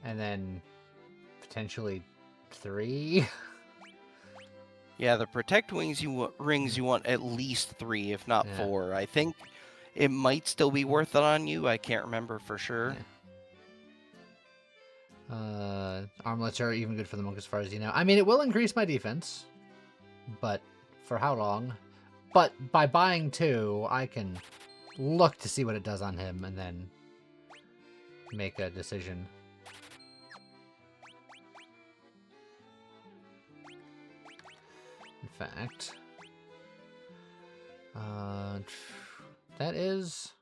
Speaker 1: And then potentially 3?
Speaker 2: Yeah, the Protect Rings you want at least 3, if not
Speaker 1: Yeah.
Speaker 2: 4. I think it might still be worth it on you. I can't remember for sure.
Speaker 1: Yeah. Armlets are even good for the monk as far as you know. I mean, it will increase my defense. But for how long? But by buying 2, I can look to see what it does on him and then make a decision. In fact, that is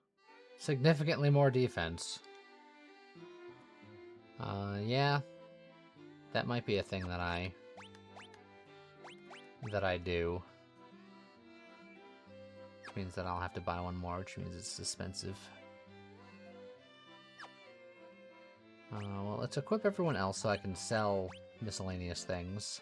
Speaker 1: significantly more defense. Yeah, that might be a thing that I do. Which means that I'll have to buy one more, which means it's expensive. Well, let's equip everyone else so I can sell miscellaneous things.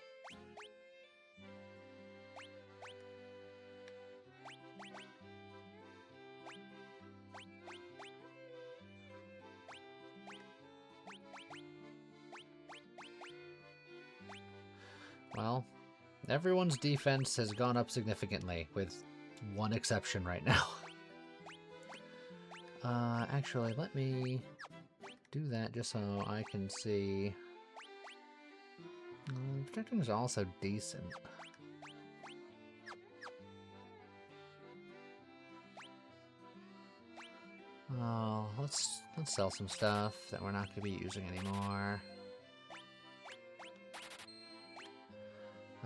Speaker 1: Well, everyone's defense has gone up significantly, with one exception right now. Actually, let me do that just so I can see. Protecting is also decent. Oh, let's sell some stuff that we're not going to be using anymore.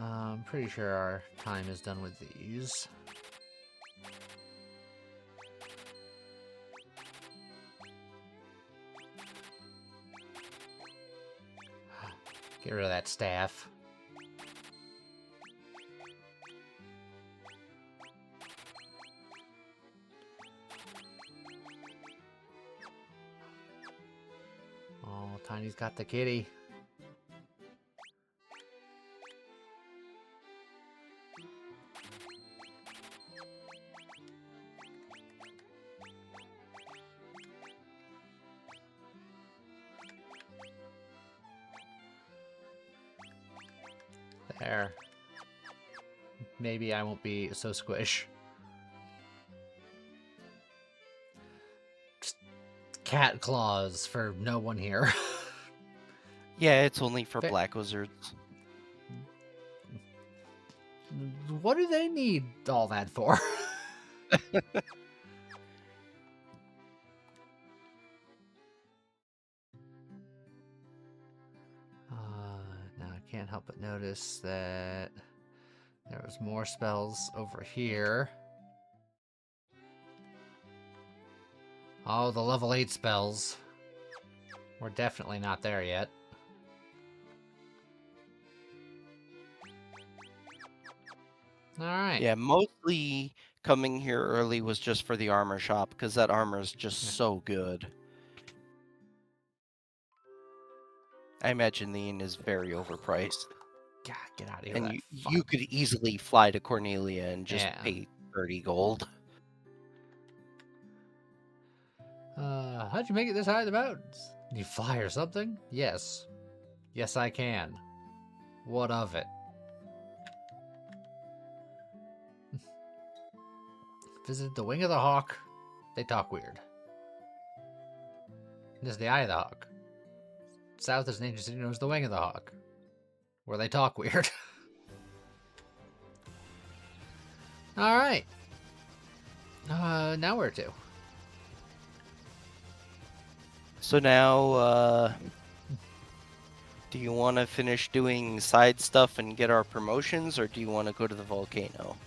Speaker 1: I'm pretty sure our time is done with these. Get rid of that staff. Oh, Tiny's got the kitty. There. Maybe I won't be so squish. Just cat claws for no one here.
Speaker 2: Yeah, it's only for
Speaker 1: Fa-
Speaker 2: black wizards.
Speaker 1: What do they need all that for? Now I can't help but notice that there was more spells over here. Oh, the level 8 spells. We're definitely not there yet. Alright.
Speaker 2: Yeah, mostly coming here early was just for the armor shop, because that armor is just so good. I imagine the inn is very overpriced.
Speaker 1: God, get out of here.
Speaker 2: And
Speaker 1: with
Speaker 2: you,
Speaker 1: that
Speaker 2: you
Speaker 1: fuck.
Speaker 2: could easily fly to Cornelia and just
Speaker 1: Yeah.
Speaker 2: pay 30 gold.
Speaker 1: How'd you make it this high in the mountains? Can you fly or something? Yes. Yes, I can. What of it? Visited the Wing of the Hawk. They talk weird. This is the Eye of the Hawk. South is an ancient city known as the Wing of the Hawk, where they talk weird. Alright. Now where to?
Speaker 2: So now, do you want to finish doing side stuff and get our promotions, or do you want to go to the volcano?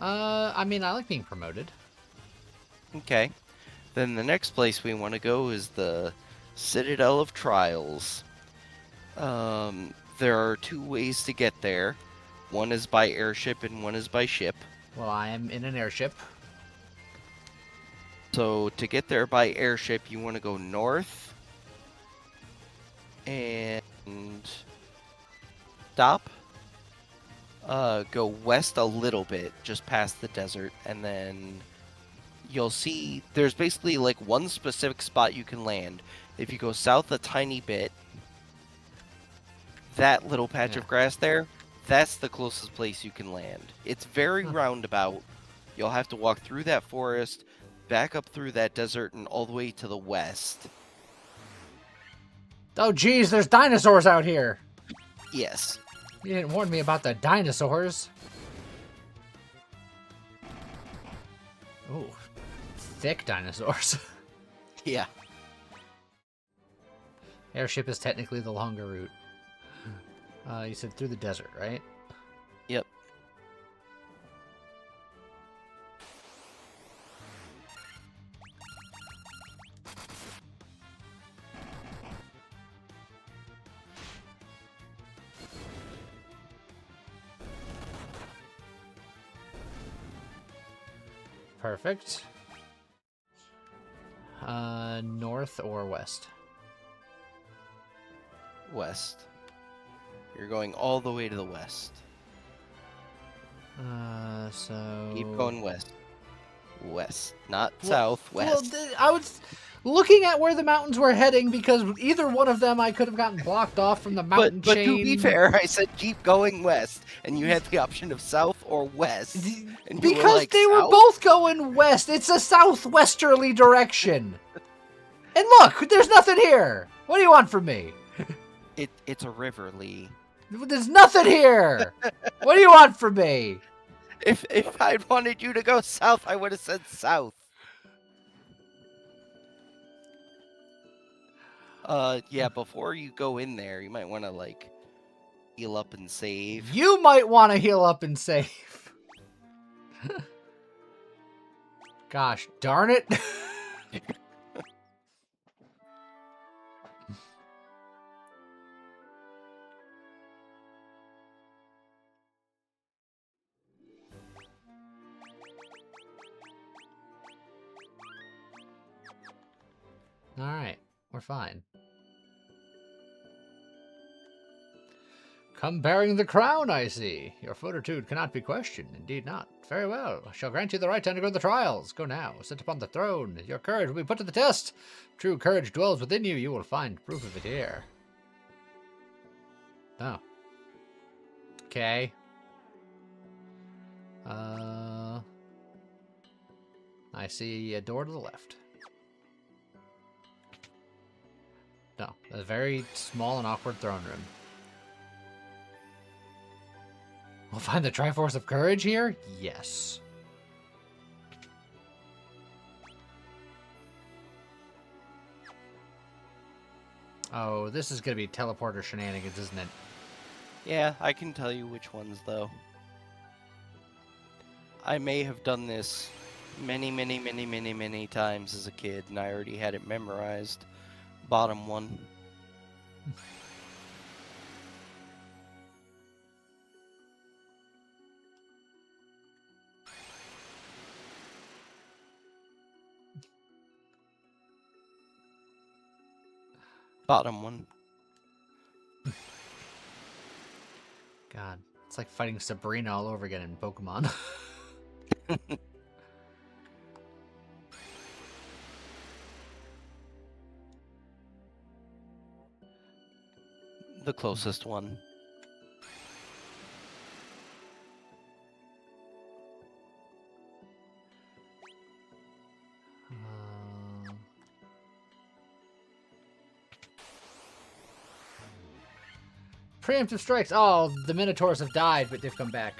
Speaker 1: I mean, I like being promoted.
Speaker 2: Okay. Then the next place we want to go is the Citadel of Trials. There are 2 ways to get there. One is by airship and one is by ship.
Speaker 1: Well, I am in an airship.
Speaker 2: So to get there by airship, you want to go north and stop. Go west a little bit, just past the desert, and then you'll see there's basically like one specific spot you can land. If you go south a tiny bit, that little patch of grass there, that's the closest place you can land. It's very roundabout. You'll have to walk through that forest, back up through that desert, and all the way to the west.
Speaker 1: Oh, geez, there's dinosaurs out here.
Speaker 2: Yes.
Speaker 1: You didn't warn me about the dinosaurs. Oh, thick dinosaurs.
Speaker 2: Yeah.
Speaker 1: Airship is technically the longer route. You said through the desert, right?
Speaker 2: Yep.
Speaker 1: Perfect. North or west?
Speaker 2: West. You're going all the way to the west.
Speaker 1: So...
Speaker 2: Keep going west. West. Not
Speaker 1: Well-
Speaker 2: south, west.
Speaker 1: Well, I was looking at where the mountains were heading because either one of them I could have gotten blocked off from the mountain
Speaker 2: but
Speaker 1: chain.
Speaker 2: to be fair, I said keep going west, and you had the option of south or west. And you were
Speaker 1: Because
Speaker 2: like,
Speaker 1: they were
Speaker 2: "South?"
Speaker 1: both going west. It's a southwesterly direction. And look, there's nothing here. What do you want from me?
Speaker 2: It's a river, Lee.
Speaker 1: There's nothing here. What do you want from me?
Speaker 2: If I'd wanted you to go south, I would have said south. Yeah, before you go in there, you might want to, like, heal up and save.
Speaker 1: You might want to heal up and save. Gosh darn it. Alright, we're fine. Come bearing the crown, I see. Your fortitude cannot be questioned. Indeed not. Very well. I shall grant you the right to undergo the trials. Go now. Sit upon the throne. Your courage will be put to the test. True courage dwells within you. You will find proof of it here. Oh. Okay. I see a door to the left. No, a very small and awkward throne room. We'll find the Triforce of Courage here? Yes. Oh, this is gonna be teleporter shenanigans, isn't it?
Speaker 2: Yeah, I can tell you which ones, though. I may have done this many times as a kid, and I already had it memorized. Bottom one. Bottom one.
Speaker 1: God, it's like fighting Sabrina all over again in Pokemon.
Speaker 2: The closest one.
Speaker 1: Preemptive strikes. Oh, the Minotaurs have died, but they've come back.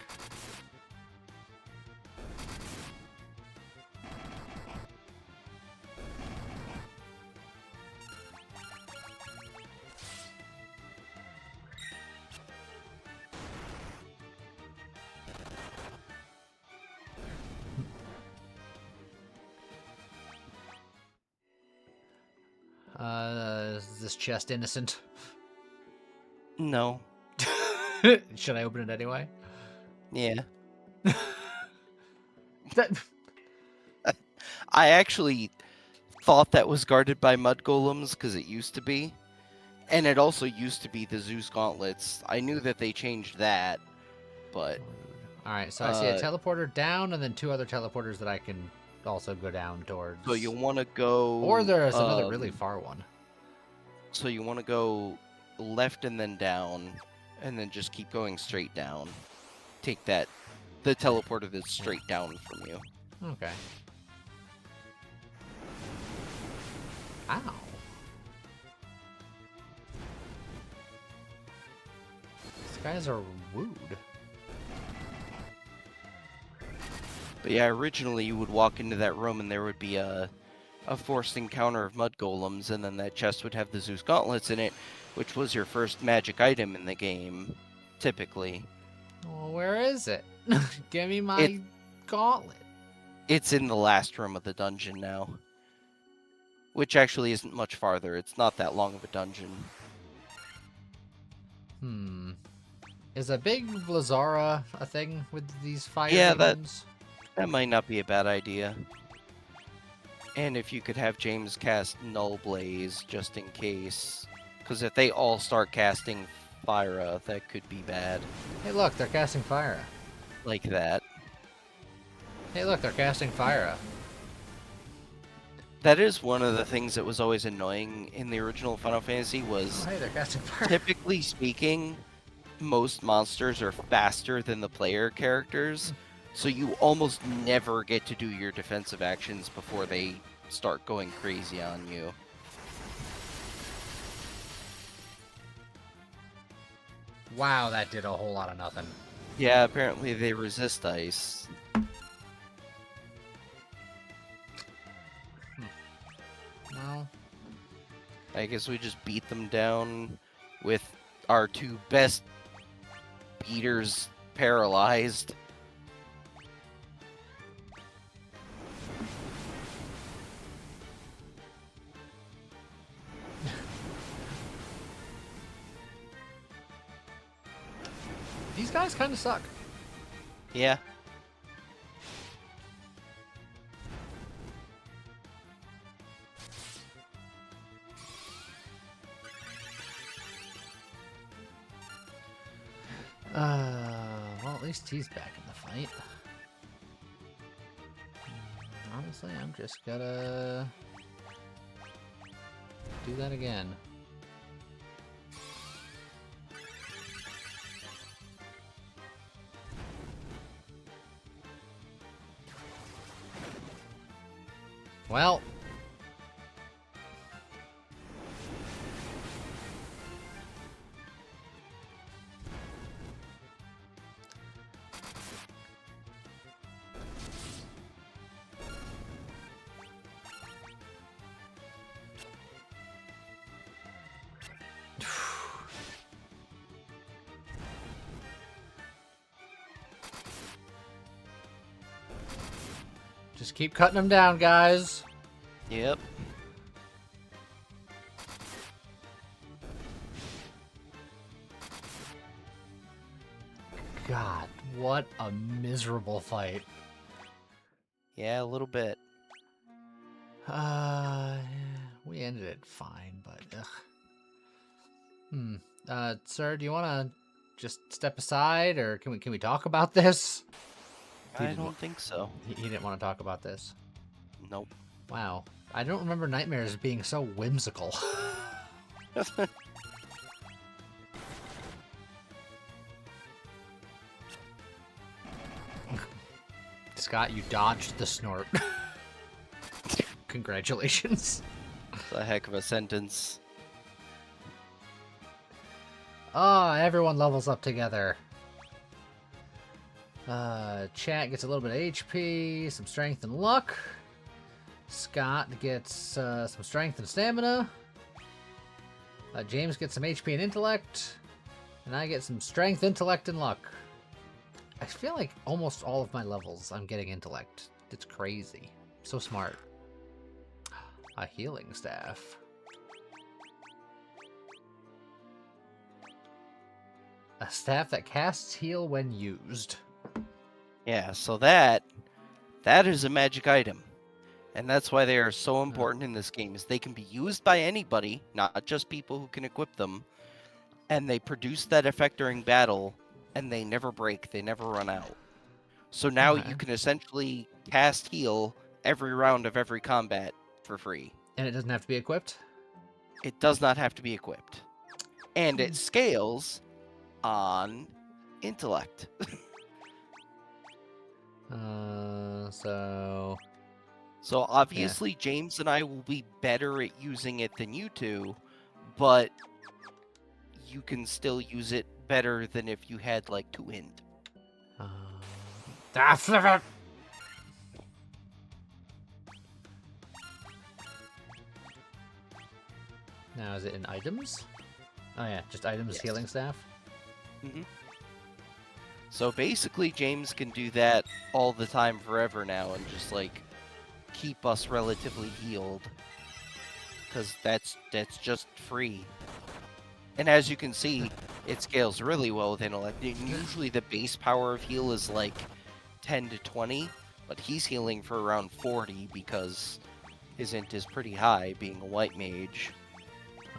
Speaker 1: Is this chest innocent?
Speaker 2: No.
Speaker 1: Should I open it anyway?
Speaker 2: Yeah.
Speaker 1: That...
Speaker 2: I actually thought that was guarded by mud golems because it used to be. And it also used to be the Zeus gauntlets. I knew that they changed that, but...
Speaker 1: Alright, so I see a teleporter down and then two other teleporters that I can also go down towards.
Speaker 2: So you'll want to go...
Speaker 1: Or there's another really far one.
Speaker 2: So you want to go left and then down, and then just keep going straight down. Take that, the teleporter that's straight down from you.
Speaker 1: Okay. Ow. These guys are wooed.
Speaker 2: But yeah, originally you would walk into that room and there would be a forced encounter of mud golems, and then that chest would have the Zeus gauntlets in it, which was your first magic item in the game, typically.
Speaker 1: Well, where is it? Give me my gauntlet.
Speaker 2: It's in the last room of the dungeon now. Which actually isn't much farther. It's not that long of a dungeon.
Speaker 1: Is a big Blazara a thing with these fire
Speaker 2: demons? That might not be a bad idea. And if you could have James cast Null Blaze just in case. Because if they all start casting Fyra, that could be bad.
Speaker 1: Hey look, they're casting Fyra.
Speaker 2: Like that.
Speaker 1: Hey look, they're casting Fyra.
Speaker 2: That is one of the things that was always annoying in the original Final Fantasy was...
Speaker 1: Oh, hey, they're casting Fyra.
Speaker 2: Typically speaking, most monsters are faster than the player characters. So you almost never get to do your defensive actions before they start going crazy on you.
Speaker 1: Wow, that did a whole lot of nothing.
Speaker 2: Yeah, apparently they resist ice.
Speaker 1: Well,
Speaker 2: I guess we just beat them down with our two best beaters paralyzed.
Speaker 1: These guys kind of suck.
Speaker 2: Yeah.
Speaker 1: Well, at least he's back in the fight. Honestly, I'm just gonna do that again. Well, just keep cutting them down, guys.
Speaker 2: Yep.
Speaker 1: God, what a miserable fight.
Speaker 2: Yeah, a little bit.
Speaker 1: We ended it fine, but ugh. Sir, do you want to just step aside, or can we talk about this?
Speaker 2: I don't think so.
Speaker 1: He didn't want to talk about this.
Speaker 2: Nope.
Speaker 1: Wow, I don't remember nightmares being so whimsical. Scott, you dodged the snort. Congratulations.
Speaker 2: It's a heck of a sentence.
Speaker 1: Oh, everyone levels up together. Chat gets a little bit of HP, some strength and luck. Scott gets some strength and stamina. James gets some HP and intellect. And I get some strength, intellect, and luck. I feel like almost all of my levels I'm getting intellect. It's crazy. So smart. A healing staff. A staff that casts heal when used.
Speaker 2: Yeah, so that is a magic item. And that's why they are so important in this game, is they can be used by anybody, not just people who can equip them. And they produce that effect during battle, and they never break, they never run out. So now
Speaker 1: Okay.
Speaker 2: you can essentially cast heal every round of every combat for free.
Speaker 1: And it doesn't have to be equipped?
Speaker 2: It does not have to be equipped. And it scales on intellect.
Speaker 1: So...
Speaker 2: So obviously James and I will be better at using it than you two, but you can still use it better than if you had like 2 int.
Speaker 1: Now, is it in items? Oh yeah, just items,
Speaker 2: Yes.
Speaker 1: healing staff?
Speaker 2: So basically James can do that all the time forever now and just like keep us relatively healed. Because that's just free. And as you can see, it scales really well with intellect. Usually the base power of heal is like 10 to 20, but he's healing for around 40 because his int is pretty high, being a white mage.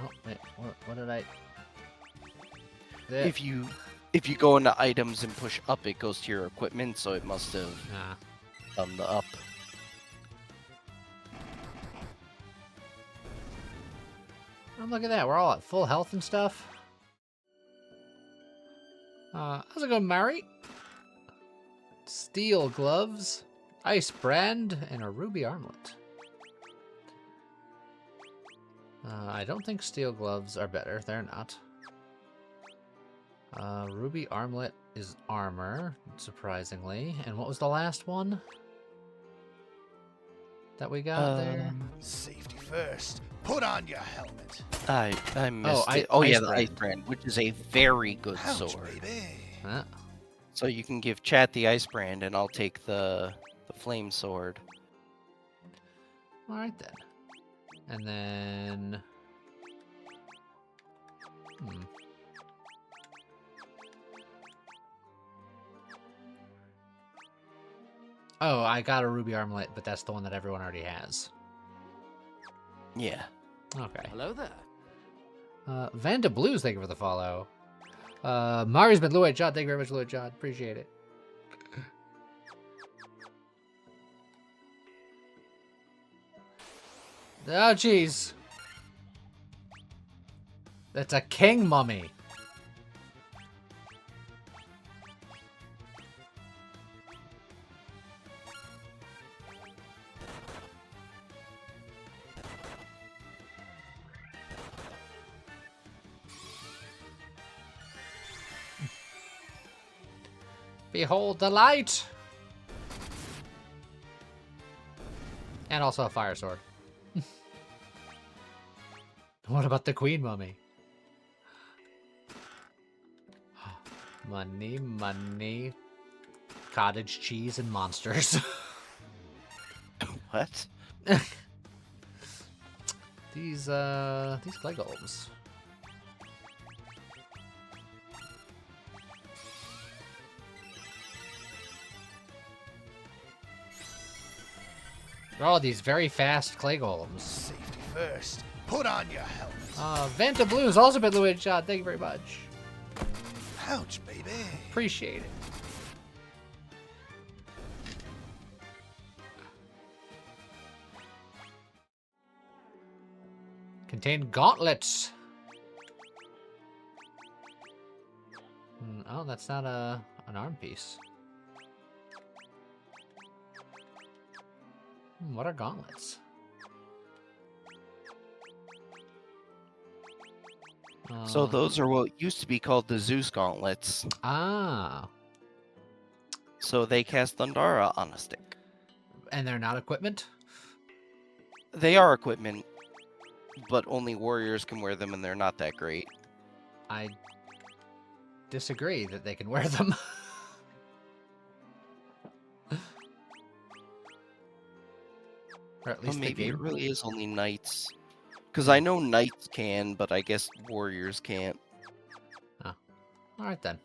Speaker 1: Oh, wait, what did I...
Speaker 2: If you go into items and push up, it goes to your equipment, so it must have
Speaker 1: Ah.
Speaker 2: done the up.
Speaker 1: Oh, look at that, we're all at full health and stuff. How's it going, Mary? Steel gloves, ice brand, and a ruby armlet. I don't think steel gloves are better. They're not. Ruby armlet is armor, surprisingly. And what was the last one? that we got there?
Speaker 3: Safety first. Put on your helmet.
Speaker 2: I missed
Speaker 1: I-
Speaker 2: it. Oh yeah,
Speaker 1: Ice
Speaker 2: the
Speaker 1: Brand.
Speaker 2: Ice Brand, which is a very good
Speaker 3: Ouch,
Speaker 2: sword.
Speaker 3: baby.
Speaker 1: Huh?
Speaker 2: So you can give Chat the Ice Brand, and I'll take the Flame Sword.
Speaker 1: All right then. And then. Oh, I got a ruby armlet, but that's the one that everyone already has.
Speaker 2: Yeah.
Speaker 1: Okay.
Speaker 5: Hello there.
Speaker 1: Vanda Blues, thank you for the follow. Mari's been Lloyd John, thank you very much, Lloyd John. Appreciate it. Oh, jeez. That's a king mummy. Behold the light! And also a fire sword. What about the queen mummy? Money, money, cottage cheese, and monsters.
Speaker 2: What?
Speaker 1: These clay golems. Oh, these very fast clay golems.
Speaker 3: Safety first. Put on your helmet.
Speaker 1: Vanta Blues also been Louis shot. Thank you very much.
Speaker 3: Ouch, baby.
Speaker 1: Appreciate it. Contain gauntlets. Oh, that's not an arm piece. What are gauntlets?
Speaker 2: So those are what used to be called the Zeus Gauntlets.
Speaker 1: Ah,
Speaker 2: So they cast Thundara on a stick.
Speaker 1: and they're not equipment?
Speaker 2: They are equipment, but only warriors can wear them, and they're not that great.
Speaker 1: I disagree that they can wear them. Or at
Speaker 2: Well,
Speaker 1: least the
Speaker 2: maybe it
Speaker 1: game.
Speaker 2: really is only knights. Because I know knights can, but I guess warriors can't.
Speaker 1: Alright then.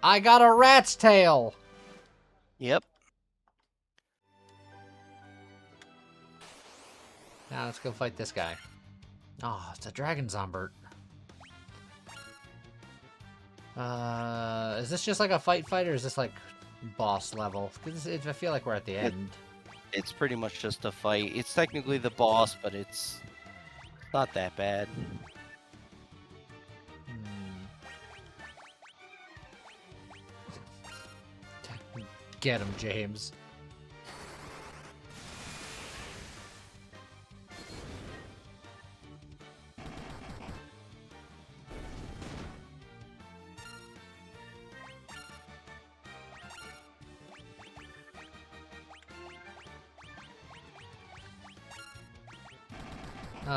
Speaker 1: I got a rat's tail!
Speaker 2: Yep.
Speaker 1: Now let's go fight this guy. Oh, it's a dragon zombert. Is this just like a fight or is this like boss level? Because I feel like we're at the end.
Speaker 2: It's pretty much just a fight. It's technically the boss, but it's not that bad.
Speaker 1: Get him, James.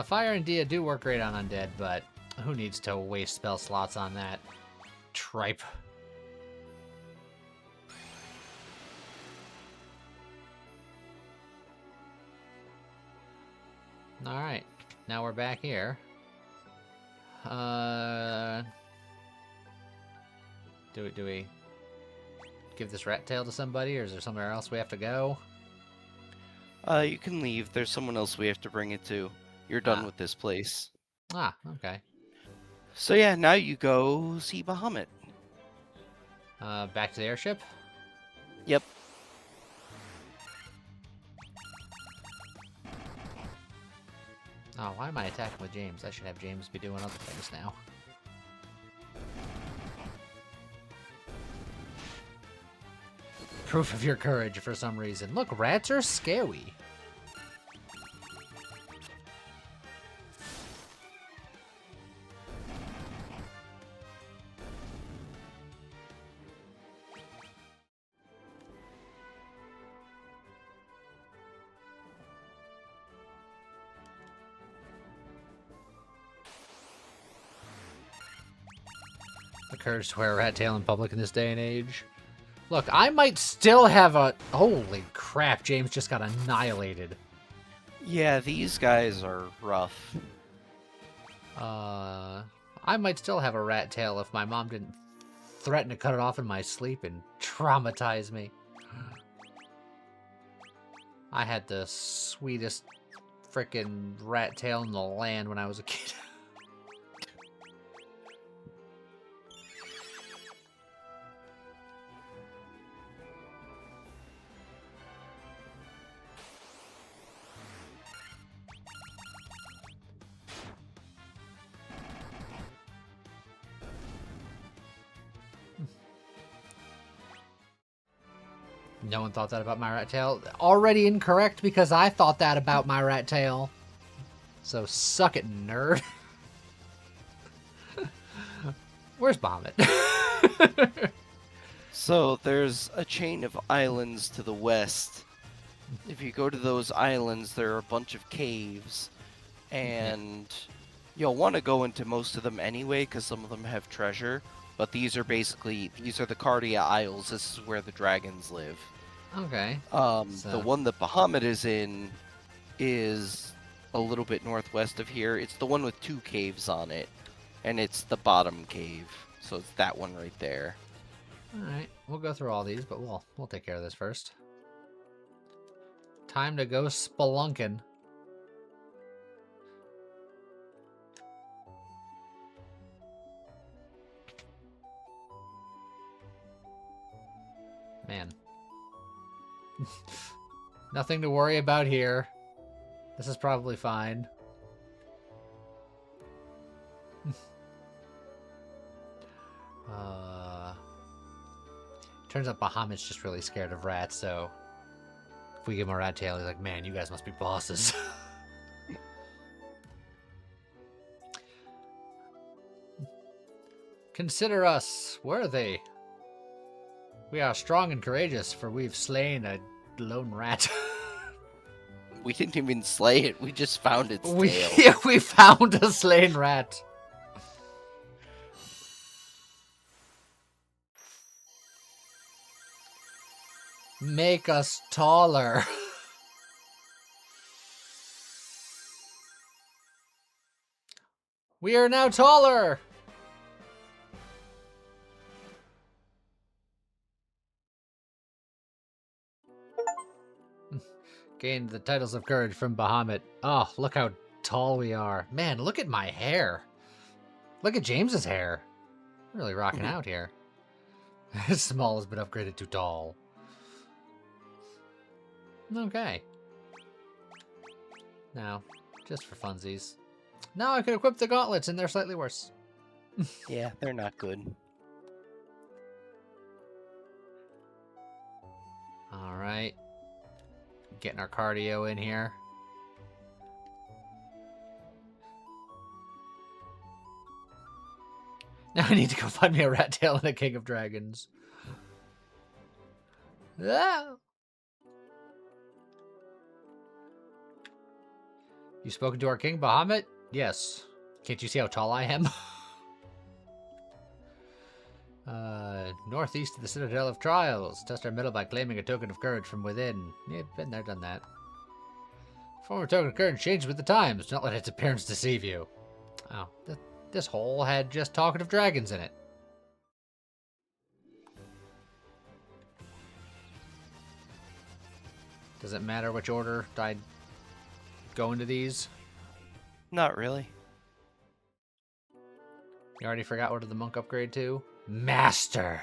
Speaker 1: Fire and Dia do work great on undead, but who needs to waste spell slots on that tripe? Alright, now we're back here. Do we give this rat tail to somebody, or is there somewhere else we have to go?
Speaker 2: You can leave. There's someone else we have to bring it to. You're done
Speaker 1: Ah.
Speaker 2: with this place.
Speaker 1: Ah, okay.
Speaker 2: So yeah, now you go see Bahamut.
Speaker 1: Back to the airship?
Speaker 2: Yep.
Speaker 1: Oh, why am I attacking with James? I should have James be doing other things now. Proof of your courage for some reason. Look, rats are scary. courage to wear a rat tail in public in this day and age. Look, I might still have a... Holy crap, James just got annihilated.
Speaker 2: Yeah, these guys are rough.
Speaker 1: I might still have a rat tail if my mom didn't threaten to cut it off in my sleep and traumatize me. I had the sweetest frickin' rat tail in the land when I was a kid. No one thought that about my rat tail. Already incorrect because I thought that about my rat tail. So suck it, nerd. Where's Bahamut?
Speaker 2: So there's a chain of islands to the west. If you go to those islands, there are a bunch of caves, and you'll want to go into most of them anyway, because some of them have treasure. But these are the Cardia Isles. This is where the dragons live.
Speaker 1: Okay.
Speaker 2: The one that Bahamut is in is a little bit northwest of here. It's the one with 2 caves on it, and it's the bottom cave. So it's that one right there.
Speaker 1: Alright, we'll go through all these, but we'll take care of this first. Time to go spelunking. Man. Nothing to worry about here. This is probably fine. Turns out Bahamut's just really scared of rats, so if we give him a rat tail, he's like, man, you guys must be bosses. Consider us worthy. We are strong and courageous, for we've slain a lone rat.
Speaker 2: We didn't even slay it. We just found its tail.
Speaker 1: Yeah, we found a slain rat. Make us taller. We are now taller. Gained the titles of courage from Bahamut. Oh, look how tall we are. Man, look at my hair. Look at James's hair. Really rocking out here. Small has been upgraded to tall. Okay. Now, just for funsies. Now I can equip the gauntlets and they're slightly worse.
Speaker 2: Yeah, they're not good.
Speaker 1: Alright. Getting our cardio in here. Now I need to go find me a rat tail and a king of dragons. Ah! You spoken to our king, Bahamut? Yes. Can't you see how tall I am? Northeast of the Citadel of Trials. Test our mettle by claiming a token of courage from within. Yeah, been there, done that. Former token of courage changes with the times. Do not let its appearance deceive you. Oh, this hole had just talkative dragons in it. Does it matter which order I go into these?
Speaker 2: Not really.
Speaker 1: You already forgot what did the monk upgrade to? Master!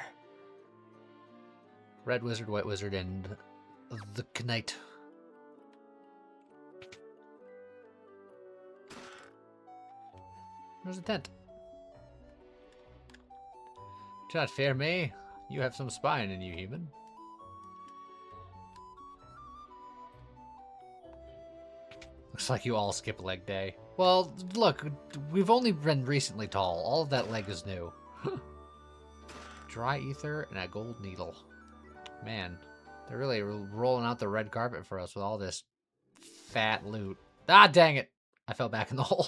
Speaker 1: Red Wizard, White Wizard, and the Knight. There's a tent. Do not fear me. You have some spine in you, human. Looks like you all skip leg day. Well, look, we've only been recently tall. All of that leg is new. Dry ether and a gold needle. Man, they're really rolling out the red carpet for us with all this fat loot. Ah, dang it! I fell back in the hole.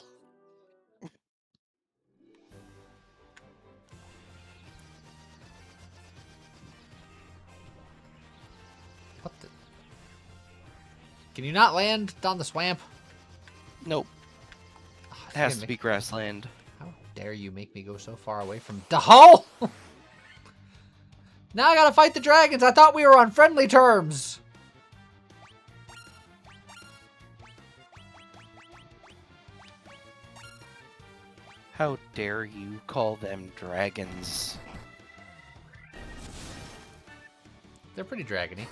Speaker 1: Can you not land on the swamp?
Speaker 2: Nope.
Speaker 1: Oh,
Speaker 2: It has to be grassland.
Speaker 1: How dare you make me go so far away from Dahul? Now I gotta fight the dragons. I thought we were on friendly terms.
Speaker 2: How dare you call them dragons?
Speaker 1: They're pretty dragony.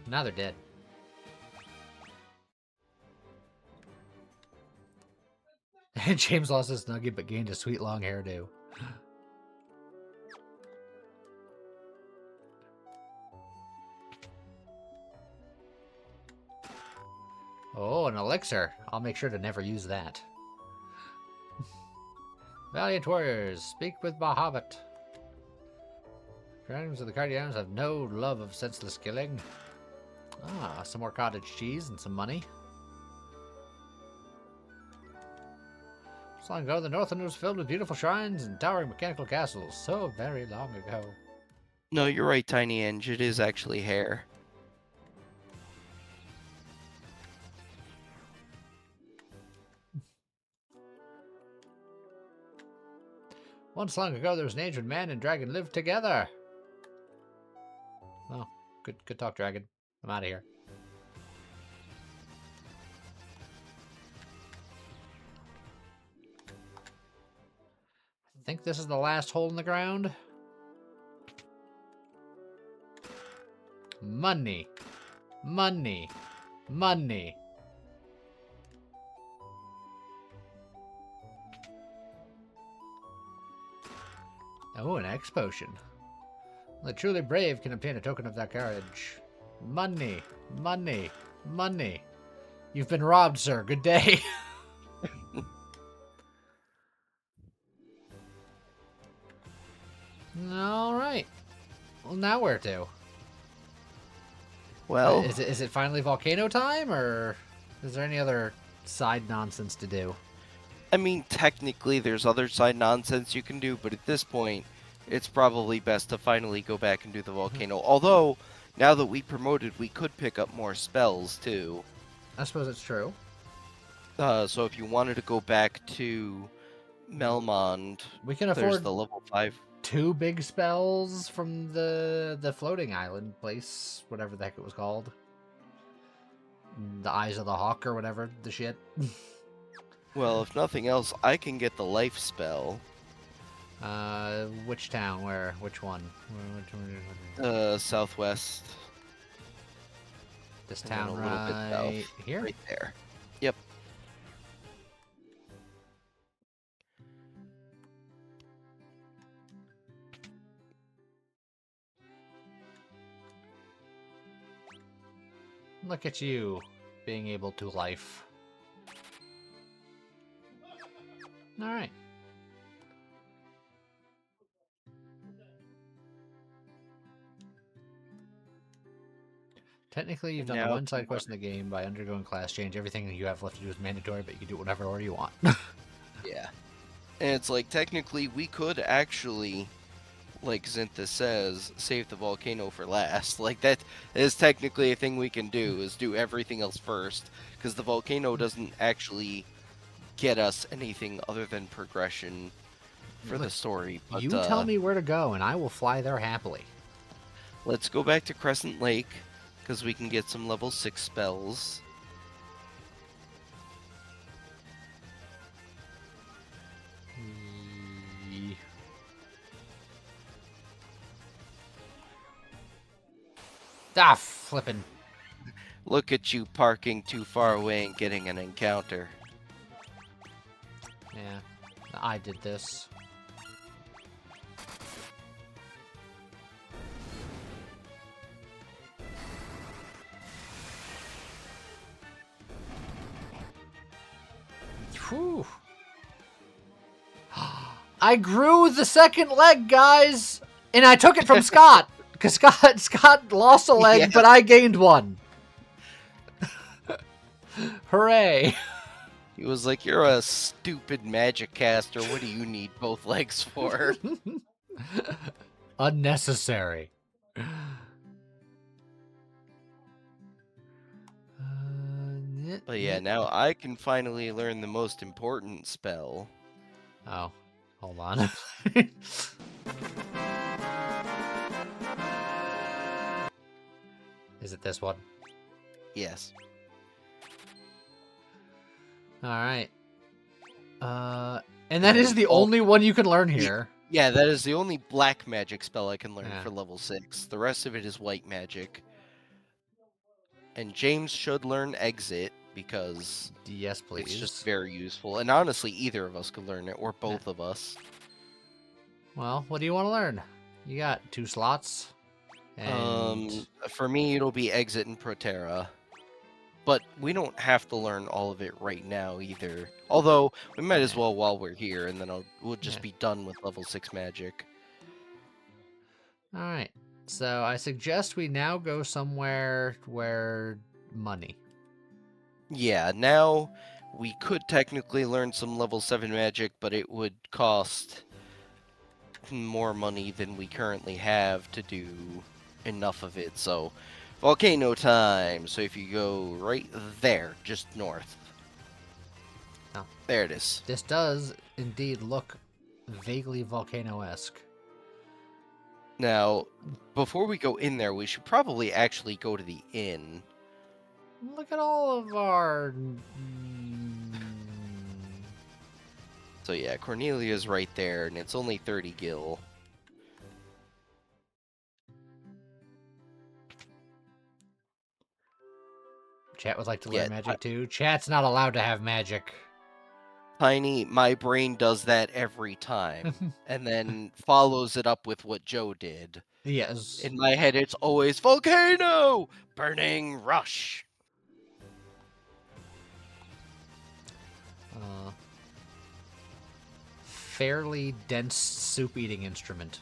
Speaker 1: Now they're dead. And James lost his nugget but gained a sweet long hairdo. Oh, an elixir. I'll make sure to never use that. Valiant warriors, speak with Bahamut. Dragons of the Cardians have no love of senseless killing. Ah, some more cottage cheese and some money. So long ago, the Northland was filled with beautiful shrines and towering mechanical castles. So very long ago.
Speaker 2: No, you're right, Tiny Eng. It is actually hair.
Speaker 1: Once long ago, there was an age when man and dragon lived together. Well, good talk, dragon. I'm out of here. I think this is the last hole in the ground. Money. Money. Money. Oh, an X potion. The truly brave can obtain a token of that courage. Money. Money. Money. You've been robbed, sir. Good day. Alright. Well, now where to?
Speaker 2: Well,
Speaker 1: Is it finally volcano time, or is there any other side nonsense to do?
Speaker 2: I mean, technically there's other side nonsense you can do, but at this point, it's probably best to finally go back and do the volcano. Although, now that we promoted, we could pick up more spells, too.
Speaker 1: I suppose it's true.
Speaker 2: So if you wanted to go back to Melmond,
Speaker 1: We can
Speaker 2: there's
Speaker 1: afford
Speaker 2: the level 5.
Speaker 1: 2 big spells from the floating island place, whatever the heck it was called. The Eyes of the Hawk or whatever the shit.
Speaker 2: Well, if nothing else, I can get the life spell.
Speaker 1: Which town? Where? Which one? Which one?
Speaker 2: Southwest.
Speaker 1: This
Speaker 2: and then
Speaker 1: town
Speaker 2: a little bit
Speaker 1: right
Speaker 2: south.
Speaker 1: here?
Speaker 2: Right there. Yep.
Speaker 1: Look at you, being able to life. Alright. Technically, you've done the
Speaker 2: Now
Speaker 1: one side
Speaker 2: to
Speaker 1: quest in the game by undergoing class change. Everything you have left to do is mandatory, but you can do it whenever order you want.
Speaker 2: Yeah. And it's like, technically, we could actually, like Zinthus says, save the volcano for last. Like, that is technically a thing we can do, is do everything else first. Because the volcano doesn't actually get us anything other than progression for the
Speaker 1: Look,
Speaker 2: story. But,
Speaker 1: you tell me where to go, and I will fly there happily.
Speaker 2: Let's go back to Crescent Lake, because we can get some level 6 spells.
Speaker 1: Ah, flippin'.
Speaker 2: Look at you parking too far away and getting an encounter.
Speaker 1: Yeah, I did this. Whew. I grew the second leg, guys, and I took it from Scott because Scott lost a leg,
Speaker 2: Yeah.
Speaker 1: but I gained one. Hooray!
Speaker 2: He was like, "You're a stupid magic caster. What do you need both legs for?"
Speaker 1: Unnecessary.
Speaker 2: But yeah, now I can finally learn the most important spell.
Speaker 1: Oh, hold on. Is it this one?
Speaker 2: Yes.
Speaker 1: All right. And that is the only one you can learn here.
Speaker 2: Yeah, that is the only black magic spell I can learn
Speaker 1: Yeah.
Speaker 2: for level 6. The rest of it is white magic. And James should learn Exit because
Speaker 1: Yes, please.
Speaker 2: it's just very useful. And honestly, either of us could learn it, or both of us.
Speaker 1: Well, what do you want to learn? You got 2 slots. And
Speaker 2: For me, it'll be Exit and Protera. But we don't have to learn all of it right now either. Although, we might as well while we're here, and then we'll just be done with level 6 magic.
Speaker 1: all right. So I suggest we now go somewhere where money.
Speaker 2: Yeah, now we could technically learn some level 7 magic, but it would cost more money than we currently have to do enough of it. So, volcano time. So if you go right there, just north.
Speaker 1: Oh.
Speaker 2: There it is.
Speaker 1: This does indeed look vaguely volcano-esque.
Speaker 2: Now, before we go in there, we should probably actually go to the inn.
Speaker 1: Look at all of our...
Speaker 2: So yeah, Cornelia's right there, and it's only 30 gil.
Speaker 1: Chat would like to
Speaker 2: Yeah,
Speaker 1: learn magic too. Chat's not allowed to have magic.
Speaker 2: Tiny, my brain does that every time, and then follows it up with what Joe did.
Speaker 1: Yes.
Speaker 2: In my head, it's always volcano, burning rush.
Speaker 1: Fairly dense soup-eating instrument.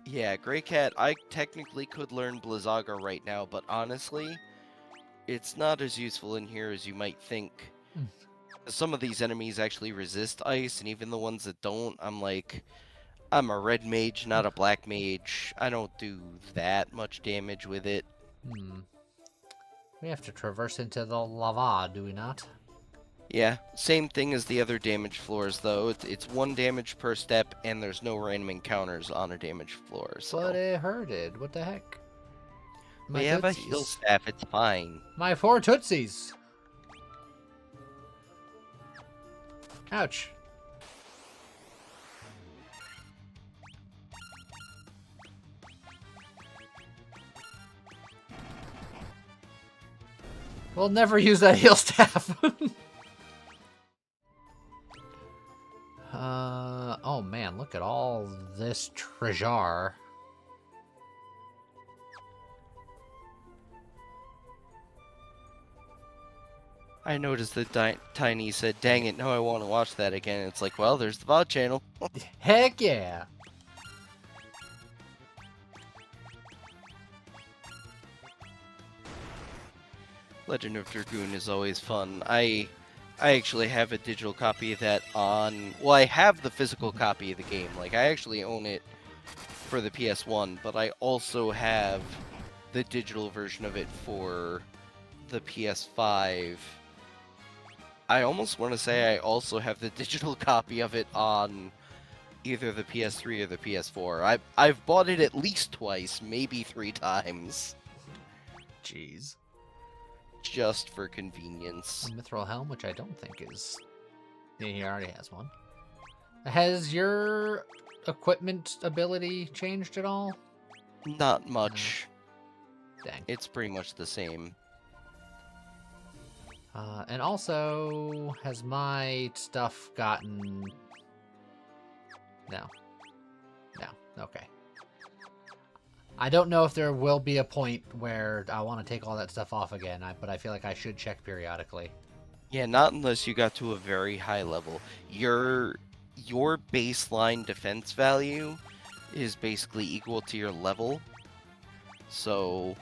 Speaker 2: Yeah, Grey Cat, I technically could learn Blizzaga right now, but honestly, it's not as useful in here as you might think. Some of these enemies actually resist ice, and even the ones that don't, I'm a red mage, not a black mage. I don't do that much damage with it.
Speaker 1: We have to traverse into the lava, do we not?
Speaker 2: Yeah, same thing as the other damage floors, though. It's 1 damage per step, and there's no random encounters on a damage floor. So.
Speaker 1: But it hurted. What the heck?
Speaker 2: We have a heal staff, it's fine.
Speaker 1: My 4 tootsies! Ouch. We'll never use that heal staff. Oh man, look at all this treasure.
Speaker 2: I noticed that Tiny said, dang it, no, I want to watch that again. It's like, well, there's the VOD channel.
Speaker 1: Heck yeah!
Speaker 2: Legend of Dragoon is always fun. I actually have a digital copy of that on... Well, I have the physical copy of the game. Like, I actually own it for the PS1, but I also have the digital version of it for the PS5. I almost want to say I also have the digital copy of it on either the PS3 or the PS4. I've bought it at least twice, maybe 3 times.
Speaker 1: Jeez.
Speaker 2: Just for convenience.
Speaker 1: A Mithril Helm, which I don't think is... Yeah, he already has one. Has your equipment ability changed at all?
Speaker 2: Not much.
Speaker 1: Dang.
Speaker 2: It's pretty much the same.
Speaker 1: And also, has my stuff gotten... No. No. Okay. I don't know if there will be a point where I want to take all that stuff off again, but I feel like I should check periodically.
Speaker 2: Yeah, not unless you got to a very high level. Your baseline defense value is basically equal to your level. So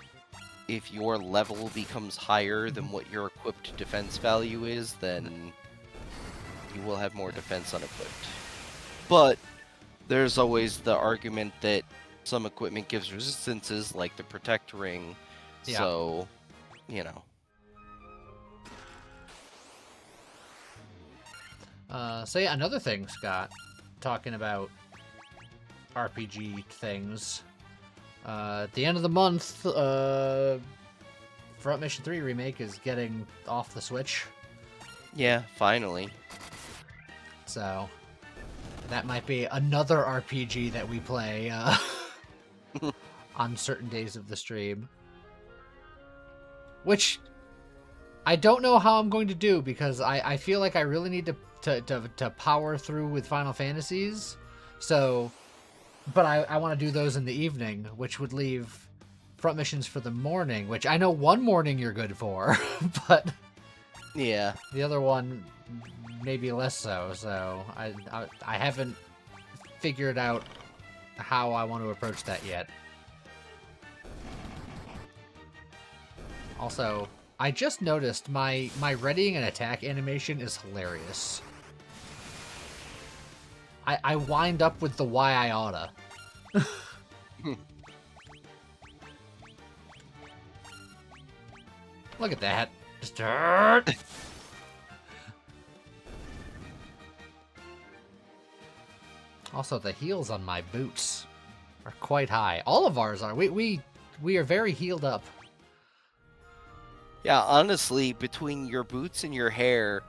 Speaker 2: if your level becomes higher than what your equipped defense value is, then you will have more defense unequipped. But there's always the argument that some equipment gives resistances, like the Protect Ring.
Speaker 1: Yeah.
Speaker 2: So, you know.
Speaker 1: So yeah, another thing, Scott, talking about RPG things. At the end of the month, Front Mission 3 Remake is getting off the Switch.
Speaker 2: Yeah, finally.
Speaker 1: So that might be another RPG that we play on certain days of the stream. Which I don't know how I'm going to do, because I feel like I really need to power through with Final Fantasies. So, but I want to do those in the evening, which would leave Front Missions for the morning, which I know one morning you're good for, but
Speaker 2: Yeah.
Speaker 1: the other one maybe less so. So I haven't figured out how I want to approach that yet. Also, I just noticed my readying an attack animation is hilarious. I wind up with the why I oughta. Look at that. Just dirt. Also, the heels on my boots are quite high. All of ours are. We are very healed up.
Speaker 2: Yeah, honestly, between your boots and your hair,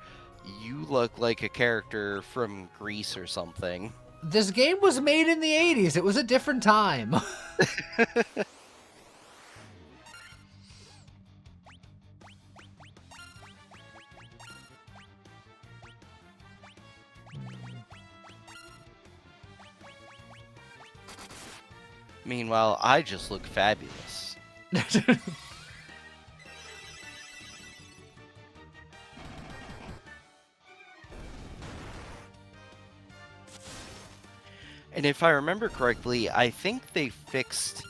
Speaker 2: you look like a character from Greece or something.
Speaker 1: This game was made in the 80s. It was a different time.
Speaker 2: Meanwhile, I just look fabulous. And if I remember correctly, I think they fixed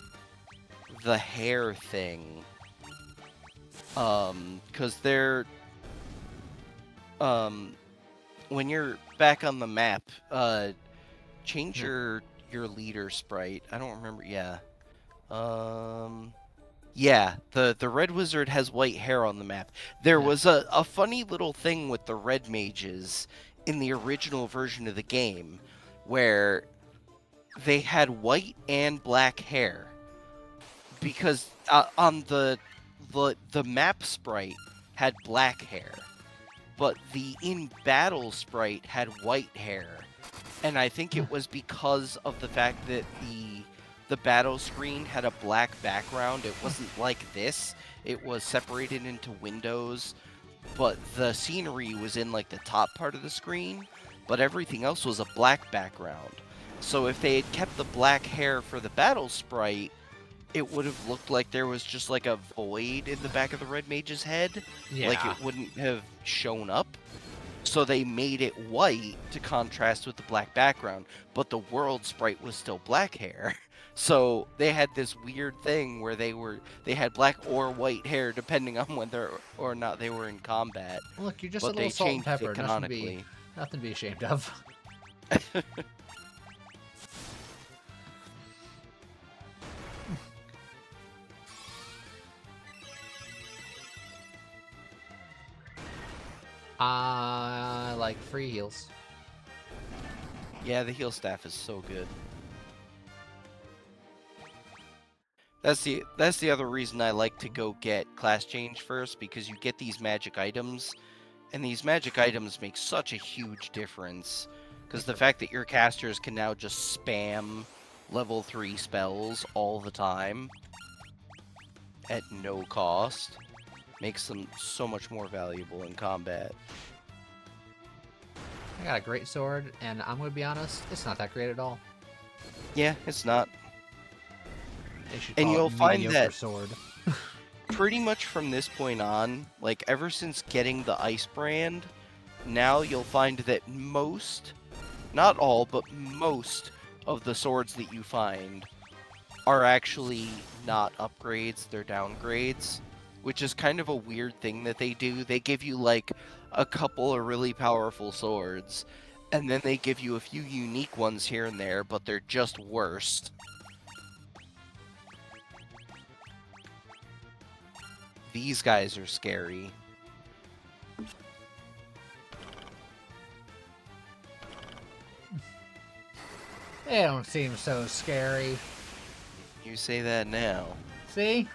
Speaker 2: the hair thing. Because they're... when you're back on the map, change your leader sprite. I don't remember, yeah. Yeah, the red wizard has white hair on the map. There was a funny little thing with the red mages in the original version of the game, where they had white and black hair, because on the map sprite had black hair, but the in-battle sprite had white hair. And I think it was because of the fact that the battle screen had a black background. It wasn't like this. It was separated into windows, but the scenery was in like the top part of the screen, but everything else was a black background. So if they had kept the black hair for the battle sprite, it would have looked like there was just like a void in the back of the red mage's head.
Speaker 1: Yeah.
Speaker 2: Like it wouldn't have shown up. So they made it white to contrast with the black background, but the world sprite was still black hair. So they had this weird thing where they had black or white hair depending on whether or not they were in combat.
Speaker 1: Look, you're just
Speaker 2: But
Speaker 1: a little
Speaker 2: they
Speaker 1: salt and
Speaker 2: changed
Speaker 1: pepper.
Speaker 2: it canonically.
Speaker 1: Nothing to be ashamed of. I like free heals.
Speaker 2: Yeah, the heal staff is so good. That's the other reason I like to go get class change first, because you get these magic items, and these magic items make such a huge difference. Because the fact that your casters can now just spam level 3 spells all the time at no cost makes them so much more valuable in combat.
Speaker 1: I got a great sword, and I'm gonna be honest, it's not that great at all.
Speaker 2: Yeah, it's not.
Speaker 1: They should
Speaker 2: And
Speaker 1: call it
Speaker 2: you'll find
Speaker 1: mediocre
Speaker 2: that
Speaker 1: sword.
Speaker 2: pretty much from this point on, like ever since getting the ice brand, now you'll find that most, not all, but most of the swords that you find are actually not upgrades, they're downgrades, which is kind of a weird thing that they do. They give you like a couple of really powerful swords, And then they give you a few unique ones here and there, but they're just worse. These guys are scary.
Speaker 1: They don't seem so scary.
Speaker 2: You say that now.
Speaker 1: See?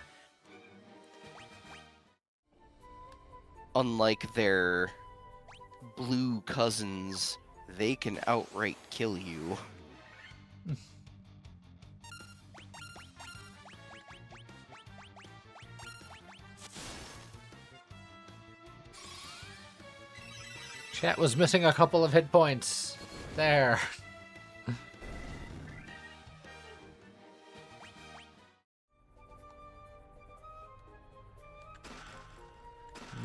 Speaker 2: Unlike their blue cousins, they can outright kill you.
Speaker 1: Chat was missing a couple of hit points. There.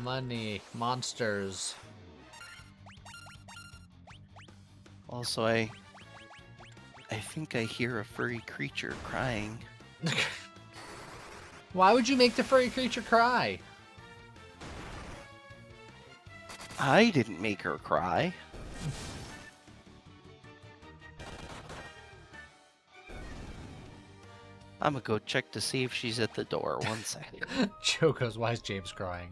Speaker 1: Money, monsters.
Speaker 2: Also, I think I hear a furry creature crying.
Speaker 1: Why would you make the furry creature cry?
Speaker 2: I didn't make her cry. I'm gonna go check to see if she's at the door. 1 second.
Speaker 1: Joe goes, why is James crying?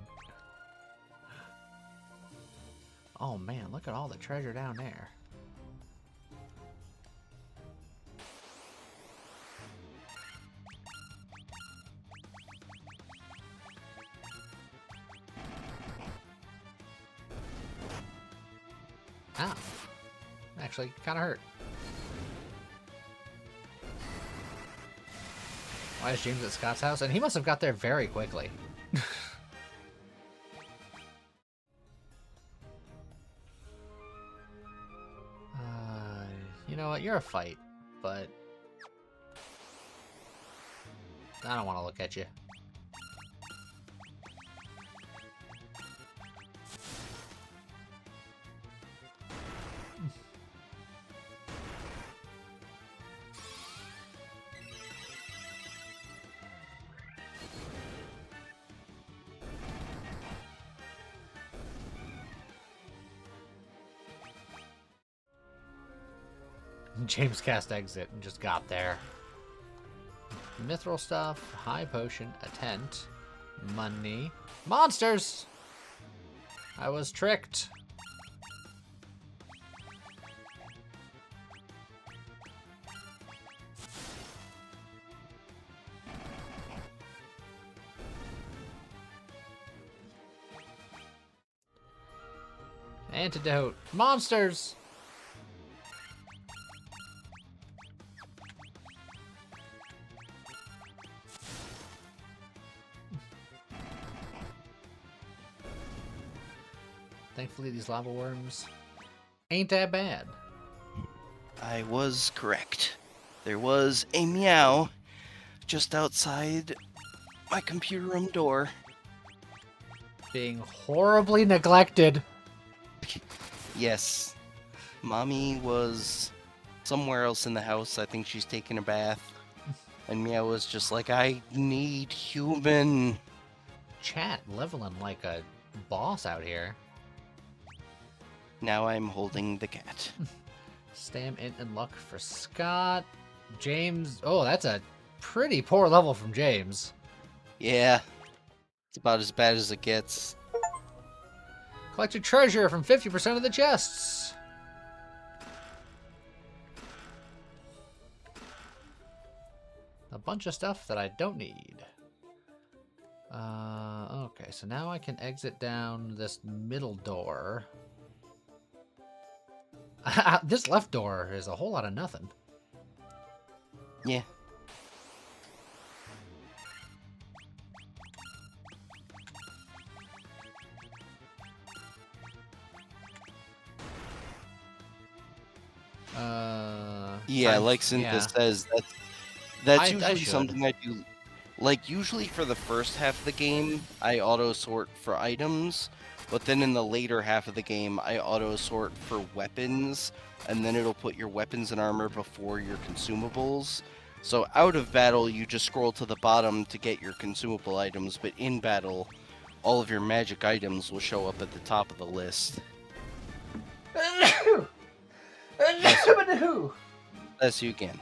Speaker 1: Oh man, look at all the treasure down there. Ow. Actually, kind of hurt. Why is James at Scott's house? And he must have got there very quickly. You know what? You're a fight, but I don't want to look at you. James cast exit and just got there. Mithril stuff, high potion, a tent, money, monsters! I was tricked. Antidote, monsters! Thankfully, these lava worms ain't that bad.
Speaker 2: I was correct. There was a meow just outside my computer room door.
Speaker 1: Being horribly neglected.
Speaker 2: Yes. Mommy was somewhere else in the house. I think she's taking a bath. And Meow was just like, I need human.
Speaker 1: Chat leveling like a boss out here.
Speaker 2: Now I'm holding the cat.
Speaker 1: Stam, int, and luck for Scott. James. Oh, that's a pretty poor level from James.
Speaker 2: Yeah. It's about as bad as it gets.
Speaker 1: Collected treasure from 50% of the chests. A bunch of stuff that I don't need. Okay, so now I can exit down this middle door. This left door is a whole lot of nothing.
Speaker 2: Yeah. Yeah, like Cynthia says, that's usually something I do. Like, usually for the first half of the game, I auto-sort for items, but then in the later half of the game, I auto-sort for weapons, and then it'll put your weapons and armor before your consumables. So out of battle, you just scroll to the bottom to get your consumable items, but in battle, all of your magic items will show up at the top of the list. Yes, you can.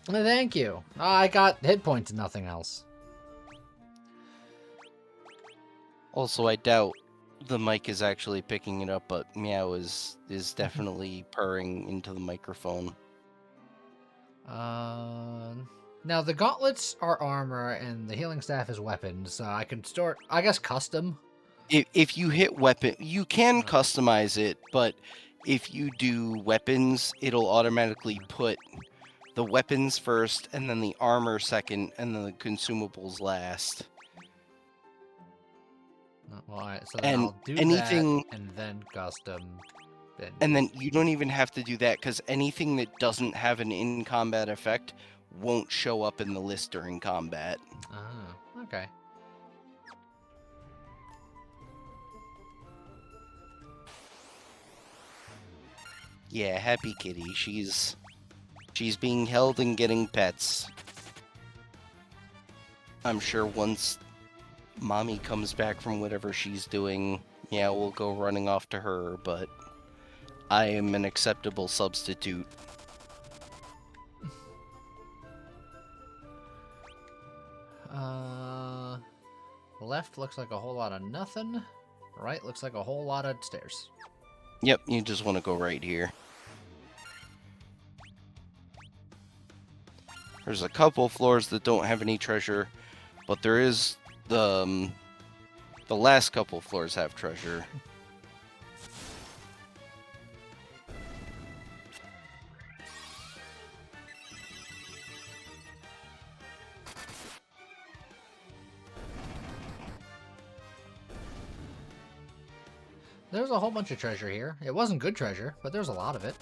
Speaker 1: Thank you. I got hit points and nothing else.
Speaker 2: Also, I doubt the mic is actually picking it up, but Meow is definitely purring into the microphone.
Speaker 1: Now the gauntlets are armor and the healing staff is weapons. I can store, I guess, custom.
Speaker 2: If you hit weapon, you can customize it, but if you do weapons, it'll automatically put the weapons first, and then the armor second, and then the consumables last.
Speaker 1: Well, alright, so then
Speaker 2: And
Speaker 1: I'll do
Speaker 2: anything-
Speaker 1: that and then custom.
Speaker 2: And then you don't even have to do that, because anything that doesn't have an in-combat effect won't show up in the list during combat.
Speaker 1: Ah, okay.
Speaker 2: Yeah, happy kitty. She's being held and getting pets. I'm sure once mommy comes back from whatever she's doing, yeah, we'll go running off to her, but I am an acceptable substitute.
Speaker 1: Left looks like a whole lot of nothing. Right looks like a whole lot of stairs.
Speaker 2: Yep, you just want to go right here. There's a couple floors that don't have any treasure, but there is the last couple floors have treasure.
Speaker 1: There's a whole bunch of treasure here. It wasn't good treasure, but there's a lot of it.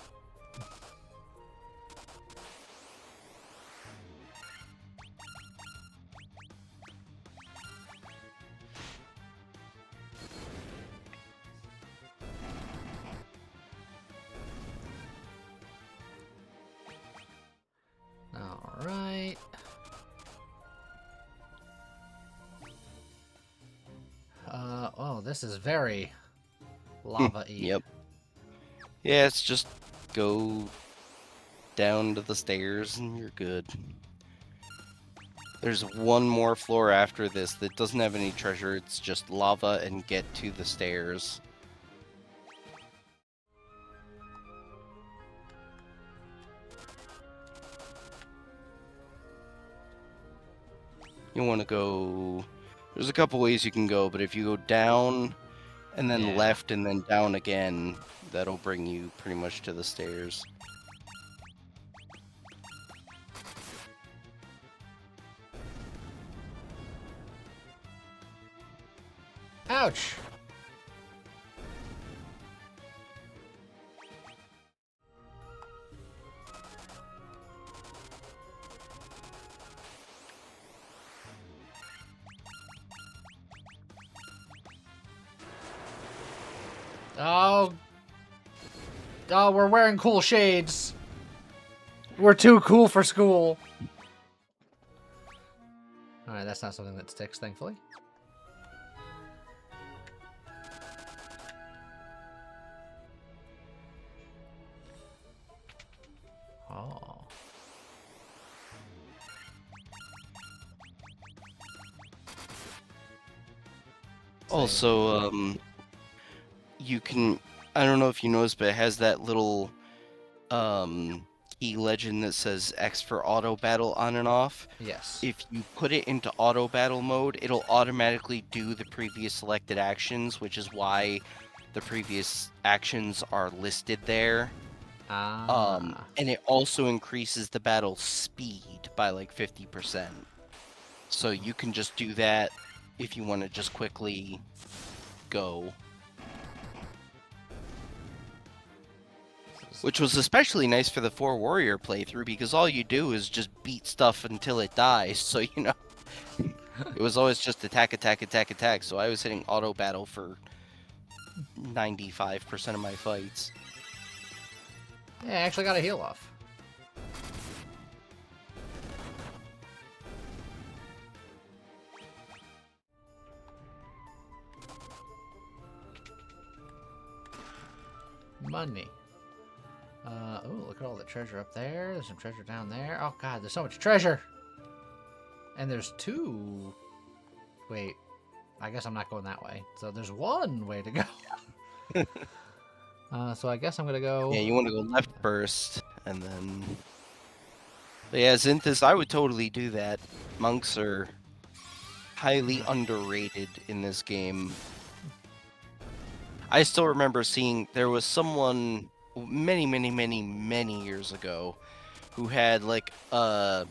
Speaker 1: Alright. Oh, this is very lava-y.
Speaker 2: Yep. Yeah, it's just go down to the stairs and you're good. There's one more floor after this that doesn't have any treasure. It's just lava and get to the stairs. You want to go... There's a couple ways you can go, but if you go down and then
Speaker 1: Yeah.
Speaker 2: left and then down again, that'll bring you pretty much to the stairs.
Speaker 1: Ouch! Oh. Oh, we're wearing cool shades. We're too cool for school. Alright, that's not something that sticks, thankfully. Oh.
Speaker 2: Also, you can, I don't know if you noticed, but it has that little key legend that says X for auto battle on and off.
Speaker 1: Yes.
Speaker 2: If you put it into auto battle mode, it'll automatically do the previous selected actions, which is why the previous actions are listed there. And it also increases the battle speed by like 50%. So you can just do that if you want to just quickly go. Which was especially nice for the 4 warrior playthrough, because all you do is just beat stuff until it dies, so you know. It was always just attack, attack, attack, attack, so I was hitting auto battle for 95% of my fights.
Speaker 1: Yeah, I actually got a heal off. Money. Oh, look at all the treasure up there. There's some treasure down there. Oh god, there's so much treasure. And there's 2. Wait, I guess I'm not going that way. So there's 1 way to go. So I guess I'm gonna go.
Speaker 2: Yeah, you want to go left first, and then. But yeah, Zinthus, I would totally do that. Monks are highly underrated in this game. I still remember seeing there was someone many years ago who had like a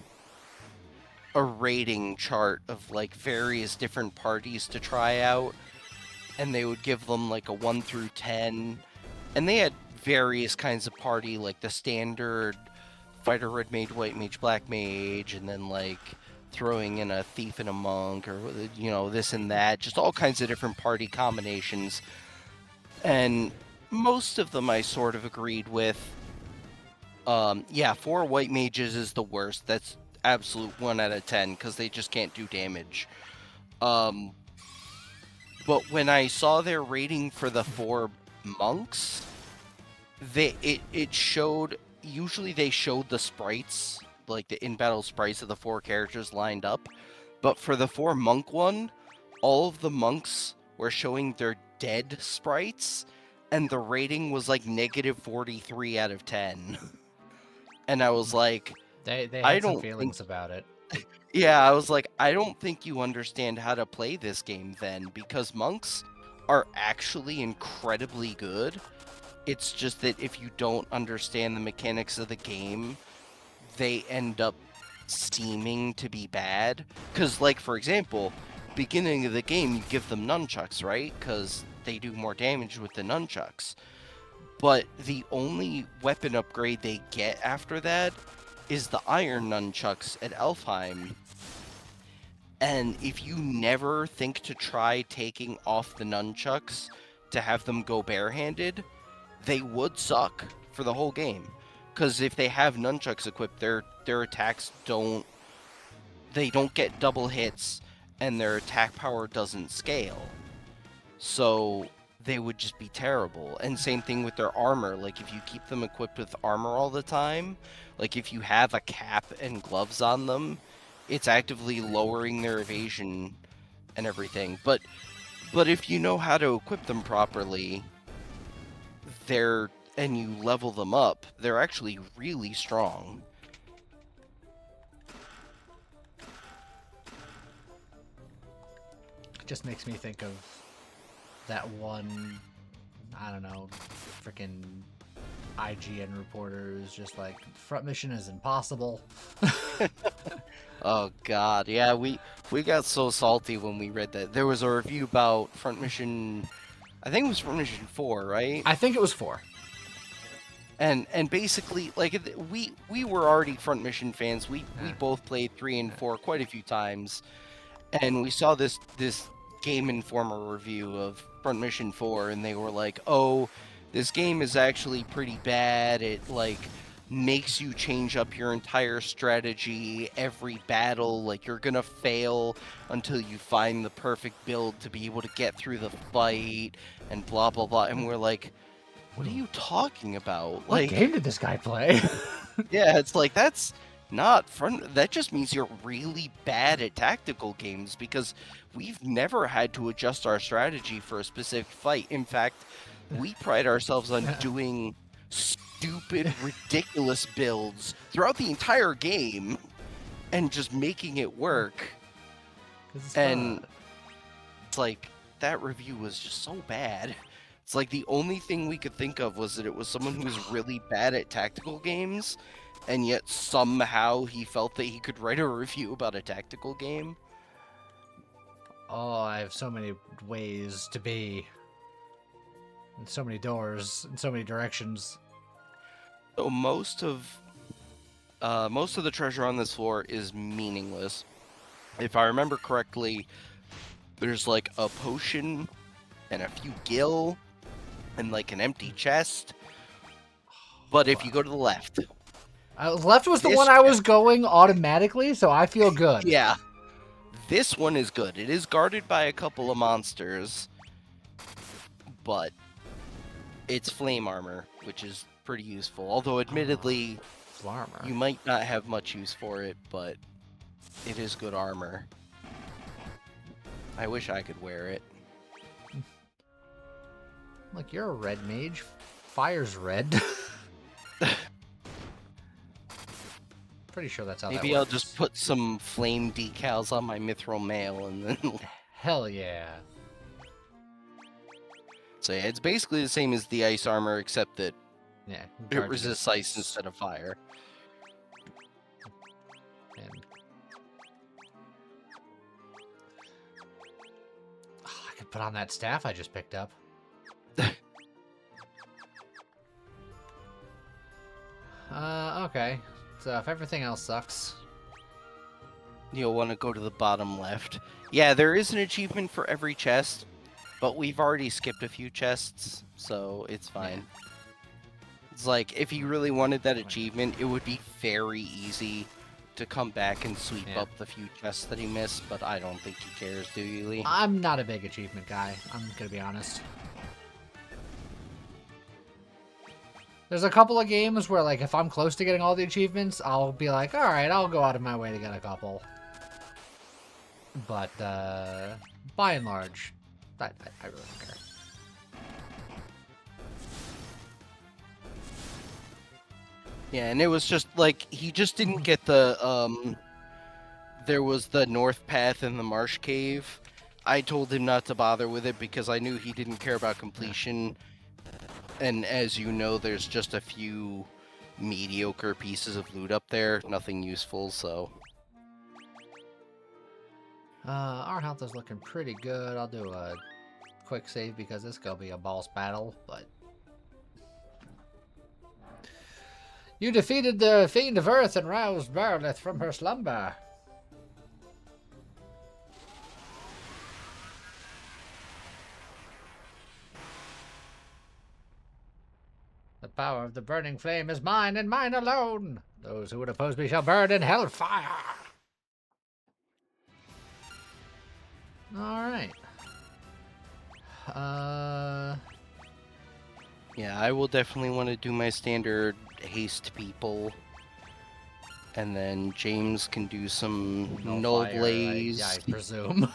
Speaker 2: rating chart of like various different parties to try out, and they would give them like a 1 through 10, and they had various kinds of party, like the standard fighter, red mage, white mage, black mage, and then like throwing in a thief and a monk, or you know, this and that, just all kinds of different party combinations. And most of them I sort of agreed with. Yeah, 4 white mages is the worst. That's absolute 1 out of 10 because they just can't do damage. But when I saw their rating for the 4 monks, it showed. Usually they showed the sprites, like the in-battle sprites of the 4 characters lined up. But for the 4 monk one, all of the monks were showing their dead sprites, and the rating was like -43 out of 10. And I was like,
Speaker 1: They
Speaker 2: I
Speaker 1: had some
Speaker 2: don't
Speaker 1: feelings about it.
Speaker 2: yeah, I was like, I don't think you understand how to play this game then, because monks are actually incredibly good. It's just that if you don't understand the mechanics of the game, they end up seeming to be bad. Because, like, for example, beginning of the game, you give them nunchucks, right? Because they do more damage with the nunchucks. But the only weapon upgrade they get after that is the iron nunchucks at Elfheim. And if you never think to try taking off the nunchucks to have them go barehanded, they would suck for the whole game. Because if they have nunchucks equipped, their attacks don't get double hits, and their attack power doesn't scale. So they would just be terrible. And same thing with their armor. Like, if you keep them equipped with armor all the time, like if you have a cap and gloves on them, it's actively lowering their evasion and everything. But if you know how to equip them properly, and you level them up, they're actually really strong.
Speaker 1: It just makes me think of that one, I don't know, freaking IGN reporter who's just like, front mission is impossible.
Speaker 2: Oh god, yeah, we got so salty when we read that. There was a review about Front Mission, I think it was Front Mission 4, right?
Speaker 1: I think it was 4.
Speaker 2: And basically, like, we were already Front Mission fans. We both played 3 and 4 quite a few times, and we saw this Game Informer review of Front Mission 4, and they were like, oh, this game is actually pretty bad. It, like, makes you change up your entire strategy every battle. Like, you're gonna fail until you find the perfect build to be able to get through the fight, and blah, blah, blah. And we're like, what are you talking about?
Speaker 1: What
Speaker 2: Like,
Speaker 1: game did this guy play?
Speaker 2: yeah, it's like, that's not that just means you're really bad at tactical games, because we've never had to adjust our strategy for a specific fight. In fact, we pride ourselves on doing stupid, ridiculous builds throughout the entire game and just making it work. And it's like, that review was just so bad. It's like the only thing we could think of was that it was someone who was really bad at tactical games, and yet somehow he felt that he could write a review about a tactical game.
Speaker 1: Oh, I have so many ways to be. And so many doors, in so many directions.
Speaker 2: So most of the treasure on this floor is meaningless. If I remember correctly, there's like a potion and a few gil and like an empty chest. But if you go to the left,
Speaker 1: Left was the
Speaker 2: This-
Speaker 1: one I was going automatically, so I feel good.
Speaker 2: yeah, this one is good. It is guarded by a couple of monsters, but it's flame armor, which is pretty useful. Although, admittedly,
Speaker 1: It's armor.
Speaker 2: you might not have much use for it, but it is good armor. I wish I could wear it.
Speaker 1: Look, you're a red mage. Fire's red. Pretty sure that's how that
Speaker 2: Maybe I'll
Speaker 1: works.
Speaker 2: just put some flame decals on my mithril mail and then...
Speaker 1: Hell yeah.
Speaker 2: So yeah, it's basically the same as the ice armor, except that
Speaker 1: Yeah.
Speaker 2: it
Speaker 1: charge
Speaker 2: resists ice instead of fire.
Speaker 1: And... Oh, I could put on that staff I just picked up. Okay. So if everything else sucks,
Speaker 2: You'll want to go to the bottom left. Yeah, there is an achievement for every chest, but we've already skipped a few chests, so it's fine. It's like, if you really wanted that achievement, it would be very easy to come back and sweep
Speaker 1: Yeah.
Speaker 2: up the few chests that he missed, but I don't think he cares, do you, Lee?
Speaker 1: I'm not a big achievement guy. I'm gonna be honest. There's a couple of games where, like, if I'm close to getting all the achievements, I'll be like, alright, I'll go out of my way to get a couple. But, by and large, I really don't care.
Speaker 2: Yeah, and it was just, like, he just didn't get the, there was the north path in the marsh cave. I told him not to bother with it because I knew he didn't care about completion. And as you know, there's just a few mediocre pieces of loot up there, nothing useful, so...
Speaker 1: Our health is looking pretty good. I'll do a quick save because this is gonna be a boss battle, but... You defeated the Fiend of Earth and roused Bearlith from her slumber. The power of the burning flame is mine and mine alone. Those who would oppose me shall burn in hellfire. Alright.
Speaker 2: Yeah, I will definitely want to do my standard haste people. And then James can do some null
Speaker 1: fire,
Speaker 2: blaze.
Speaker 1: I presume.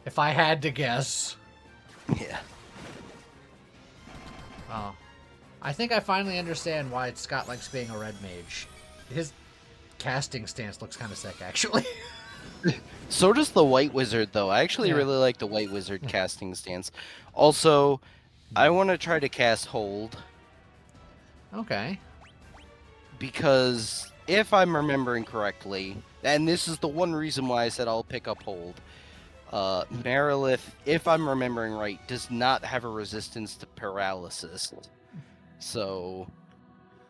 Speaker 1: If I had to guess.
Speaker 2: Yeah.
Speaker 1: Oh. I think I finally understand why Scott likes being a red mage. His casting stance looks kind of sick, actually.
Speaker 2: So does the White Wizard, though. I actually
Speaker 1: Yeah.
Speaker 2: really like the White Wizard casting stance. Also, I want to try to cast Hold,
Speaker 1: Okay.
Speaker 2: because if I'm remembering correctly, and this is the one reason why I said I'll pick up Hold, Marilith, if I'm remembering right, does not have a resistance to paralysis. So,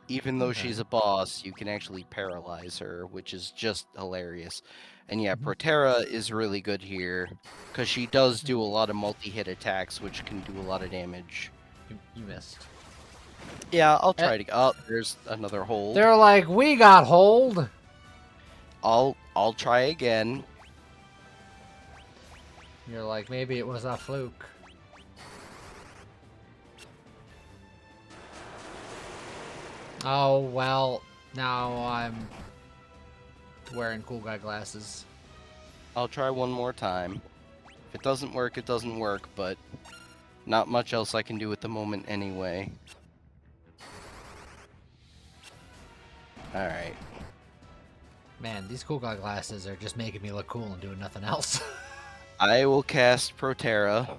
Speaker 2: even though
Speaker 1: Okay.
Speaker 2: she's a boss, you can actually paralyze her, which is just hilarious. And yeah, Protera is really good here, because she does do a lot of multi-hit attacks, which can do a lot of damage.
Speaker 1: You missed.
Speaker 2: Yeah, I'll try to... Oh, there's another hold.
Speaker 1: They're like, we got hold.
Speaker 2: I'll try again.
Speaker 1: You're like, maybe it was a fluke. Oh, well, now I'm wearing cool guy glasses.
Speaker 2: I'll try one more time. If it doesn't work, it doesn't work, but not much else I can do at the moment anyway. Alright.
Speaker 1: Man, these cool guy glasses are just making me look cool and doing nothing else.
Speaker 2: I will cast Protera.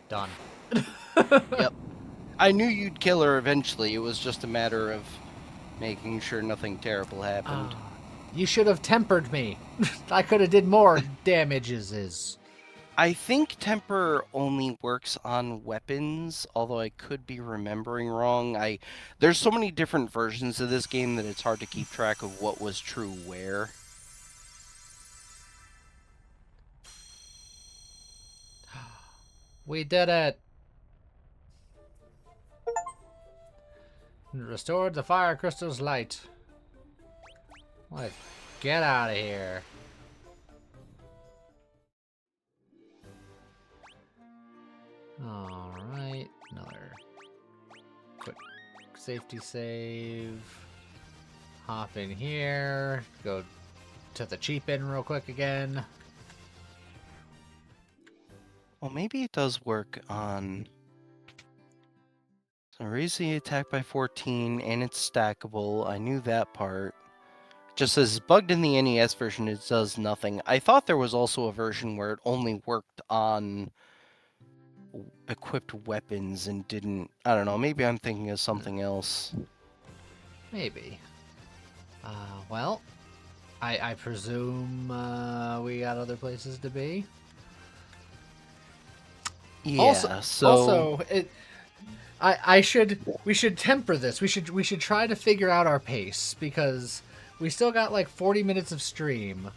Speaker 1: Done.
Speaker 2: Yep. I knew you'd kill her eventually. It was just a matter of making sure nothing terrible happened.
Speaker 1: Ah, you should have tempered me. I could have did more damages.
Speaker 2: I think Temper only works on weapons, although I could be remembering wrong. There's so many different versions of this game that it's hard to keep track of what was true where.
Speaker 1: We did it. Restored the fire crystal's light. Let's get out of here. Alright, another quick safety save. Hop in here. Go to the cheap inn real quick again.
Speaker 2: Well, maybe it does work on. So raise the attack by 14, and it's stackable. I knew that part. Just as bugged in the NES version, it does nothing. I thought there was also a version where it only worked on equipped weapons and didn't. I don't know. Maybe I'm thinking of something else.
Speaker 1: Maybe. Well, I presume we got other places to be.
Speaker 2: Yeah.
Speaker 1: We should temper this. We should try to figure out our pace because we still got like 40 minutes of stream.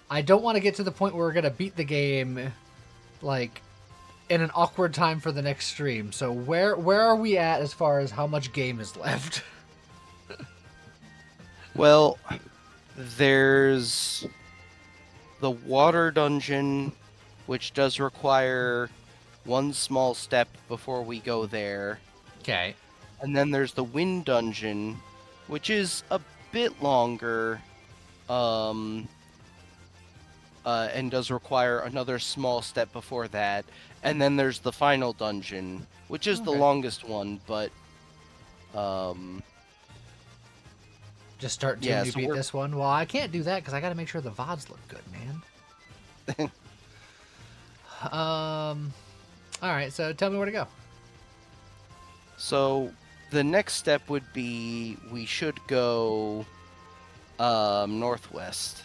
Speaker 1: I don't want to get to the point where we're gonna beat the game, like, in an awkward time for the next stream. So where are we at as far as how much game is left?
Speaker 2: Well, there's the water dungeon, which does require one small step before we go there.
Speaker 1: Okay.
Speaker 2: And then there's the wind dungeon, which is a bit longer, and does require another small step before that. And then there's the final dungeon, which is the
Speaker 1: Okay.
Speaker 2: longest one, but
Speaker 1: Just start until
Speaker 2: Yeah,
Speaker 1: you
Speaker 2: so
Speaker 1: beat
Speaker 2: we're-
Speaker 1: this one. Well, I can't do that because I got to make sure the VODs look good, man. All right. So tell me where to go.
Speaker 2: So the next step would be we should go northwest.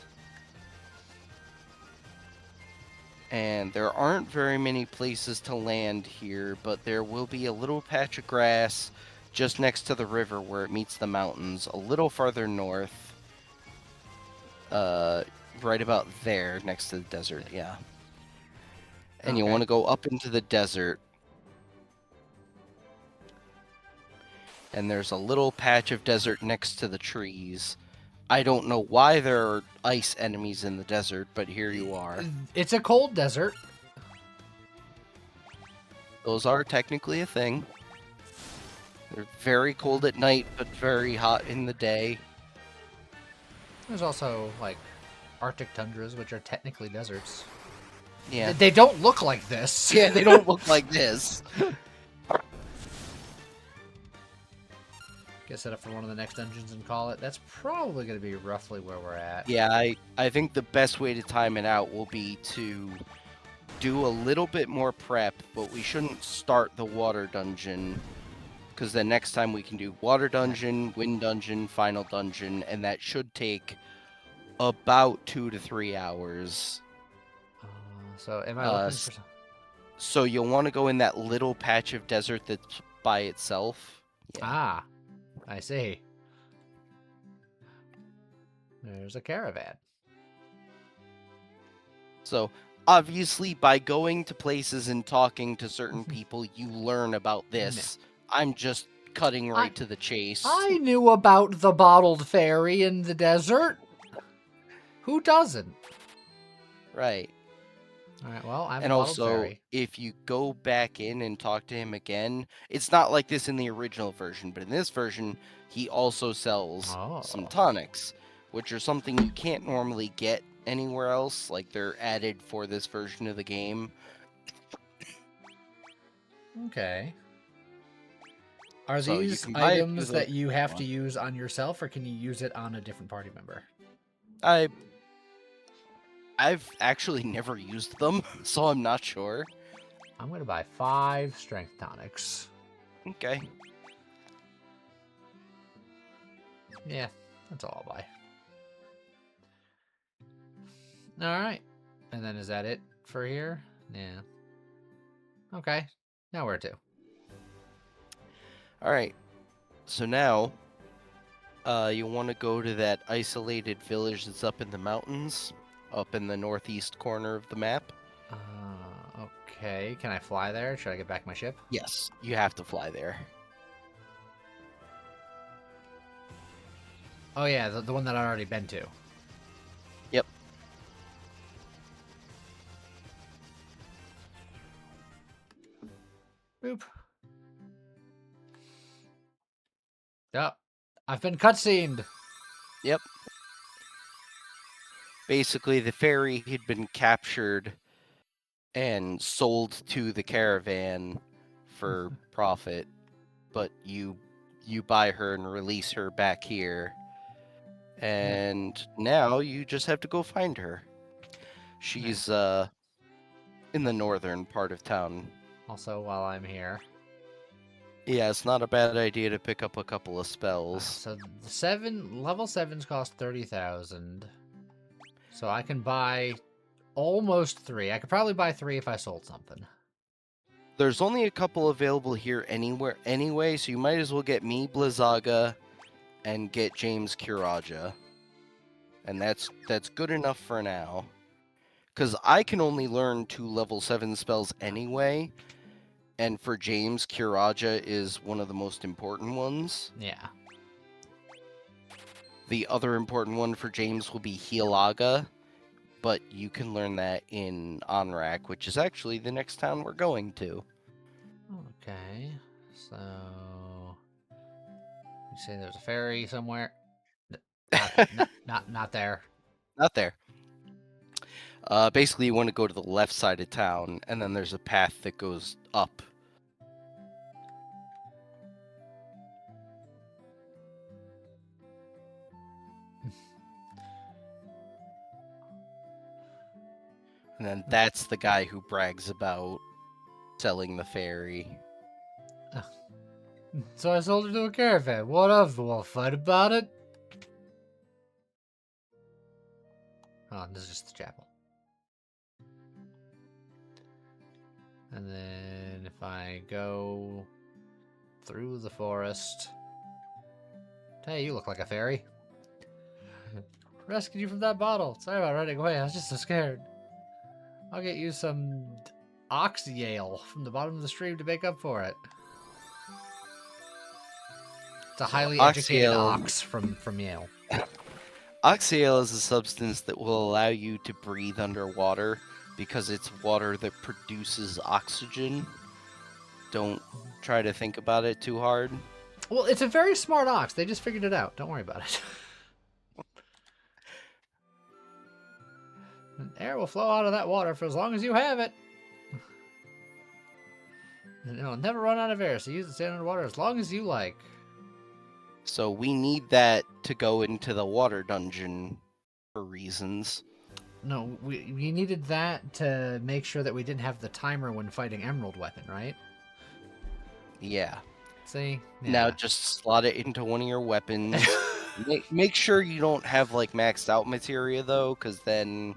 Speaker 2: And there aren't very many places to land here, but there will be a little patch of grass just next to the river where it meets the mountains, a little farther north. Right about there, next to the desert, yeah. And you
Speaker 1: Okay.
Speaker 2: want to go up into the desert. And there's a little patch of desert next to the trees. I don't know why there are ice enemies in the desert, but here you are.
Speaker 1: It's a cold desert.
Speaker 2: Those are technically a thing. They're very cold at night, but very hot in the day.
Speaker 1: There's also like Arctic tundras, which are technically deserts.
Speaker 2: Yeah.
Speaker 1: They don't look like this.
Speaker 2: Yeah, they don't look like this.
Speaker 1: Get set up for one of the next dungeons and call it. That's probably going to be roughly where we're at.
Speaker 2: Yeah, I think the best way to time it out will be to do a little bit more prep, but we shouldn't start the water dungeon, because then next time we can do water dungeon, wind dungeon, final dungeon, and that should take about 2 to 3 hours.
Speaker 1: So am I
Speaker 2: Uh,
Speaker 1: looking
Speaker 2: s-
Speaker 1: for...
Speaker 2: So you'll want to go in that little patch of desert that's by itself. Yeah.
Speaker 1: Ah, I see. There's a caravan.
Speaker 2: So obviously, by going to places and talking to certain people, you learn about this. I'm just cutting right to the chase.
Speaker 1: I knew about the bottled fairy in the desert. Who doesn't?
Speaker 2: Right.
Speaker 1: All right, well, I'm
Speaker 2: And
Speaker 1: a bottled
Speaker 2: also,
Speaker 1: fairy.
Speaker 2: if you go back in and talk to him again, it's not like this in the original version, but in this version, he also sells some
Speaker 1: Oh.
Speaker 2: tonics, which are something you can't normally get anywhere else. Like, they're added for this version of the game.
Speaker 1: Okay. Are
Speaker 2: So you
Speaker 1: these
Speaker 2: can buy it
Speaker 1: items
Speaker 2: through
Speaker 1: that
Speaker 2: the-
Speaker 1: you have to use on yourself, or can you use it on a different party member?
Speaker 2: I've actually never used them, so I'm not sure.
Speaker 1: I'm going to buy 5 strength tonics.
Speaker 2: Okay.
Speaker 1: Yeah, that's all I'll buy. All right. And then is that it for here? Yeah. Okay. Now where to?
Speaker 2: All right. So now, you want to go to that isolated village that's up in the mountains, up in the northeast corner of the map.
Speaker 1: Okay. Can I fly there? Should I get back my ship?
Speaker 2: Yes, you have to fly there.
Speaker 1: Oh yeah, the one that I've already been to.
Speaker 2: Yep.
Speaker 1: Boop. Yep. I've been cutscened.
Speaker 2: Yep. Basically, the fairy had been captured and sold to the caravan for profit, but you buy her and release her back here. And now you just have to go find her. She's in the northern part of town.
Speaker 1: Also, while I'm here.
Speaker 2: Yeah, it's not a bad idea to pick up a couple of spells.
Speaker 1: So the level 7s cost 30,000. So I can buy almost 3. I could probably buy 3 if I sold something.
Speaker 2: There's only a couple available here anyway, so you might as well get me Blizzaga and get James Kiraja. And that's good enough for now. Because I can only learn 2 level 7 spells anyway, and for James, Kiraja is one of the most important ones.
Speaker 1: Yeah.
Speaker 2: The other important one for James will be Healaga, but you can learn that in Onrak, which is actually the next town we're going to.
Speaker 1: Okay. So you say there's a ferry somewhere? Not there.
Speaker 2: Not there. Basically, you want to go to the left side of town, and then there's a path that goes up. And then that's the guy who brags about selling the ferry.
Speaker 1: So I sold her to a caravan. What of? We'll fight about it. Oh, this is just the chapel. And then if I go through the forest. Hey, you look like a fairy. Rescued you from that bottle. Sorry about running away. I was just so scared. I'll get you some ox ale from the bottom of the stream to make up for it. It's a highly educated ox from Yale.
Speaker 2: Oxyale is a substance that will allow you to breathe underwater because it's water that produces oxygen. Don't try to think about it too hard.
Speaker 1: Well, it's a very smart ox. They just figured it out. Don't worry about it. And air will flow out of that water for as long as you have it. And it'll never run out of air, so use it to stand underwater as long as you like.
Speaker 2: So we need that to go into the water dungeon for reasons.
Speaker 1: No, we needed that to make sure that we didn't have the timer when fighting Emerald Weapon, right?
Speaker 2: Yeah.
Speaker 1: See? Yeah.
Speaker 2: Now just slot it into one of your weapons. Make sure you don't have like maxed out materia though, because then,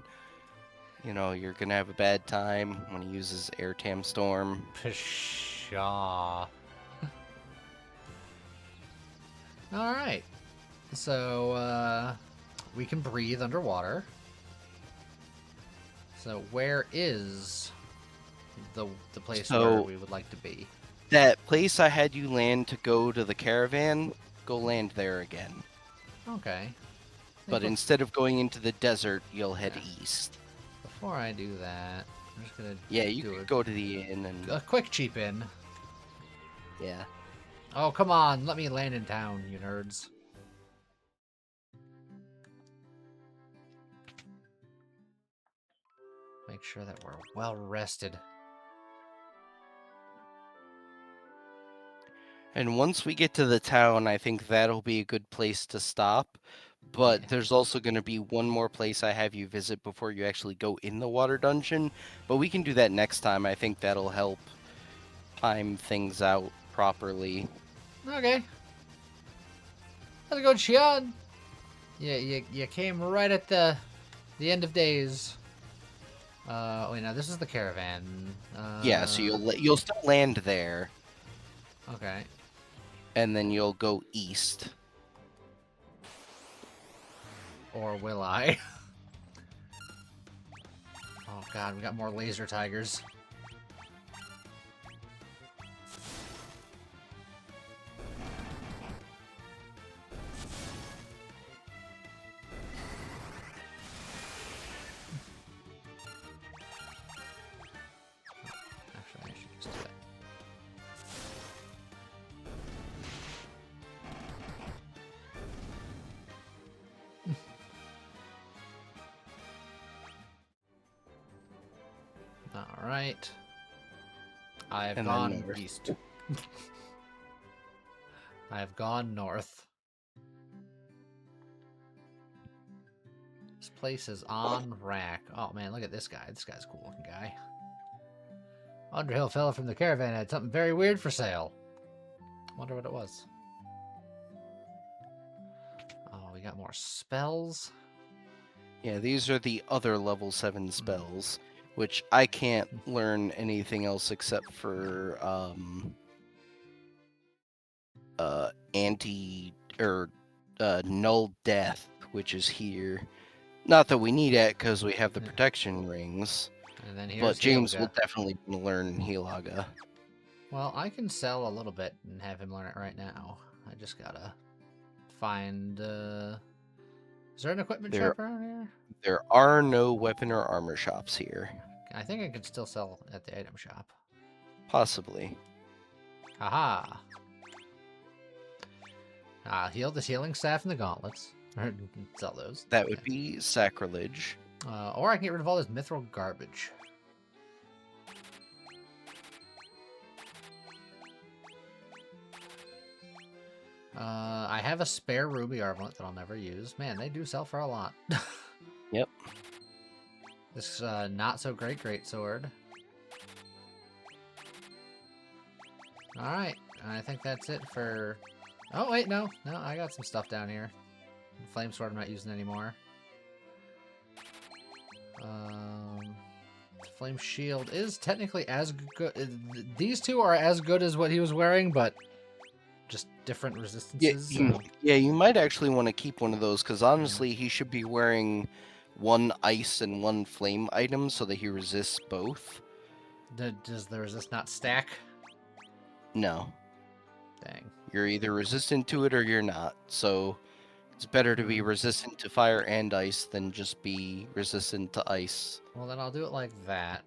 Speaker 2: you know, you're gonna have a bad time when he uses Air Tam Storm.
Speaker 1: Pshaw. Alright. So, we can breathe underwater. So, where is the place where we would like to be?
Speaker 2: That place I had you land to go to the caravan, go land there again.
Speaker 1: Okay.
Speaker 2: But instead of going into the desert, you'll head east.
Speaker 1: Before I do that, I'm just gonna
Speaker 2: you could go to the inn and
Speaker 1: a quick cheap inn.
Speaker 2: yeah.
Speaker 1: Oh, come on, let me land in town, you nerds. Make sure that we're well rested.
Speaker 2: And once we get to the town, I think that'll be a good place to stop. But there's also going to be one more place I have you visit before you actually go in the water dungeon. But we can do that next time. I think that'll help time things out properly.
Speaker 1: Okay. How's it going, Xian? Yeah, you came right at the end of days. Wait, now this is the caravan.
Speaker 2: Yeah, so you'll still land there.
Speaker 1: Okay.
Speaker 2: And then you'll go east.
Speaker 1: Or will I? Oh god, we got more laser tigers. Alright. I've
Speaker 2: And then
Speaker 1: gone
Speaker 2: north.
Speaker 1: east. I've gone north. This place is on rack. Oh man, look at this guy. This guy's a cool looking guy. Underhill fella from the caravan had something very weird for sale. Wonder what it was. Oh, we got more spells.
Speaker 2: Yeah, these are the other level 7 spells, which I can't learn anything else except for anti or null death, which is here. Not that we need it because we have the
Speaker 1: Yeah.
Speaker 2: protection rings,
Speaker 1: And then here's
Speaker 2: but James will
Speaker 1: Heliga.
Speaker 2: definitely learn Helaga.
Speaker 1: Well, I can sell a little bit and have him learn it right now. I just gotta find. Is there an equipment
Speaker 2: There-
Speaker 1: shop around here?
Speaker 2: There are no weapon or armor shops here.
Speaker 1: I think I can still sell at the item shop.
Speaker 2: Possibly.
Speaker 1: Haha. Heal this healing staff and the gauntlets. Or sell those.
Speaker 2: That would be sacrilege.
Speaker 1: Or I can get rid of all this mithril garbage. I have a spare ruby armlet that I'll never use. Man, they do sell for a lot.
Speaker 2: Yep.
Speaker 1: This not so great greatsword. Alright, I think that's it for... Oh, wait, no. No, I got some stuff down here. Flame sword I'm not using anymore. Flame shield is technically as good. These two are as good as what he was wearing, but just different
Speaker 2: Yeah,
Speaker 1: resistances.
Speaker 2: you might actually want to keep one of those because honestly, he should be wearing one ice and one flame item so that he resists both.
Speaker 1: Does the resist not stack?
Speaker 2: No,
Speaker 1: Dang.
Speaker 2: you're either resistant to it or you're not. So it's better to be resistant to fire and ice than just be resistant to ice.
Speaker 1: Well, then I'll do it like that.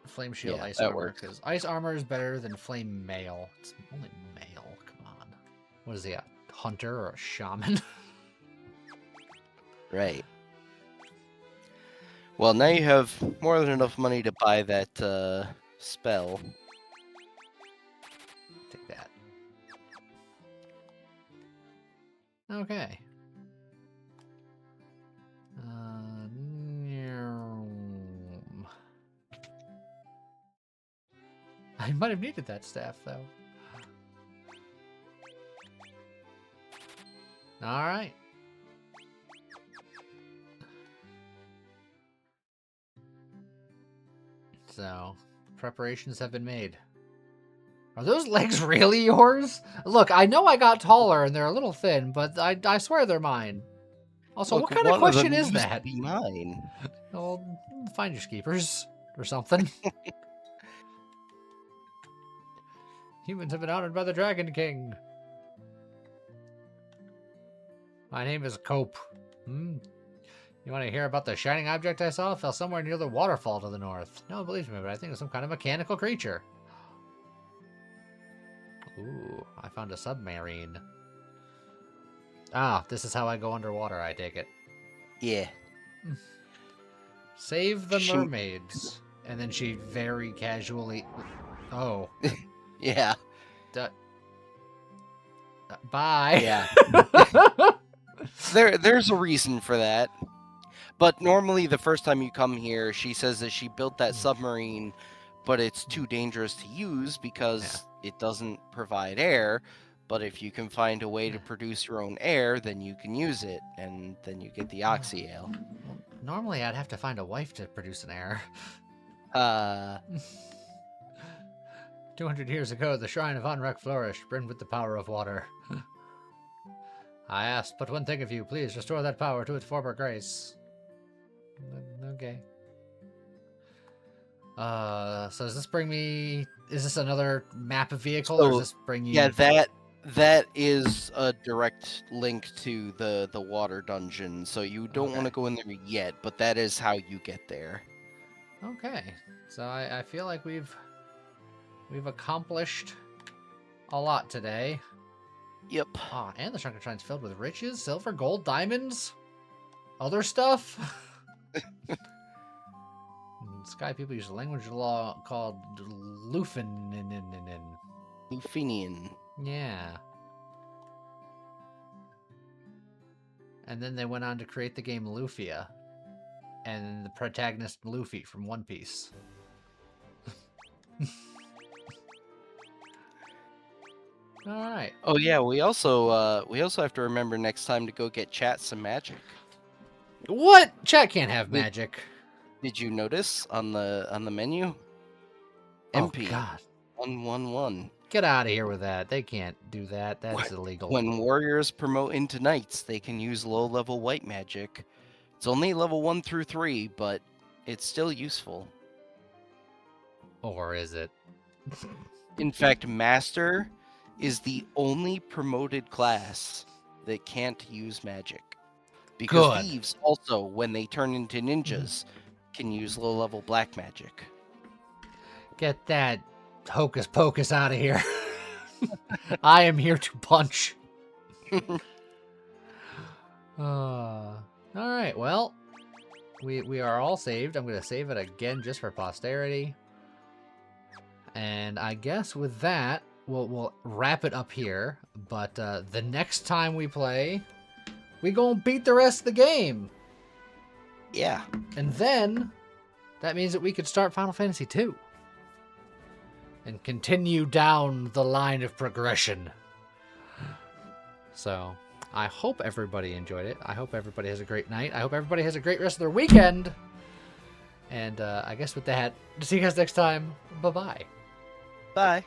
Speaker 1: Flame shield,
Speaker 2: Yeah,
Speaker 1: ice
Speaker 2: that
Speaker 1: armor.
Speaker 2: works.
Speaker 1: Because ice armor is better than flame mail. It's only mail. Come on. What is he, a hunter or a shaman?
Speaker 2: Right. Well, now you have more than enough money to buy that spell.
Speaker 1: Take that. Okay. I might have needed that staff, though. Alright. So, preparations have been made. Are those legs really yours? Look, I know I got taller and they're a little thin, but I swear they're mine. Also,
Speaker 2: Look,
Speaker 1: what kind of
Speaker 2: one
Speaker 1: question
Speaker 2: them
Speaker 1: is
Speaker 2: used to
Speaker 1: that?
Speaker 2: Be mine.
Speaker 1: Well, find your keepers or something. Humans have been honored by the Dragon King. My name is Cope. You want to hear about the shining object I saw? It fell somewhere near the waterfall to the north. No, believe me, but I think it's some kind of mechanical creature. Ooh, I found a submarine. Ah, this is how I go underwater, I take it.
Speaker 2: Yeah.
Speaker 1: Save the
Speaker 2: She-
Speaker 1: mermaids. And then she very casually... Oh.
Speaker 2: Yeah.
Speaker 1: Bye.
Speaker 2: Yeah. There's a reason for that. But normally the first time you come here, she says that she built that submarine, but it's too dangerous to use because it doesn't provide air. But if you can find a way to produce your own air, then you can use it, and then you get the Oxyale.
Speaker 1: Well, normally I'd have to find a wife to produce an heir. 200 years ago, the shrine of Anrek flourished, brimmed with the power of water. I asked but one thing of you, please restore that power to its former grace. Okay. So does this bring me... Is this another map of vehicle, or does
Speaker 2: So,
Speaker 1: this bring you...
Speaker 2: Yeah, that is a direct link to the water dungeon, so you don't want to
Speaker 1: Okay.
Speaker 2: go in there yet, but that is how you get there.
Speaker 1: Okay. So I feel like we've accomplished a lot today.
Speaker 2: Yep.
Speaker 1: Ah, and the Shrunken Shrine's filled with riches, silver, gold, diamonds, other stuff. It's Sky people use a language law called Lufinin.
Speaker 2: Lufinian.
Speaker 1: Yeah. And then they went on to create the game Lufia. And the protagonist Luffy from One Piece. Alright.
Speaker 2: Oh yeah, we also have to remember next time to go get chat some magic.
Speaker 1: What? Chat can't have magic.
Speaker 2: Did you notice on the menu? MP
Speaker 1: Oh, God.
Speaker 2: 111.
Speaker 1: Get out of here with that. They can't do that. That's
Speaker 2: What?
Speaker 1: illegal.
Speaker 2: When warriors promote into knights, they can use low-level white magic. It's only level 1 through 3, but it's still useful.
Speaker 1: Or is it?
Speaker 2: In fact, Master is the only promoted class that can't use magic. Because
Speaker 1: Good.
Speaker 2: thieves also, when they turn into ninjas, can use low-level black magic.
Speaker 1: Get that hocus pocus out of here. I am here to punch. Alright, well, we are all saved. I'm going to save it again just for posterity. And I guess with that, we'll wrap it up here. But the next time we play, we gonna beat the rest of the game.
Speaker 2: Yeah.
Speaker 1: And then, that means that we could start Final Fantasy II. And continue down the line of progression. So, I hope everybody enjoyed it. I hope everybody has a great night. I hope everybody has a great rest of their weekend. And I guess with that, see you guys next time. Bye-bye.
Speaker 2: Bye.